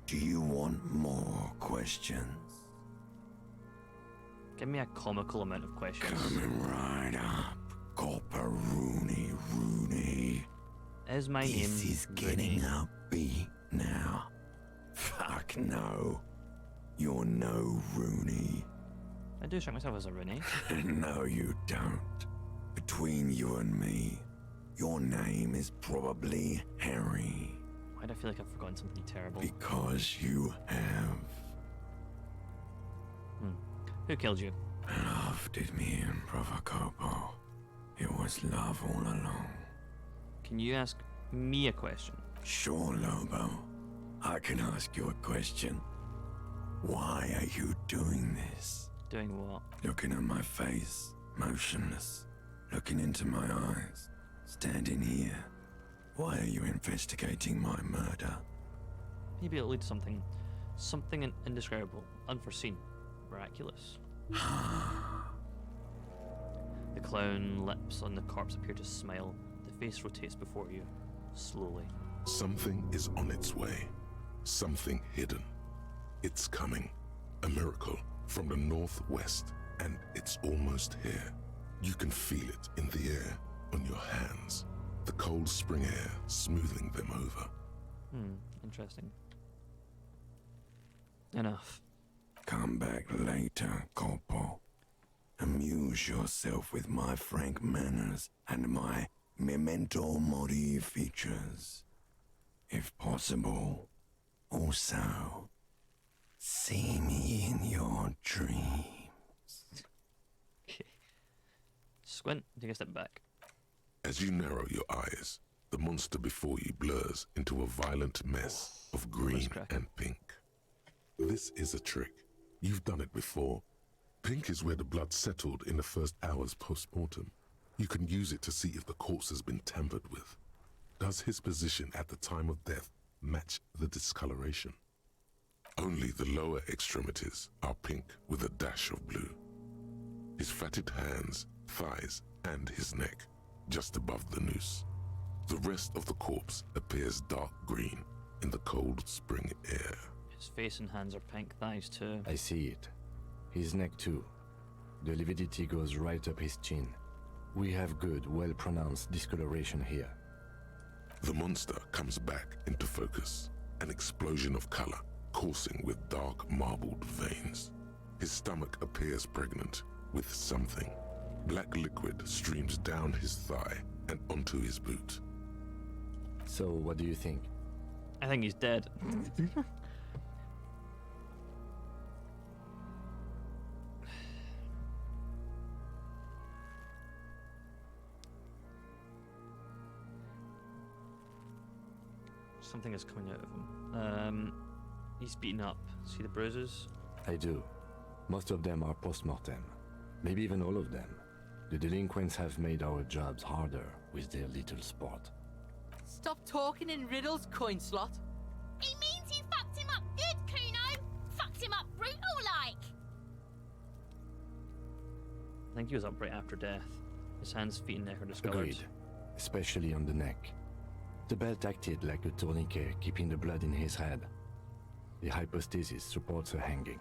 Speaker 2: Do you want more questions?
Speaker 1: Give me a comical amount of questions.
Speaker 2: Coming right up. Copperoony Rooney.
Speaker 1: Is my name
Speaker 2: This is getting upbeat now. Fuck no. You're no Rooney.
Speaker 1: I do strike myself as a Rooney.
Speaker 2: No, you don't. Between you and me, your name is probably Harry.
Speaker 1: Why do I feel like I've forgotten something terrible?
Speaker 2: Because you have.
Speaker 1: Who killed you?
Speaker 2: Love did me in, Provocopo. It was love all along.
Speaker 1: Can you ask me a question?
Speaker 2: Sure, Lobo. I can ask you a question. Why are you doing this?
Speaker 1: Doing what?
Speaker 2: Looking at my face, motionless. Looking into my eyes, standing here. Why are you investigating my murder?
Speaker 1: Maybe it'll lead to something indescribable, unforeseen, miraculous. The clown lips on the corpse appear to smile. The face rotates before you, slowly.
Speaker 4: Something is on its way. Something hidden. It's coming. A miracle from the northwest, and it's almost here. You can feel it in the air, on your hands. The cold spring air smoothing them over.
Speaker 1: Interesting. Enough.
Speaker 2: Come back later, Corpo. Amuse yourself with my frank manners and my memento mori features. If possible, also, see me in your dreams.
Speaker 1: Squint, take a step back.
Speaker 4: As you narrow your eyes, the monster before you blurs into a violent mess of green and pink. This is a trick. You've done it before. Pink is where the blood settled in the first hours post-mortem. You can use it to see if the corpse has been tampered with. Does his position at the time of death match the discoloration. Only the lower extremities are pink with a dash of blue. His fatted hands, thighs, and his neck, just above the noose. The rest of the corpse appears dark green in the cold spring air.
Speaker 1: His face and hands are pink, thighs too.
Speaker 8: I see it. His neck too. The lividity goes right up his chin. We have good, well-pronounced discoloration here.
Speaker 4: The monster comes back into focus, an explosion of color, coursing with dark marbled veins. His stomach appears pregnant with something. Black liquid streams down his thigh and onto his boot.
Speaker 8: So, what do you think?
Speaker 1: I think he's dead. Something is coming out of him. He's beaten up. See the bruises?
Speaker 8: I do. Most of them are post-mortem. Maybe even all of them. The delinquents have made our jobs harder with their little sport.
Speaker 17: Stop talking in riddles, coin slot.
Speaker 18: He means you fucked him up good, Kuno. Fucked him up brutal like.
Speaker 1: I think he was upright after death. His hands, feet, and neck are discolored.
Speaker 8: Agreed. Especially on the neck. The belt acted like a tourniquet, keeping the blood in his head. The hypostasis supports a hanging.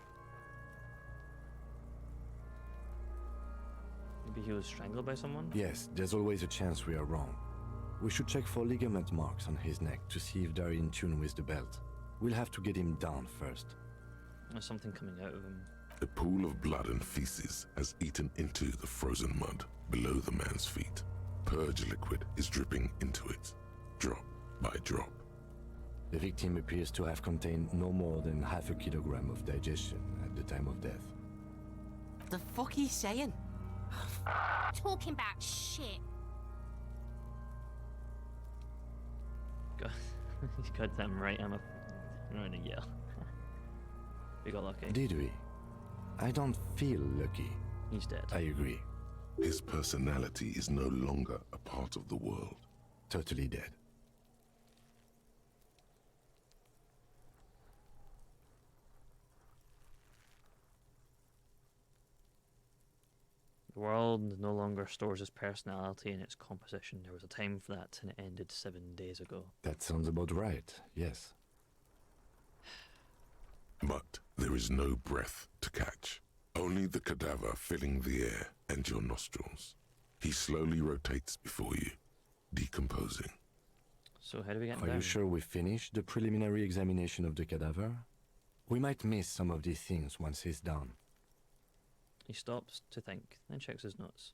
Speaker 1: Maybe he was strangled by someone?
Speaker 8: Yes, there's always a chance we are wrong. We should check for ligament marks on his neck to see if they're in tune with the belt. We'll have to get him down first.
Speaker 1: There's something coming out of him.
Speaker 4: A pool of blood and feces has eaten into the frozen mud below the man's feet. Purge liquid is dripping into it, drop by drop.
Speaker 8: The victim appears to have contained no more than half a kilogram of digestion at the time of death.
Speaker 17: The fuck he's saying?
Speaker 18: Talking about shit.
Speaker 1: God, he's goddamn right. I'm gonna yell. We got lucky.
Speaker 8: Did we? I don't feel lucky.
Speaker 1: He's dead.
Speaker 8: I agree.
Speaker 4: His personality is no longer a part of the world.
Speaker 8: Totally dead.
Speaker 1: The world no longer stores his personality and its composition. There was a time for that, and it ended 7 days ago.
Speaker 8: That sounds about right, yes.
Speaker 4: But there is no breath to catch. Only the cadaver filling the air and your nostrils. He slowly rotates before you, decomposing.
Speaker 1: So how do we get him
Speaker 8: Are
Speaker 1: down?
Speaker 8: you sure we finished the preliminary examination of the cadaver? We might miss some of these things once he's done.
Speaker 1: He stops to think, then checks his notes.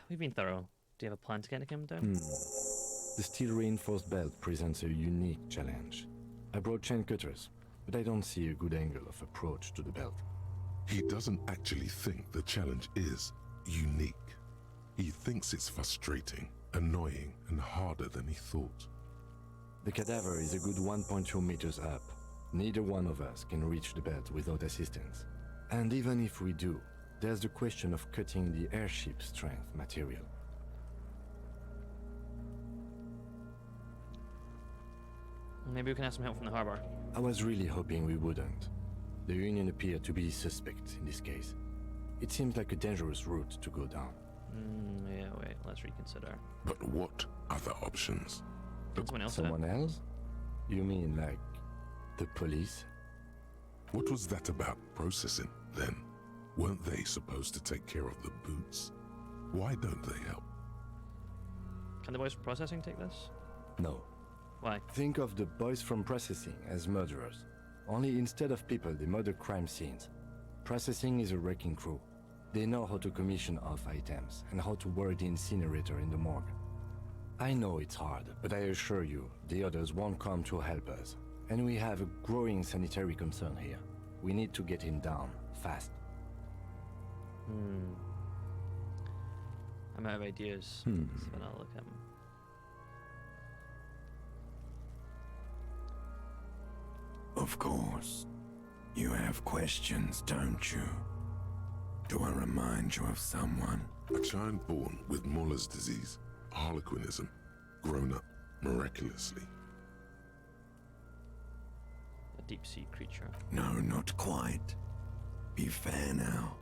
Speaker 1: We've been thorough. Do you have a plan to get him down?
Speaker 8: The steel-reinforced belt presents a unique challenge. I brought chain cutters, but I don't see a good angle of approach to the belt.
Speaker 4: He doesn't actually think the challenge is unique. He thinks it's frustrating, annoying, and harder than he thought.
Speaker 8: The cadaver is a good 1.2 meters up. Neither one of us can reach the belt without assistance. And even if we do, there's the question of cutting the airship strength material.
Speaker 1: Maybe we can ask some help from the harbor.
Speaker 8: I was really hoping we wouldn't. The Union appeared to be suspect in this case. It seems like a dangerous route to go down.
Speaker 1: Yeah, wait, let's reconsider.
Speaker 4: But what other options?
Speaker 1: Someone else do it.
Speaker 8: Someone else? You mean like the police?
Speaker 4: What was that about processing, then? Weren't they supposed to take care of the boots? Why don't they help?
Speaker 1: Can the boys from processing take this?
Speaker 8: No.
Speaker 1: Why?
Speaker 8: Think of the boys from processing as murderers. Only instead of people, they murder crime scenes. Processing is a wrecking crew. They know how to commission off items and how to work the incinerator in the morgue. I know it's hard, but I assure you, the others won't come to help us. And we have a growing sanitary concern here. We need to get him down, fast.
Speaker 1: I'm out of ideas. So I'll look at him.
Speaker 2: Of course. You have questions, don't you? Do I remind you of someone?
Speaker 4: A child born with Muller's disease, harlequinism, grown up miraculously.
Speaker 1: deep sea creature.
Speaker 2: No, not quite. Be fair now.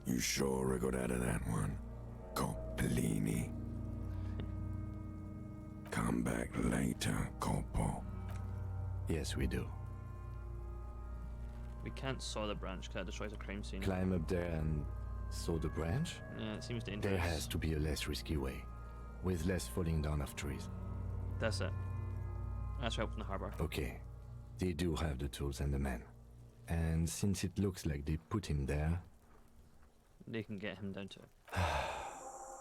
Speaker 2: You sure I got out of that one, Coppellini? Come back later, Coppo.
Speaker 8: Yes, we do.
Speaker 1: We can't saw the branch because that destroys a crime scene.
Speaker 8: Climb up there and saw the branch?
Speaker 1: Yeah, it seems dangerous.
Speaker 8: There has to be a less risky way, with less falling down of trees.
Speaker 1: That's it. That's right from the harbor.
Speaker 8: Okay. They do have the tools and the men. And since it looks like they put him there...
Speaker 1: They can get him down to it.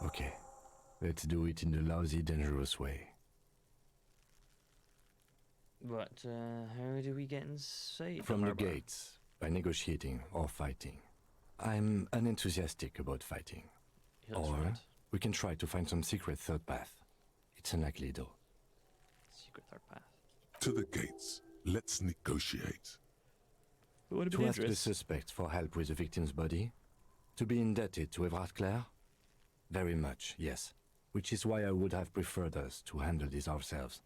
Speaker 8: Okay. Let's do it in the lousy, dangerous way.
Speaker 1: But how do we get inside
Speaker 8: From the
Speaker 1: harbor?
Speaker 8: gates, by negotiating or fighting. I'm unenthusiastic about fighting.
Speaker 1: Yeah, that's
Speaker 8: Or
Speaker 1: right.
Speaker 8: we can try to find some secret third path. It's unlikely though.
Speaker 1: Secret third path.
Speaker 4: To the gates. Let's negotiate.
Speaker 1: It would
Speaker 8: To
Speaker 1: be
Speaker 8: ask the
Speaker 1: dangerous.
Speaker 8: suspect for help with the victim's body? To be indebted to Everard Clare? Very much, yes. Which is why I would have preferred us to handle this ourselves.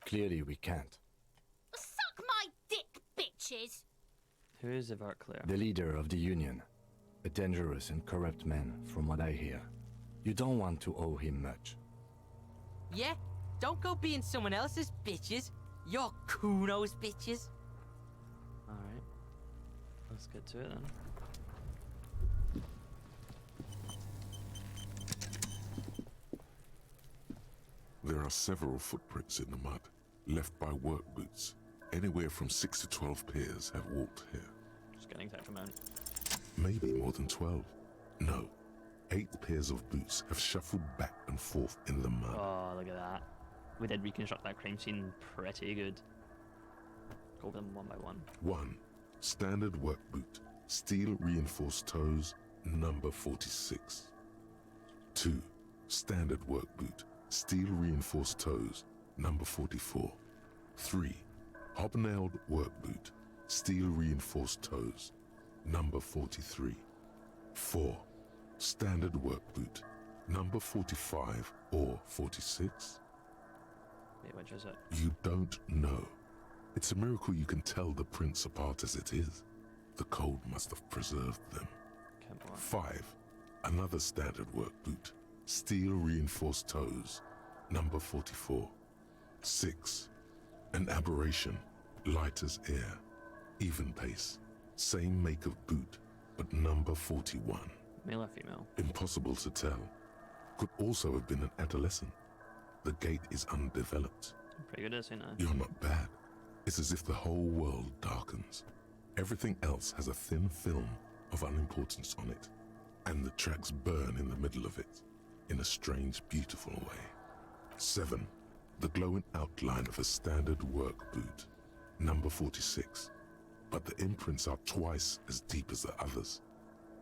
Speaker 8: Clearly we can't.
Speaker 18: Suck my dick, bitches!
Speaker 1: Who is Everard Clare?
Speaker 8: The leader of the Union. A dangerous and corrupt man, from what I hear. You don't want to owe him much.
Speaker 17: Yeah? Don't go being someone else's bitches. You're Kuno's bitches.
Speaker 1: Alright. Let's get to it then.
Speaker 4: There are several footprints in the mud, left by work boots. Anywhere from 6 to 12 pairs have walked here.
Speaker 1: Just getting that amount.
Speaker 4: Maybe more than 12. No, 8 pairs of boots have shuffled back and forth in the mud.
Speaker 1: Oh, look at that. We did reconstruct that crime scene pretty good. Go over them one by one.
Speaker 4: 1. Standard work boot, steel reinforced toes, number 46. 2. Standard work boot, steel reinforced toes, number 44. 3. Hobnailed work boot, steel reinforced toes, number 43. 4. Standard work boot, number 45 or 46.
Speaker 1: Wait, which is it?
Speaker 4: You don't know. It's a miracle you can tell the prints apart as it is. The cold must have preserved them. 5. Another standard work boot, steel reinforced toes, number 44. 6. An aberration, light as air, even pace, same make of boot, but number 41.
Speaker 1: Male or female?
Speaker 4: Impossible to tell. Could also have been an adolescent. The gate is undeveloped.
Speaker 1: Pretty good, isn't it?
Speaker 4: You're not bad. It's as if the whole world darkens. Everything else has a thin film of unimportance on it, and the tracks burn in the middle of it, in a strange, beautiful way. 7. The glowing outline of a standard work boot, number 46, but the imprints are twice as deep as the others.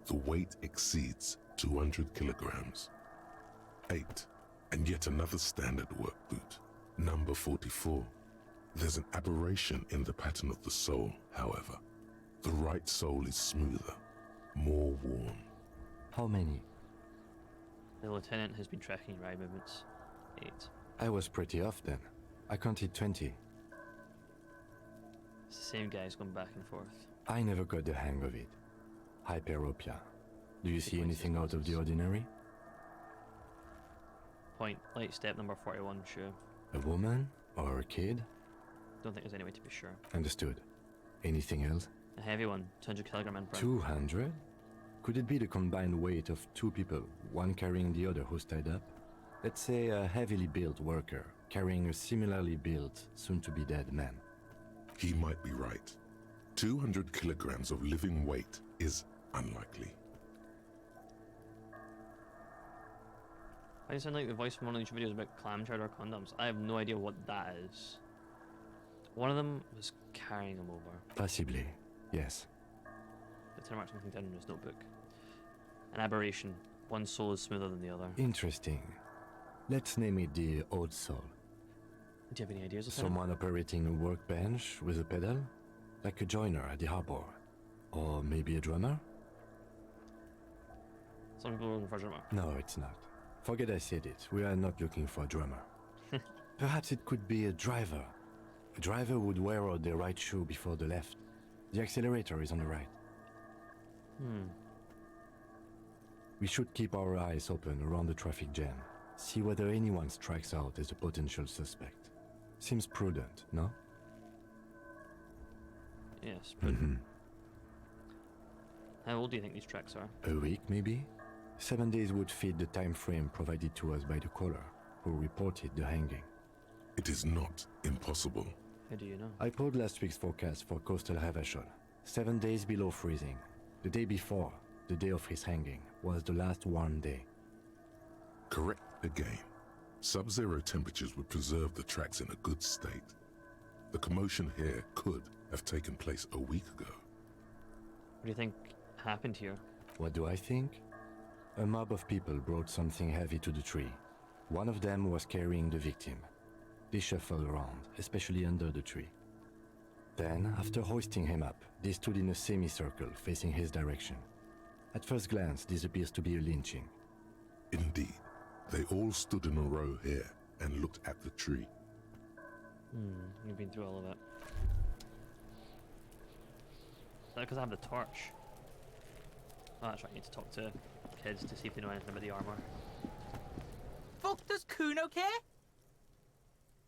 Speaker 4: The weight exceeds 200 kilograms. 8. And yet another standard work boot, number 44. There's an aberration in the pattern of the sole, however. The right sole is smoother, more worn.
Speaker 8: How many?
Speaker 1: The lieutenant has been tracking ride movements. 8.
Speaker 8: I was pretty off then. I counted 20.
Speaker 1: It's the same guys going back and forth.
Speaker 8: I never got the hang of it. Hyperopia. Do you see anything out of the ordinary?
Speaker 1: Point, light step number 41, sure.
Speaker 8: A woman? Or a kid?
Speaker 1: Don't think there's any way to be sure.
Speaker 8: Understood. Anything else?
Speaker 1: A heavy one, 200 kilogram and
Speaker 8: 200? Could it be the combined weight of 2 people, one carrying the other who's tied up? Let's say a heavily built worker carrying a similarly built, soon-to-be-dead man.
Speaker 4: He might be right. 200 kilograms of living weight is unlikely.
Speaker 1: I sound like the voice from one of these videos about clam chowder condoms. I have no idea what that is. One of them was carrying him over.
Speaker 8: Possibly, yes.
Speaker 1: Lieutenant marked something down in his notebook. An aberration. One soul is smoother than the other.
Speaker 8: Interesting. Let's name it the old soul.
Speaker 1: Do you have any ideas, Lieutenant?
Speaker 8: Someone operating a workbench with a pedal? Like a joiner at the harbor. Or maybe a drummer?
Speaker 1: Some people are looking for a drummer.
Speaker 8: No, it's not. Forget I said it. We are not looking for a drummer. Perhaps it could be a driver. A driver would wear out their right shoe before the left. The accelerator is on the right. We should keep our eyes open around the traffic jam. See whether anyone strikes out as a potential suspect. Seems prudent, no?
Speaker 1: Yes, but how old do you think these tracks are?
Speaker 8: A week, maybe? 7 days would fit the time frame provided to us by the caller, who reported the hanging.
Speaker 4: It is not impossible.
Speaker 1: How do you know?
Speaker 8: I pulled last week's forecast for coastal Havashol. 7 days below freezing. The day before, the day of his hanging, was the last warm day.
Speaker 4: Correct again. Sub-zero temperatures would preserve the tracks in a good state. The commotion here could have taken place a week ago.
Speaker 1: What do you think happened here?
Speaker 8: What do I think? A mob of people brought something heavy to the tree. One of them was carrying the victim. They shuffled around, especially under the tree. Then, after hoisting him up, they stood in a semicircle facing his direction. At first glance, this appears to be a lynching.
Speaker 4: Indeed. They all stood in a row here and looked at the tree.
Speaker 1: You've been through all of it. Is that because I have the torch? Oh, that's right, I need to talk to kids to see if they know anything about the armor.
Speaker 17: Fuck does Kuno care?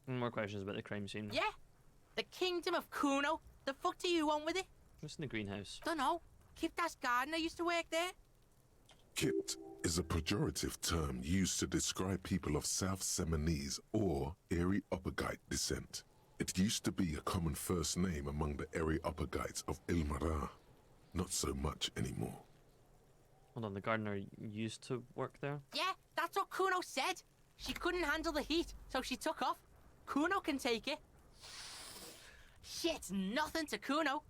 Speaker 1: More questions about the crime scene.
Speaker 17: Yeah? The kingdom of Kuno? The fuck do you want with it?
Speaker 1: What's in the greenhouse?
Speaker 17: Dunno. Kiptas gardener used to work there.
Speaker 4: Kipt is a pejorative term used to describe people of South Seminese or Areopagite descent. It used to be a common first name among the Areopagites of Ilmara. Not so much anymore.
Speaker 1: Hold on, the gardener used to work there?
Speaker 17: Yeah, that's what Kuno said. She couldn't handle the heat, so she took off. Kuno can take it. Shit's nothing to Kuno.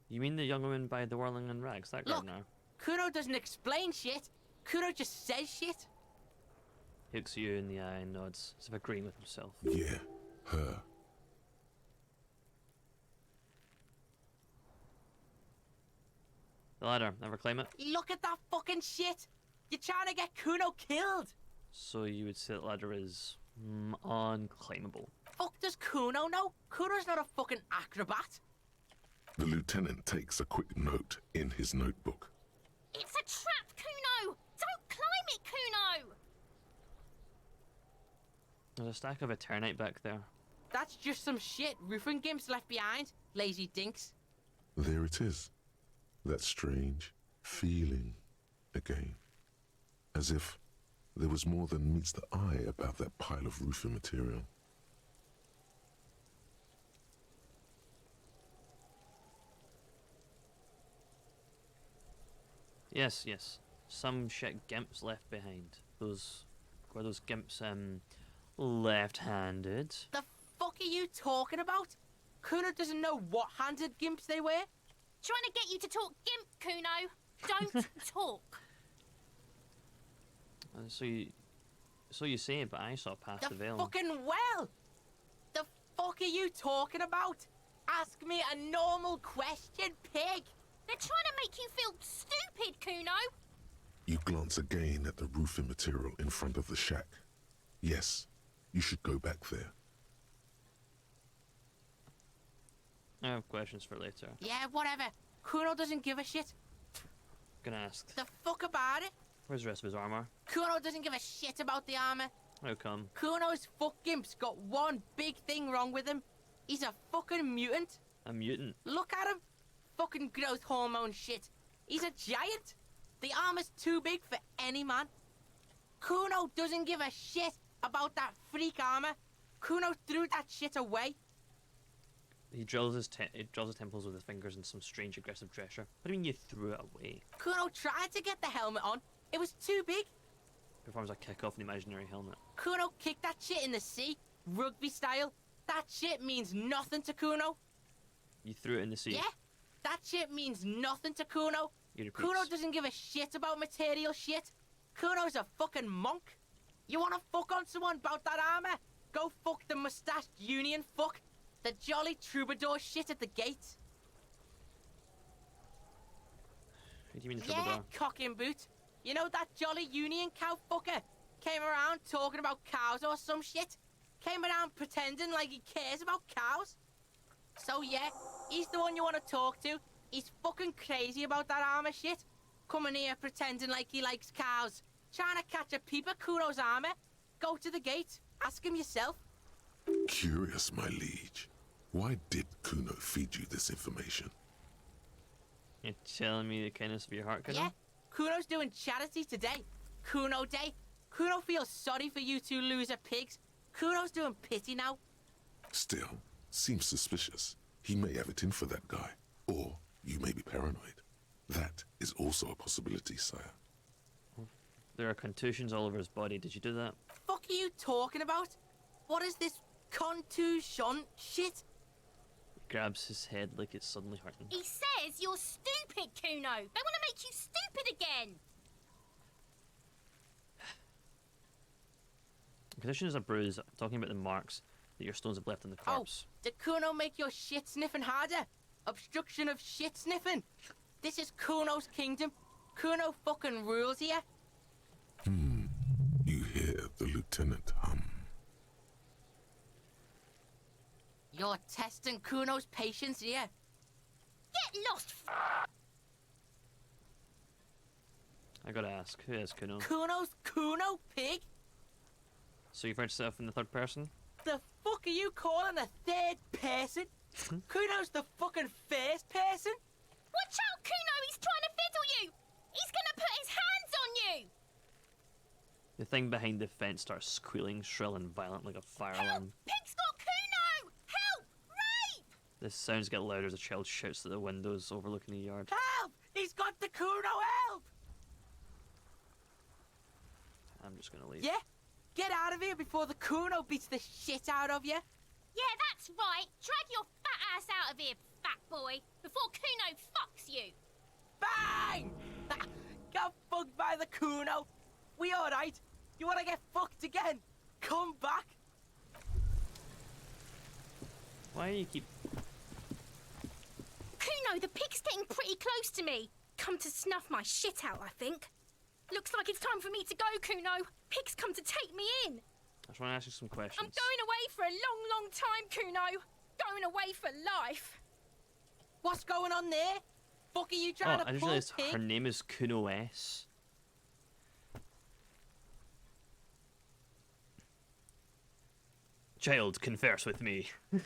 Speaker 1: You mean the young woman by the whirling and rags, that
Speaker 17: Look,
Speaker 1: gardener?
Speaker 17: Kuno doesn't explain shit. Kuno just says shit.
Speaker 1: He looks you in the eye and nods, as if agreeing with himself.
Speaker 4: Yeah, her.
Speaker 1: The ladder, ever claim it?
Speaker 17: Look at that fucking shit. You're trying to get Kuno killed.
Speaker 1: So you would say that ladder is unclaimable.
Speaker 17: Fuck does Kuno know? Kuno's not a fucking acrobat.
Speaker 4: The lieutenant takes a quick note in his notebook.
Speaker 18: It's a trap, Kuno! Don't climb it, Kuno!
Speaker 1: There's a stack of Eternite back there.
Speaker 17: That's just some shit roofing gimps left behind. Lazy dinks.
Speaker 4: There it is. That strange feeling again. As if there was more than meets the eye about that pile of roofing material.
Speaker 1: Yes, yes. Some shit gimps left behind. Were those gimps, left-handed?
Speaker 17: The fuck are you talking about? Kuno doesn't know what handed gimps they were.
Speaker 18: Trying to get you to talk gimp, Kuno. Don't talk.
Speaker 1: So you say, but I saw past the veil.
Speaker 17: Fucking well. The fuck are you talking about? Ask me a normal question, pig.
Speaker 18: They're trying to make you feel stupid, Kuno.
Speaker 4: You glance again at the roofing material in front of the shack. Yes, you should go back there.
Speaker 1: I have questions for later.
Speaker 17: Yeah, whatever. Kuno doesn't give a shit.
Speaker 1: Gonna ask.
Speaker 17: The fuck about it?
Speaker 1: Where's the rest of his armor?
Speaker 17: Kuno doesn't give a shit about the armor.
Speaker 1: How come?
Speaker 17: Kuno's fuck gimp's got one big thing wrong with him. He's a fucking mutant.
Speaker 1: A mutant?
Speaker 17: Look at him. Fucking growth hormone shit. He's a giant. The armor's too big for any man. Kuno doesn't give a shit about that freak armor. Kuno threw that shit away.
Speaker 1: He drills his temples with his fingers in some strange aggressive gesture. What do you mean you threw it away?
Speaker 17: Kuno tried to get the helmet on. It was too big.
Speaker 1: Performs a kick off an imaginary helmet.
Speaker 17: Kuno kicked that shit in the sea, rugby style. That shit means nothing to Kuno.
Speaker 1: You threw it in the sea?
Speaker 17: Yeah, that shit means nothing to Kuno. Kuno doesn't give a shit about material shit. Kuno's a fucking monk. You wanna fuck on someone about that armor? Go fuck the mustached union fuck. The jolly troubadour shit at the gate.
Speaker 1: What do you mean
Speaker 17: Yeah,
Speaker 1: troubadour?
Speaker 17: cock and boot. You know that jolly union cow fucker? Came around talking about cows or some shit. Came around pretending like he cares about cows. So yeah, he's the one you want to talk to. He's fucking crazy about that armor shit. Coming here pretending like he likes cows. Trying to catch a peep at Kuno's armor. Go to the gate. Ask him yourself.
Speaker 4: Curious, my liege. Why did Kuno feed you this information?
Speaker 1: You're telling me the kindness of your heart, Kuno?
Speaker 17: Yeah, Kuno's doing charity today. Kuno Day. Kuno feels sorry for you two loser pigs. Kuno's doing pity now.
Speaker 4: Still, seems suspicious. He may have it in for that guy. Or you may be paranoid. That is also a possibility, sire.
Speaker 1: There are contusions all over his body. Did you do that?
Speaker 17: Fuck are you talking about? What is this contusion shit?
Speaker 1: He grabs his head like it's suddenly hurting.
Speaker 18: He says you're stupid, Kuno. They want to make you stupid again.
Speaker 1: Contusion is a bruise, talking about the marks that your stones have left on the corpse.
Speaker 17: Oh, did Kuno make your shit sniffing harder? Obstruction of shit sniffing. This is Kuno's kingdom. Kuno fucking rules here.
Speaker 4: You hear the lieutenant hum.
Speaker 17: You're testing Kuno's patience here.
Speaker 18: Get lost.
Speaker 1: I gotta ask, who is Kuno?
Speaker 17: Kuno's Kuno, pig?
Speaker 1: So you've heard yourself in the third person?
Speaker 17: The fuck are you calling a third person? Kuno's the fucking first person?
Speaker 18: Watch out, Kuno! He's trying to fiddle you! He's gonna put his hands on you!
Speaker 1: The thing behind the fence starts squealing, shrill and violent like a fire
Speaker 18: Help!
Speaker 1: alarm.
Speaker 18: Pig's got Kuno! Help! Rape!
Speaker 1: The sounds get louder as a child shouts at the windows overlooking the yard.
Speaker 17: Help! He's got the Kuno, help!
Speaker 1: I'm just gonna leave.
Speaker 17: Yeah? Get out of here before the Kuno beats the shit out of you.
Speaker 18: Yeah, that's right. Drag your fat ass out of here, fat boy, before Kuno fucks you.
Speaker 17: Bang! Got fucked by the Kuno. We alright? You wanna get fucked again? Come back.
Speaker 1: Why do you keep...
Speaker 18: Kuno, the pig's getting pretty close to me. Come to snuff my shit out, I think. Looks like it's time for me to go, Kuno. Pig's come to take me in.
Speaker 1: I just want to ask you some questions.
Speaker 18: I'm going away for a long, long time, Kuno. Going away for life.
Speaker 17: What's going on there? Fuck are you trying to
Speaker 1: I just
Speaker 17: pull,
Speaker 1: realized
Speaker 17: pig?
Speaker 1: her name is Kuno S. Child, converse with me. What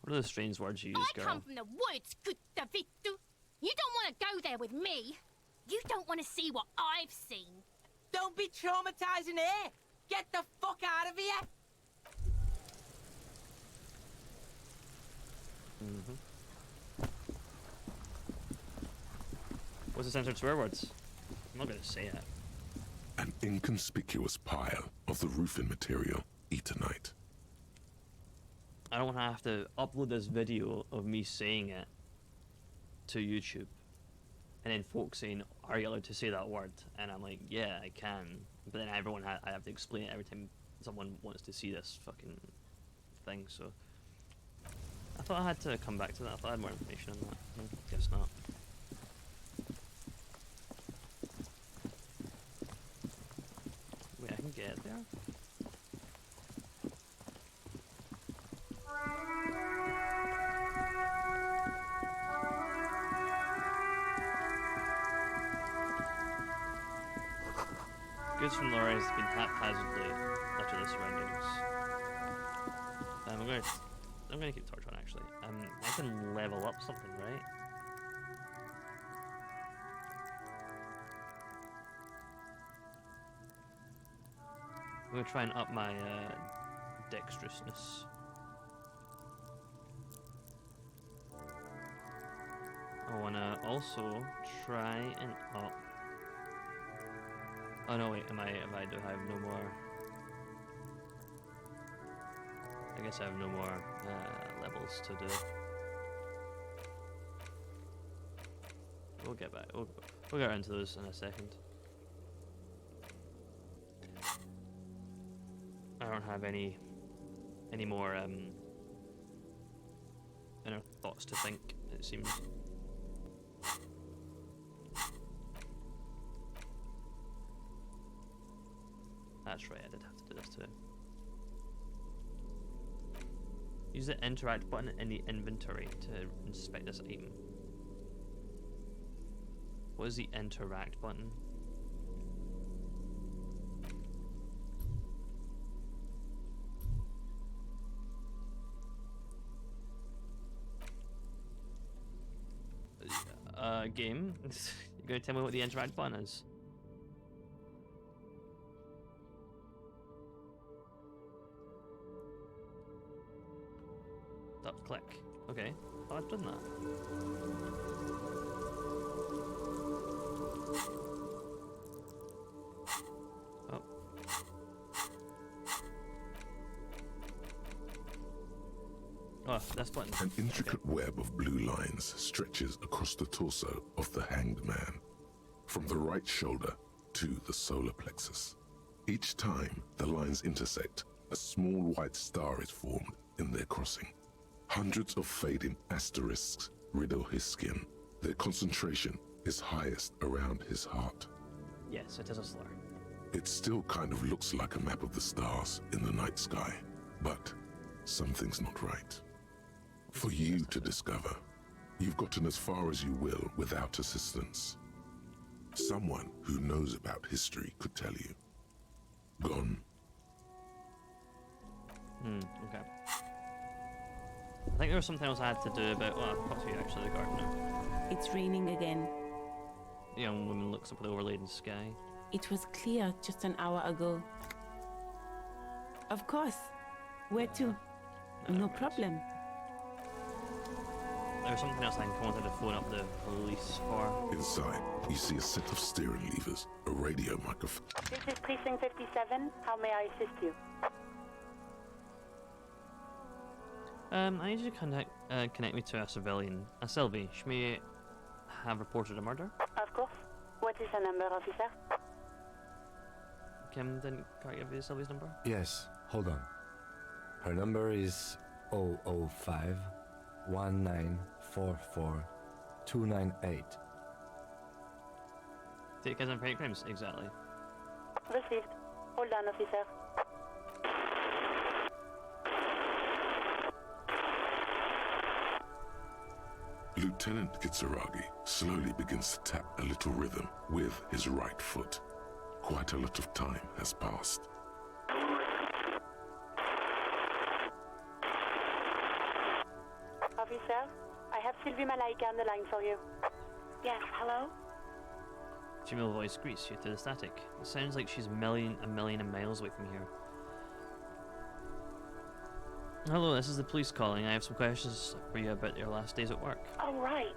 Speaker 1: are the strange words you use,
Speaker 18: I
Speaker 1: girl?
Speaker 18: come from the woods, good Davidu. You don't want to go there with me. You don't want to see what I've seen.
Speaker 17: Don't be traumatizing her. Get the fuck out of here.
Speaker 1: What's the censored swear words? I'm not gonna say it.
Speaker 4: An inconspicuous pile of the roofing material, Eternite.
Speaker 1: I don't have to upload this video of me saying it to YouTube. And then folks saying, are you allowed to say that word? And I'm like, yeah, I can. But then I have to explain it every time someone wants to see this fucking thing, so... I thought I had to come back to that. I thought I had more information on that. No, guess not. Wait, I can get there? Goods from Laura has been haphazardly left to the surroundings. I'm gonna keep torch on actually. I can level up something, right? I'm gonna try and up my dexterousness. I wanna also try and up. Oh no, wait, do I have no more? I guess I have no more levels to do. We'll get back. We'll get into those in a second. I don't have any more inner thoughts to think. It seems. that's right, I did have to do this too. Use the interact button in the inventory to inspect this item. What is the interact button? Game? You're gonna tell me what the interact button is? Stop, click. Okay. Oh, I've done that. Oh. Oh, this button.
Speaker 4: An intricate web of blue lines stretches across the torso of the hanged man, from the right shoulder to the solar plexus. Each time the lines intersect, a small white star is formed in their crossing. Hundreds of fading asterisks riddle his skin. Their concentration is highest around his heart.
Speaker 1: Yes, it is a slur.
Speaker 4: It still kind of looks like a map of the stars in the night sky, but something's not right. For you to discover, you've gotten as far as you will without assistance. Someone who knows about history could tell you. Gone.
Speaker 1: Okay. I think there was something else I had to do about, well, I'll talk to you actually, the gardener.
Speaker 9: It's raining again.
Speaker 1: The young woman looks up at the overlaid sky.
Speaker 9: It was clear just an hour ago. Of course. Where to? No problem.
Speaker 1: There was something else I wanted to phone up the police for.
Speaker 4: Inside, you see a set of steering levers, a radio microphone.
Speaker 10: This is Precinct 57. How may I assist you?
Speaker 1: I need you to connect me to a civilian. A Sylvie. She may have reported a murder.
Speaker 10: Of course. What is her number, officer?
Speaker 1: Kim didn't quite give you Sylvie's number?
Speaker 8: Yes, hold on. Her number is 005 1944 298.
Speaker 1: Take as in hate crimes, exactly.
Speaker 10: Received. Hold on, officer.
Speaker 4: Lieutenant Kitsuragi slowly begins to tap a little rhythm with his right foot. Quite a lot of time has passed.
Speaker 10: Officer, I have Sylvie Malaika on the line for you. Yes, hello?
Speaker 1: Female voice greets you to the static. It sounds like she's a million miles away from here. Hello, this is the police calling. I have some questions for you about your last days at work.
Speaker 10: Oh, right.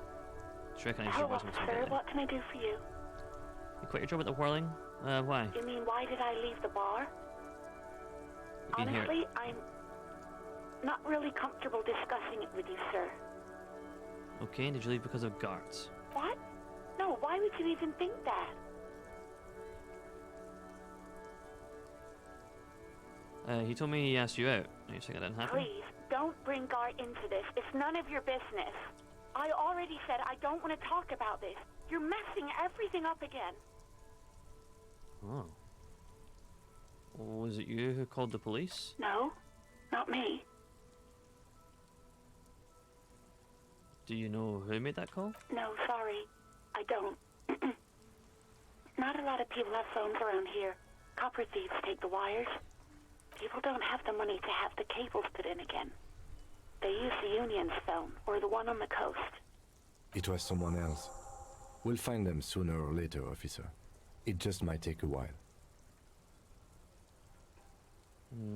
Speaker 1: She recognizes your voice once
Speaker 10: Sir, what can I do for you?
Speaker 1: You quit your job at the Whirling? Why?
Speaker 10: You mean, why did I leave the bar? Honestly, I'm not really comfortable discussing it with you, sir.
Speaker 1: Okay, did you leave because of guards?
Speaker 10: What? No, why would you even think that?
Speaker 1: He told me he asked you out. Are you saying that didn't happen?
Speaker 10: Please, don't bring Gar into this. It's none of your business. I already said I don't want to talk about this. You're messing everything up again.
Speaker 1: Oh. Was it you who called the police?
Speaker 10: No, not me.
Speaker 1: Do you know who made that call?
Speaker 10: No, sorry. I don't. Not a lot of people have phones around here. Copper thieves take the wires. People don't have the money to have the cables put in again. They use the Union's phone, or the one on the coast.
Speaker 8: It was someone else. We'll find them sooner or later, officer. It just might take a while.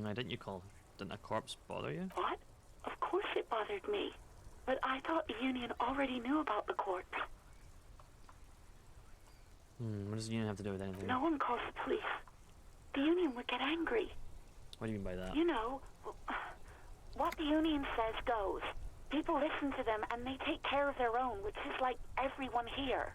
Speaker 1: Why didn't you call? Didn't a corpse bother you?
Speaker 10: What? Of course it bothered me. But I thought the Union already knew about the corpse.
Speaker 1: What does the Union have to do with anything?
Speaker 10: No one calls the police. The Union would get angry.
Speaker 1: What do you mean by that?
Speaker 10: You know, what the Union says goes. People listen to them and they take care of their own, which is like everyone here.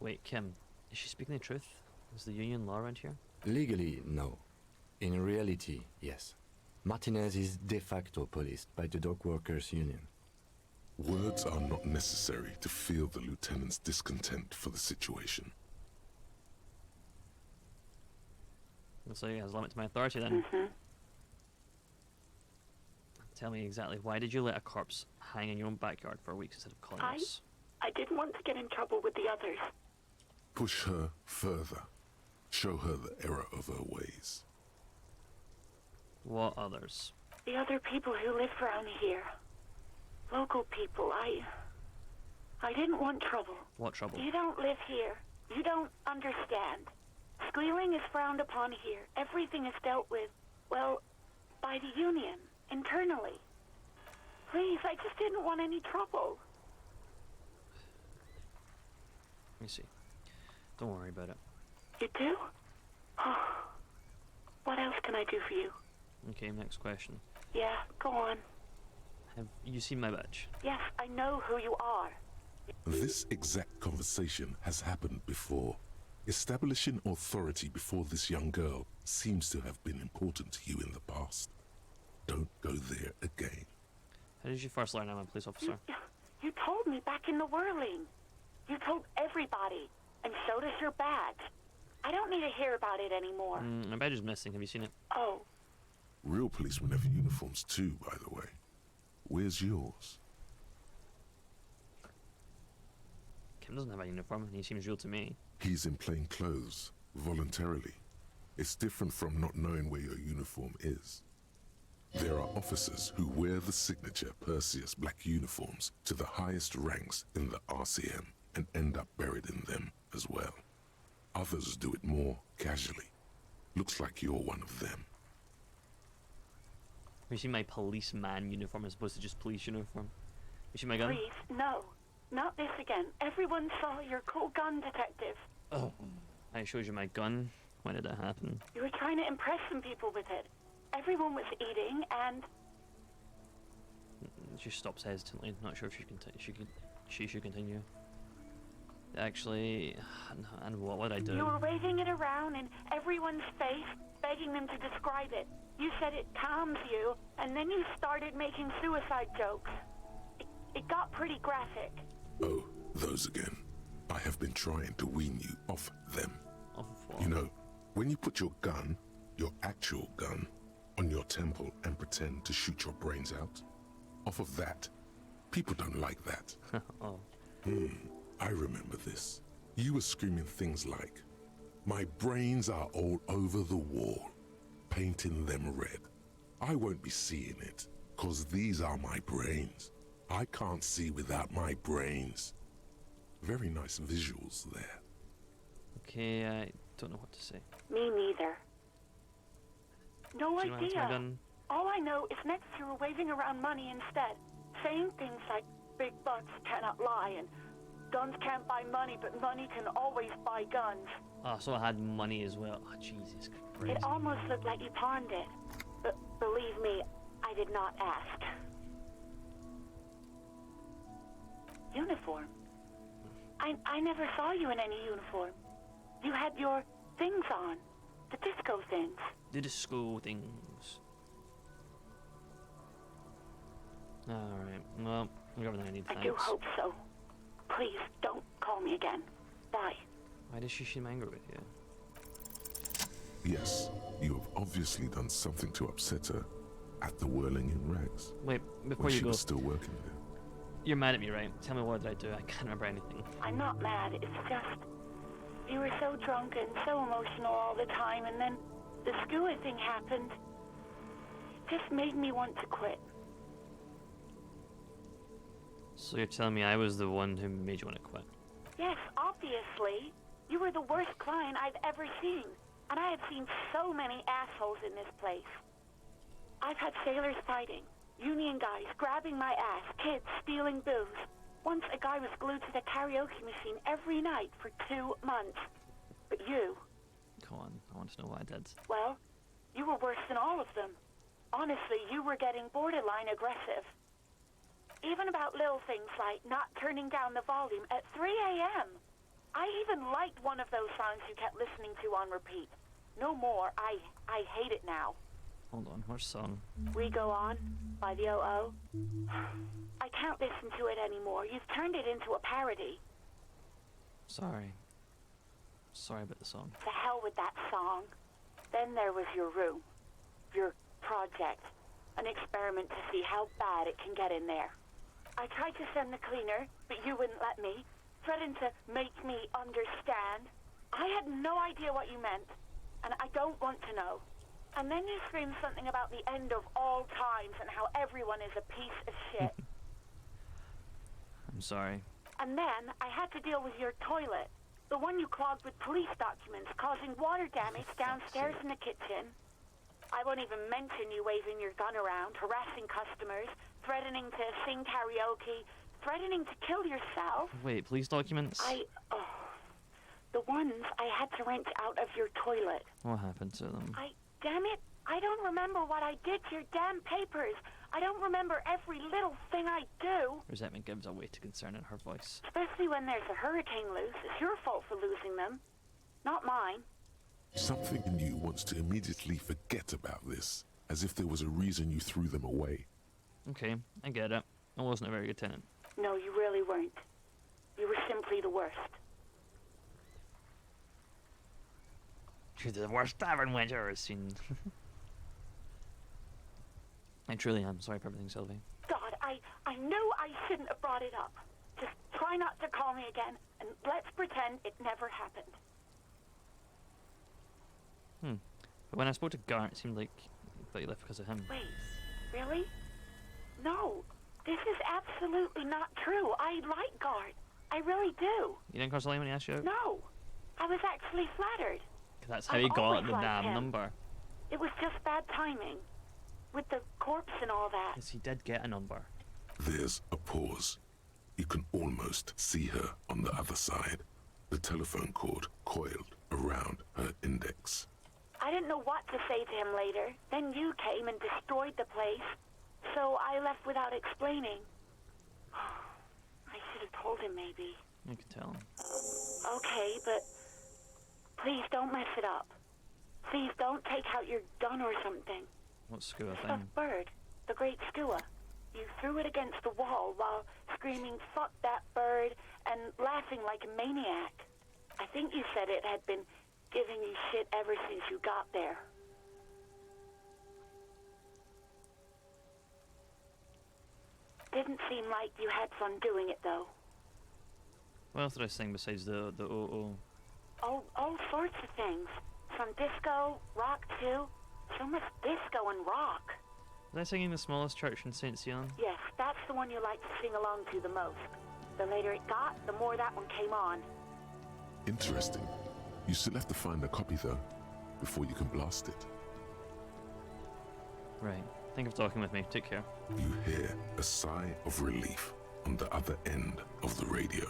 Speaker 1: Wait, Kim, is she speaking the truth? Is the Union law around here?
Speaker 8: Legally, no. In reality, yes. Martinez is de facto policed by the dock workers union.
Speaker 4: Words are not necessary to feel the lieutenant's discontent for the situation.
Speaker 1: So he has a limit to my authority then. Tell me exactly, why did you let a corpse hang in your own backyard for weeks instead of calling us?
Speaker 10: I didn't want to get in trouble with the others.
Speaker 4: Push her further. Show her the error of her ways.
Speaker 1: What others?
Speaker 10: The other people who live around here. Local people. I didn't want trouble.
Speaker 1: What trouble?
Speaker 10: You don't live here. You don't understand. Squealing is frowned upon here. Everything is dealt with, well, by the union, internally. Please, I just didn't want any trouble.
Speaker 1: Let me see. Don't worry about it.
Speaker 10: You do? Oh. What else can I do for you?
Speaker 1: Okay, next question.
Speaker 10: Yeah, go on.
Speaker 1: Have you seen my badge?
Speaker 10: Yes, I know who you are.
Speaker 4: This exact conversation has happened before. Establishing authority before this young girl seems to have been important to you in the past. Don't go there again.
Speaker 1: How did you first learn I'm a police officer?
Speaker 10: You told me back in the whirling. You told everybody, and so does your badge. I don't need to hear about it anymore.
Speaker 1: My badge is missing. Have you seen it?
Speaker 10: Oh.
Speaker 4: Real policemen have uniforms too, by the way. Where's yours?
Speaker 1: Kim doesn't have a uniform, and he seems real to me.
Speaker 4: He's in plain clothes, voluntarily. It's different from not knowing where your uniform is. There are officers who wear the signature Perseus black uniforms to the highest ranks in the RCM and end up buried in them as well. Others do it more casually. Looks like you're one of them.
Speaker 1: Have you seen my policeman uniform as opposed to just police uniform? You see my gun?
Speaker 10: Please, no. Not this again. Everyone saw your cool gun, detective.
Speaker 1: Oh, I showed you my gun. When did that happen?
Speaker 10: You were trying to impress some people with it. Everyone was eating, and
Speaker 1: She stops hesitantly. Not sure if she should continue. Actually, and what did I do?
Speaker 10: You were waving it around in everyone's face, begging them to describe it. You said it calms you, and then you started making suicide jokes. It got pretty graphic.
Speaker 4: Oh, those again. I have been trying to wean you off them.
Speaker 1: Off of what?
Speaker 4: You know, when you put your gun, your actual gun, on your temple and pretend to shoot your brains out, off of that, people don't like that.
Speaker 1: Oh.
Speaker 4: I remember this. You were screaming things like, "My brains are all over the wall, painting them red. I won't be seeing it, 'cause these are my brains. I can't see without my brains." Very nice visuals there.
Speaker 1: Okay, I don't know what to say.
Speaker 10: Me neither. No
Speaker 1: Do you want to my
Speaker 10: idea.
Speaker 1: gun?
Speaker 10: All I know is next you were waving around money instead, saying things like big bucks cannot lie and guns can't buy money, but money can always buy guns.
Speaker 1: Oh, so I had money as well. Oh, Jesus Christ.
Speaker 10: It almost looked like you pawned it. But believe me, I did not ask. Uniform? I never saw you in any uniform. You had your things on. The disco things.
Speaker 1: The disco things. Alright, well, I got everything I need, thanks.
Speaker 10: I do hope so. Please, don't call me again. Bye.
Speaker 1: Why does she seem angry with you?
Speaker 4: Yes, you have obviously done something to upset her at the Whirling in Rags.
Speaker 1: Wait, before
Speaker 4: when
Speaker 1: you
Speaker 4: she
Speaker 1: go,
Speaker 4: was still working there.
Speaker 1: you're mad at me, right? Tell me what did I do? I can't remember anything.
Speaker 10: I'm not mad. It's just you were so drunk and so emotional all the time, and then the Skua thing happened. It just made me want to quit.
Speaker 1: So you're telling me I was the one who made you want to quit?
Speaker 10: Yes, obviously. You were the worst client I've ever seen, and I have seen so many assholes in this place. I've had sailors fighting, union guys grabbing my ass, kids stealing booze. Once a guy was glued to the karaoke machine every night for 2 months. But you...
Speaker 1: Come on, I want to know what I did.
Speaker 10: Well, you were worse than all of them. Honestly, you were getting borderline aggressive. Even about little things like not turning down the volume at 3 a.m. I even liked one of those songs you kept listening to on repeat. No more. I hate it now.
Speaker 1: Hold on, which song?
Speaker 10: We Go On by the O.O. I can't listen to it anymore. You've turned it into a parody.
Speaker 1: Sorry. Sorry about the song.
Speaker 10: To hell with that song. Then there was your room. Your project. An experiment to see how bad it can get in there. I tried to send the cleaner, but you wouldn't let me, threatened to make me understand. I had no idea what you meant, and I don't want to know. And then you screamed something about the end of all times and how everyone is a piece of shit.
Speaker 1: I'm sorry.
Speaker 10: And then I had to deal with your toilet. The one you clogged with police documents, causing water damage downstairs in the kitchen. I won't even mention you waving your gun around, harassing customers, threatening to sing karaoke, threatening to kill yourself.
Speaker 1: Wait, police documents?
Speaker 10: The ones I had to rent out of your toilet.
Speaker 1: What happened to them?
Speaker 10: Damn it, I don't remember what I did to your damn papers. I don't remember every little thing I do.
Speaker 1: Resentment gives away to concern in her voice.
Speaker 10: Especially when there's a hurricane loose. It's your fault for losing them, not mine.
Speaker 4: Something in you wants to immediately forget about this, as if there was a reason you threw them away.
Speaker 1: Okay, I get it. I wasn't a very good tenant.
Speaker 10: No, you really weren't. You were simply the worst.
Speaker 1: You're the worst tavern wench I've ever seen. I truly am. Sorry for everything, Sylvie.
Speaker 10: God, I knew I shouldn't have brought it up. Just try not to call me again, and let's pretend it never happened.
Speaker 1: But when I spoke to Gart, it seemed like you left because of him.
Speaker 10: Wait, really? No, this is absolutely not true. I like Gart. I really do.
Speaker 1: You didn't cross the line when he asked you out?
Speaker 10: No, I was actually flattered.
Speaker 1: 'Cause that's how he got the damn
Speaker 10: him.
Speaker 1: number.
Speaker 10: It was just bad timing. With the corpse and all that.
Speaker 1: Yes, he did get a number.
Speaker 4: There's a pause. You can almost see her on the other side. The telephone cord coiled around her index.
Speaker 10: I didn't know what to say to him later. Then you came and destroyed the place. So I left without explaining. I should have told him, maybe.
Speaker 1: You could tell him.
Speaker 10: Okay, but please don't mess it up. Please don't take out your gun or something.
Speaker 1: What skua
Speaker 10: The
Speaker 1: thing?
Speaker 10: bird, the great skua. You threw it against the wall while screaming, "Fuck that bird," and laughing like a maniac. I think you said it had been giving you shit ever since you got there. Didn't seem like you had fun doing it, though.
Speaker 1: What else did I sing besides the O-O?
Speaker 10: All sorts of things. Some disco, rock too. So much disco and rock.
Speaker 1: Was I singing The Smallest Church in St. Sion?
Speaker 10: Yes, that's the one you like to sing along to the most. The later it got, the more that one came on.
Speaker 4: Interesting. You still have to find a copy, though, before you can blast it.
Speaker 1: Right. Think of talking with me. Take care.
Speaker 4: You hear a sigh of relief on the other end of the radio.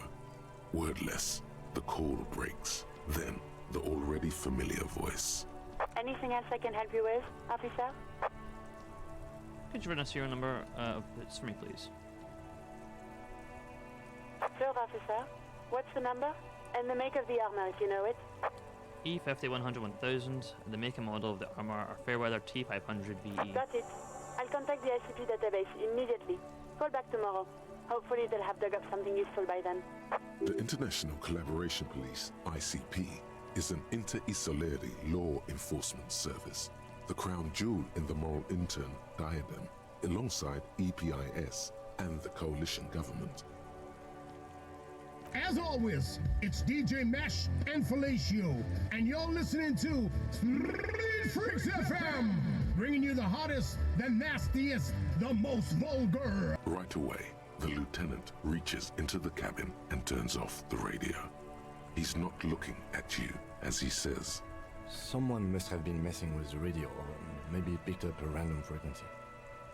Speaker 4: Wordless, the call breaks. Then, the already familiar voice.
Speaker 10: Anything else I can help you with, officer?
Speaker 1: Could you run us your number of hits for me, please?
Speaker 10: Sure, officer. What's the number? And the make of the armor, if you know it.
Speaker 1: E50 100 1000. The make and model of the armor are Fairweather T500 VE.
Speaker 10: Got it. I'll contact the ICP database immediately. Call back tomorrow. Hopefully they'll have dug up something useful by then.
Speaker 4: The International Collaboration Police, ICP, is an inter-Isolari law enforcement service, the crown jewel in the moral intern diadem, alongside EPIS and the coalition government.
Speaker 19: As always, it's DJ Mesh and Fellatio, and you're listening to Street Freaks FM, bringing you the hottest, the nastiest, the most vulgar.
Speaker 4: Right away, the lieutenant reaches into the cabin and turns off the radio. He's not looking at you as he says,
Speaker 8: Someone must have been messing with the radio, or maybe picked up a random frequency.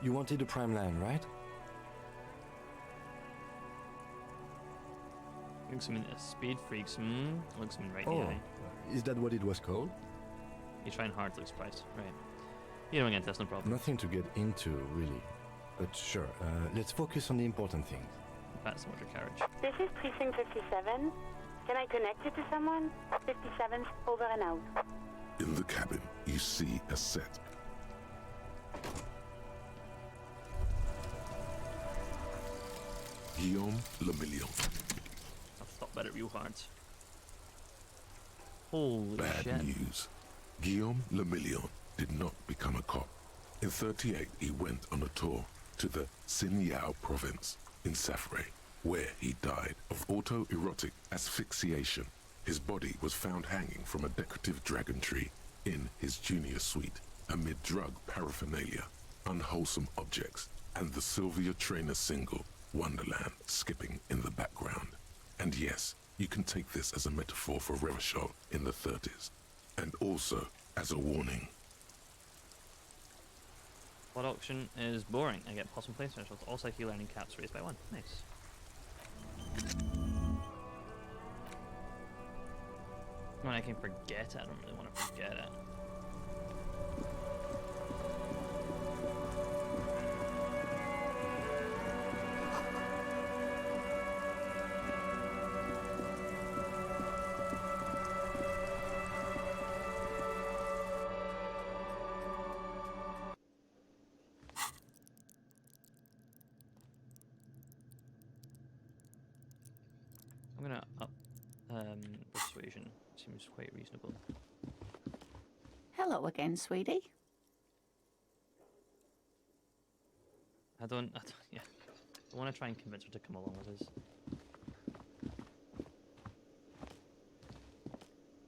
Speaker 8: You wanted a prime line, right?
Speaker 1: Looks mean Speed Freaks. Looks mean right
Speaker 8: Oh,
Speaker 1: in the eye.
Speaker 8: is that what it was called?
Speaker 1: You're trying hard to look surprised. Right. You don't get this, no problem.
Speaker 8: Nothing to get into, really. But sure, let's focus on the important things.
Speaker 1: That's the motor carriage.
Speaker 10: This is Precinct 57. Can I connect you to someone? 57's over and out.
Speaker 4: in the cabin, you see a set. Guillaume Lemillion.
Speaker 1: I've thought about it real hard. Holy
Speaker 4: Bad
Speaker 1: shit.
Speaker 4: news. Guillaume Lemillion did not become a cop. In 38, he went on a tour to the Sinyao province in Safre, where he died of autoerotic asphyxiation. His body was found hanging from a decorative dragon tree in his junior suite, amid drug paraphernalia, unwholesome objects, and the Sylvia Trainer single, Wonderland, skipping in the background. And yes, you can take this as a metaphor for Revachol in the 30s, and also as a warning.
Speaker 1: Blood auction is boring. I get possum play specials. Also, heal learning caps raised by 1. Nice. When I can forget it, I don't really want to forget it. I'm gonna up persuasion. Seems quite reasonable.
Speaker 7: Hello again, sweetie.
Speaker 1: I don't yeah. I want to try and convince her to come along with us.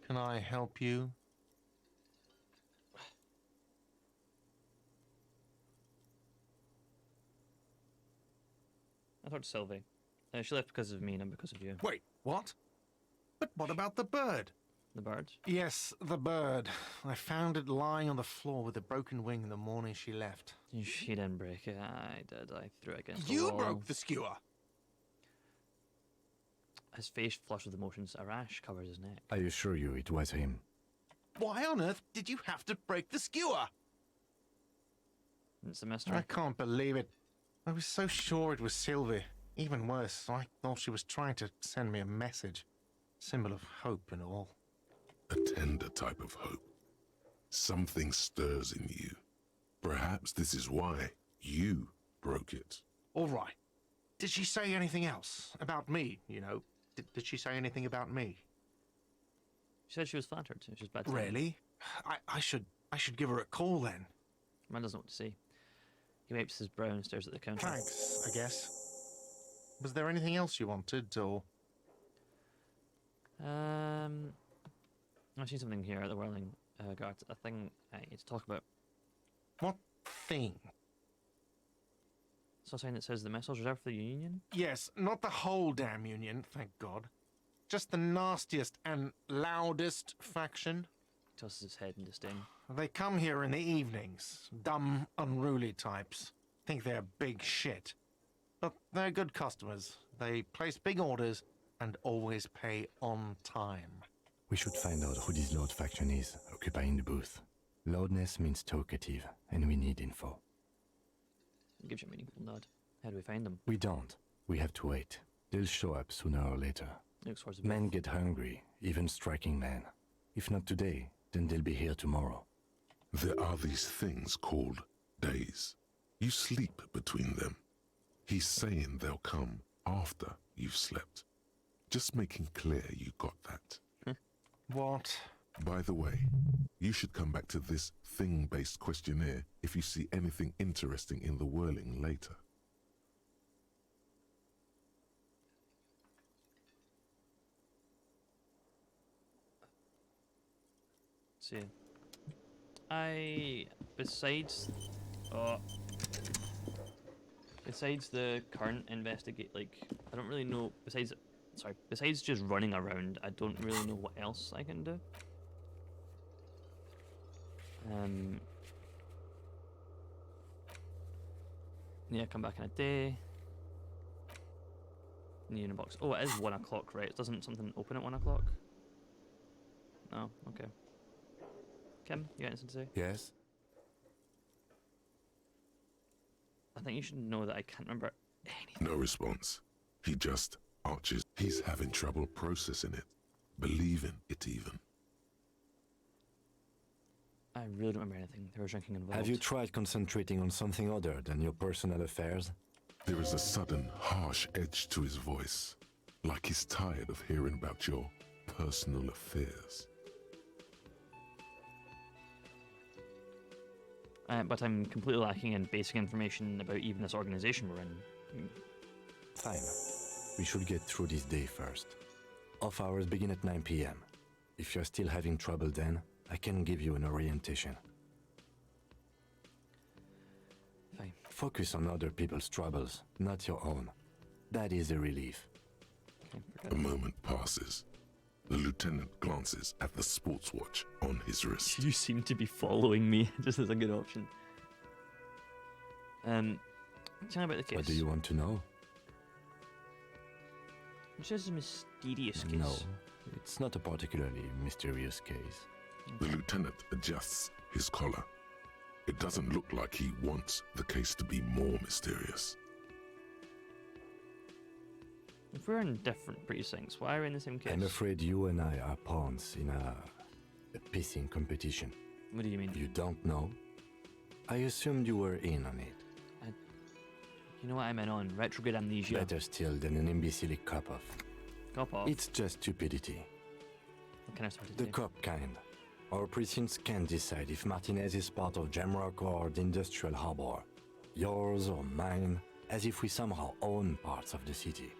Speaker 6: Can I help you?
Speaker 1: I talked to Sylvie. She left because of me, not because of you.
Speaker 6: Wait, what? But what about the bird?
Speaker 1: The bird?
Speaker 6: Yes, the bird. I found it lying on the floor with a broken wing the morning she left.
Speaker 1: She didn't break it. I did. I threw it against the
Speaker 6: You
Speaker 1: wall.
Speaker 6: broke the skewer.
Speaker 1: His face flushed with emotions. A rash covers his neck.
Speaker 8: I assure you it was him.
Speaker 6: Why on earth did you have to break the skewer?
Speaker 1: It's a mystery.
Speaker 6: I can't believe it. I was so sure it was Sylvie. Even worse, I thought she was trying to send me a message. Symbol of hope and all.
Speaker 4: A tender type of hope. Something stirs in you. Perhaps this is why you broke it.
Speaker 6: All right. Did she say anything else? About me, you know? Did she say anything about me?
Speaker 1: She said she was flattered. She was bad timing.
Speaker 6: Really? I should give her a call then.
Speaker 1: Man doesn't know what to say. He wipes his brow and stares at the counter.
Speaker 6: Thanks, I guess. Was there anything else you wanted, or...?
Speaker 1: I've seen something here at the Whirling Guards. A thing I need to talk about.
Speaker 6: What thing?
Speaker 1: Saw a sign that says the missiles reserved for the Union?
Speaker 6: Yes, not the whole damn Union, thank God. Just the nastiest and loudest faction.
Speaker 1: He tosses his head in disdain.
Speaker 6: They come here in the evenings. Dumb, unruly types. Think they're big shit. But they're good customers. They place big orders and always pay on time.
Speaker 8: We should find out who this Lord faction is, occupying the booth. Loudness means talkative, and we need info.
Speaker 1: He gives you a meaningful nod. How do we find them?
Speaker 8: We don't. We have to wait. They'll show up sooner or later.
Speaker 1: Looks towards the
Speaker 8: Men get hungry, even striking men. If not today, then they'll be here tomorrow.
Speaker 4: There are these things called days. You sleep between them. He's saying they'll come after you've slept. Just making clear you got that.
Speaker 6: What?
Speaker 4: By the way, you should come back to this thing-based questionnaire if you see anything interesting in the Whirling later.
Speaker 1: See. Besides the current investigate, like, I don't really know, besides just running around, I don't really know what else I can do. Yeah, come back in a day. New in a box. Oh, it is 1 o'clock, right? Doesn't something open at 1 o'clock? No, okay. Kim, you got anything to say?
Speaker 8: Yes?
Speaker 1: I think you should know that I can't remember anything.
Speaker 4: No response. He just arches. He's having trouble processing it, believing it even.
Speaker 1: I really don't remember anything. There was drinking involved.
Speaker 8: Have you tried concentrating on something other than your personal affairs?
Speaker 4: There is a sudden, harsh edge to his voice, like he's tired of hearing about your personal affairs.
Speaker 1: But I'm completely lacking in basic information about even this organization we're in.
Speaker 8: Fine. We should get through this day first. Off hours begin at 9 p.m. If you're still having trouble then, I can give you an orientation.
Speaker 1: Fine.
Speaker 8: Focus on other people's troubles, not your own. That is a relief.
Speaker 4: A moment passes. The lieutenant glances at the sports watch on his wrist.
Speaker 1: You seem to be following me, just as a good option. Tell me about the case.
Speaker 8: What do you want to know?
Speaker 1: It's just a mysterious case.
Speaker 8: No, it's not a particularly mysterious case.
Speaker 4: The lieutenant adjusts his collar. It doesn't look like he wants the case to be more mysterious.
Speaker 1: If we're in different precincts, why are we in the same case?
Speaker 8: I'm afraid you and I are pawns in a pissing competition.
Speaker 1: What do you mean?
Speaker 8: You don't know? I assumed you were in on it.
Speaker 1: You know what I'm in on? Retrograde amnesia.
Speaker 8: Better still than an imbecilic cop-off.
Speaker 1: Cop-off?
Speaker 8: It's just stupidity.
Speaker 1: What can I start to
Speaker 8: The
Speaker 1: do?
Speaker 8: cop kind. Our precincts can't decide if Martinez is part of Jamrock or the Industrial Harbor. Yours or mine, as if we somehow own parts of the city.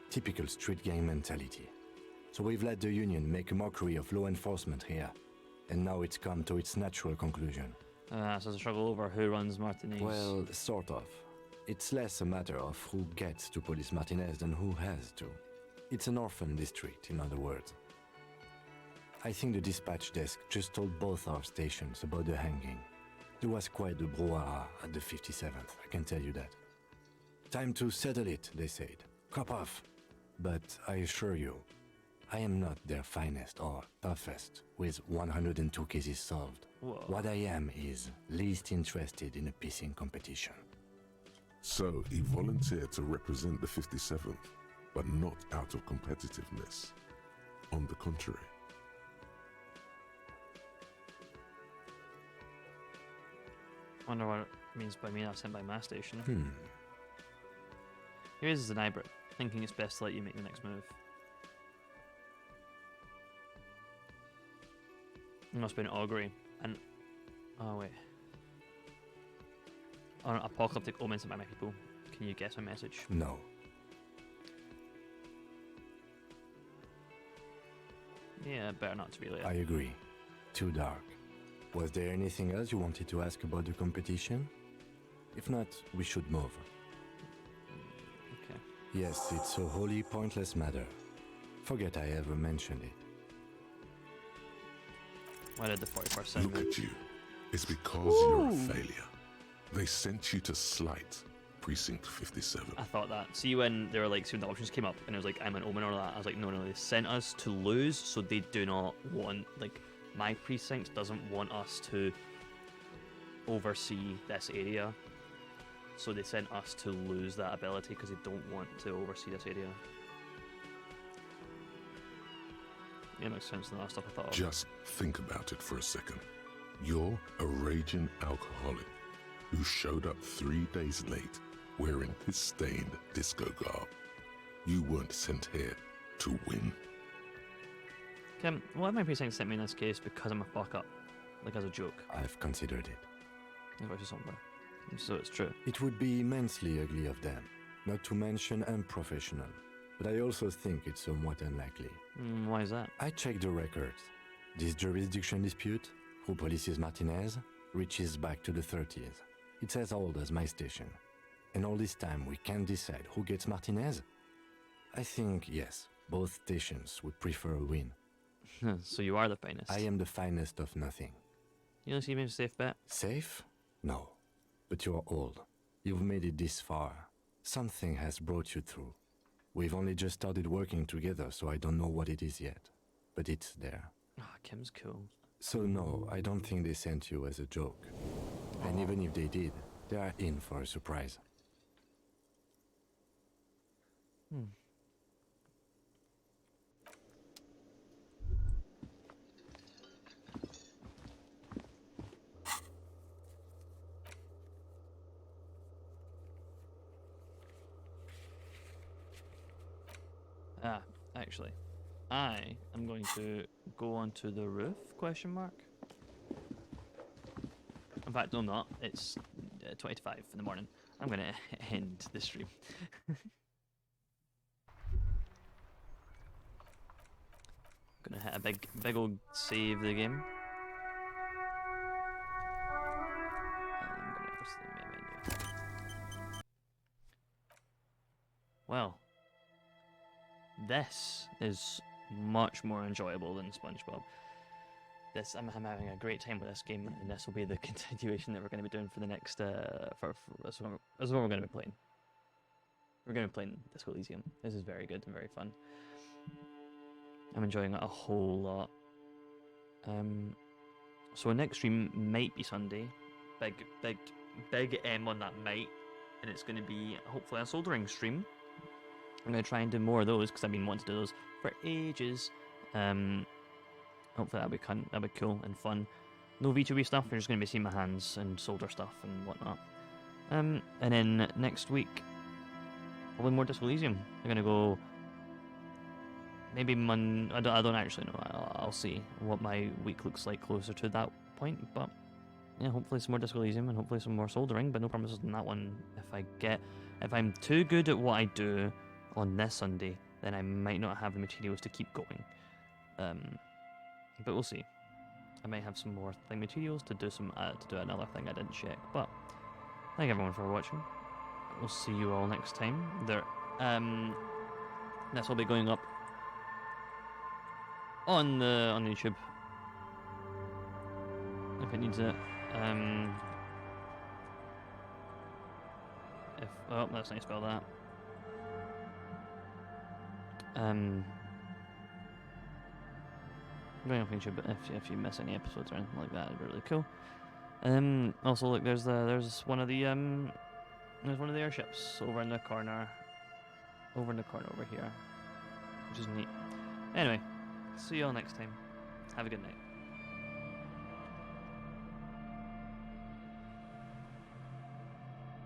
Speaker 8: Typical street gang mentality. So we've let the Union make a mockery of law enforcement here. And now it's come to its natural conclusion.
Speaker 1: So it's a struggle over who runs Martinez.
Speaker 8: Well, sort of. It's less a matter of who gets to police Martinez than who has to. It's an orphan district, in other words. I think the dispatch desk just told both our stations about the hanging. There was quite the brouhaha at the 57th, I can tell you that. Time to settle it, they said. Cop off. But I assure you, I am not their finest or toughest, with 102 cases solved.
Speaker 1: Whoa.
Speaker 8: What I am is least interested in a pissing competition.
Speaker 4: So he volunteered to represent the 57th, but not out of competitiveness. On the contrary.
Speaker 1: Wonder what it means by me not sent by my station. Here's an Ibrit, thinking it's best to let you make the next move. It must be an augury. And oh wait. Oh, apocalyptic omen sent by my people. Can you guess my message?
Speaker 8: No.
Speaker 1: Yeah, better not to be late.
Speaker 8: I agree. Too dark. Was there anything else you wanted to ask about the competition? If not, we should move.
Speaker 1: Okay.
Speaker 8: Yes, it's a wholly pointless matter. Forget I ever mentioned it.
Speaker 1: Why did the 41st send
Speaker 4: Look
Speaker 1: me?
Speaker 4: at you. It's because you're a failure. They sent you to slight Precinct 57.
Speaker 1: I thought that. See, when they were like, soon the options came up and it was like, I'm an omen or that, I was like, no, they sent us to lose, so they do not want, like, my precinct doesn't want us to oversee this area. So they sent us to lose that ability because they don't want to oversee this area. Yeah, makes sense than the last stuff I thought of.
Speaker 4: Just think about it for a second. You're a raging alcoholic who showed up 3 days late wearing piss-stained disco garb. You weren't sent here to win.
Speaker 1: Kim, what if my precinct sent me in this case because I'm a fuck up? Like as a joke?
Speaker 8: I've considered it.
Speaker 1: That's what she's talking about. So it's true.
Speaker 8: It would be immensely ugly of them, not to mention unprofessional. But I also think it's somewhat unlikely.
Speaker 1: Why is that?
Speaker 8: I checked the records. This jurisdiction dispute, who polices Martinez, reaches back to the 30s. It's as old as my station. And all this time we can't decide who gets Martinez? I think, yes, both stations would prefer a win.
Speaker 1: So you are the finest.
Speaker 8: I am the finest of nothing.
Speaker 1: You don't seem a safe bet?
Speaker 8: Safe? No. But you're old. You've made it this far. Something has brought you through. We've only just started working together, so I don't know what it is yet. But it's there.
Speaker 1: Kim's cool.
Speaker 8: So no, I don't think they sent you as a joke. And even if they did, they are in for a surprise.
Speaker 1: actually. I am going to go onto the roof, question mark. In fact, no, I'm not. It's 20 to 5 in the morning. I'm going to end the stream. Gonna hit a big old save the game. And I'm gonna go to the main menu. Well, this is much more enjoyable than SpongeBob. I'm having a great time with this game, and this will be the continuation that we're going to be doing for the next this is what we're going to be playing. We're going to be playing Disco Elysium. This is very good and very fun. I'm enjoying it a whole lot. So next stream might be Sunday. Big M on that might, and it's going to be hopefully a soldering stream. I'm going to try and do more of those because I've been wanting to do those for ages. Hopefully that'll be cool and fun. No V2B stuff. You're just going to be seeing my hands and solder stuff and whatnot. And then next week, probably more Disco Elysium. I'm going to go. Maybe I don't actually know. I'll see what my week looks like closer to that point. But yeah, hopefully some more Disco Elysium and hopefully some more soldering. But no promises on that one. If I'm too good at what I do on this Sunday, then I might not have the materials to keep going. But we'll see. I might have some more materials to do another thing I didn't check. But thank everyone for watching. We'll see you all next time. This will be going up on YouTube if it needs it. Oh, that's how you spell that. Going up on YouTube, but if you miss any episodes or anything like that, it'd be really cool. Also, look, there's one of the airships over in the corner over here, which is neat. Anyway, see you all next time. Have a good night.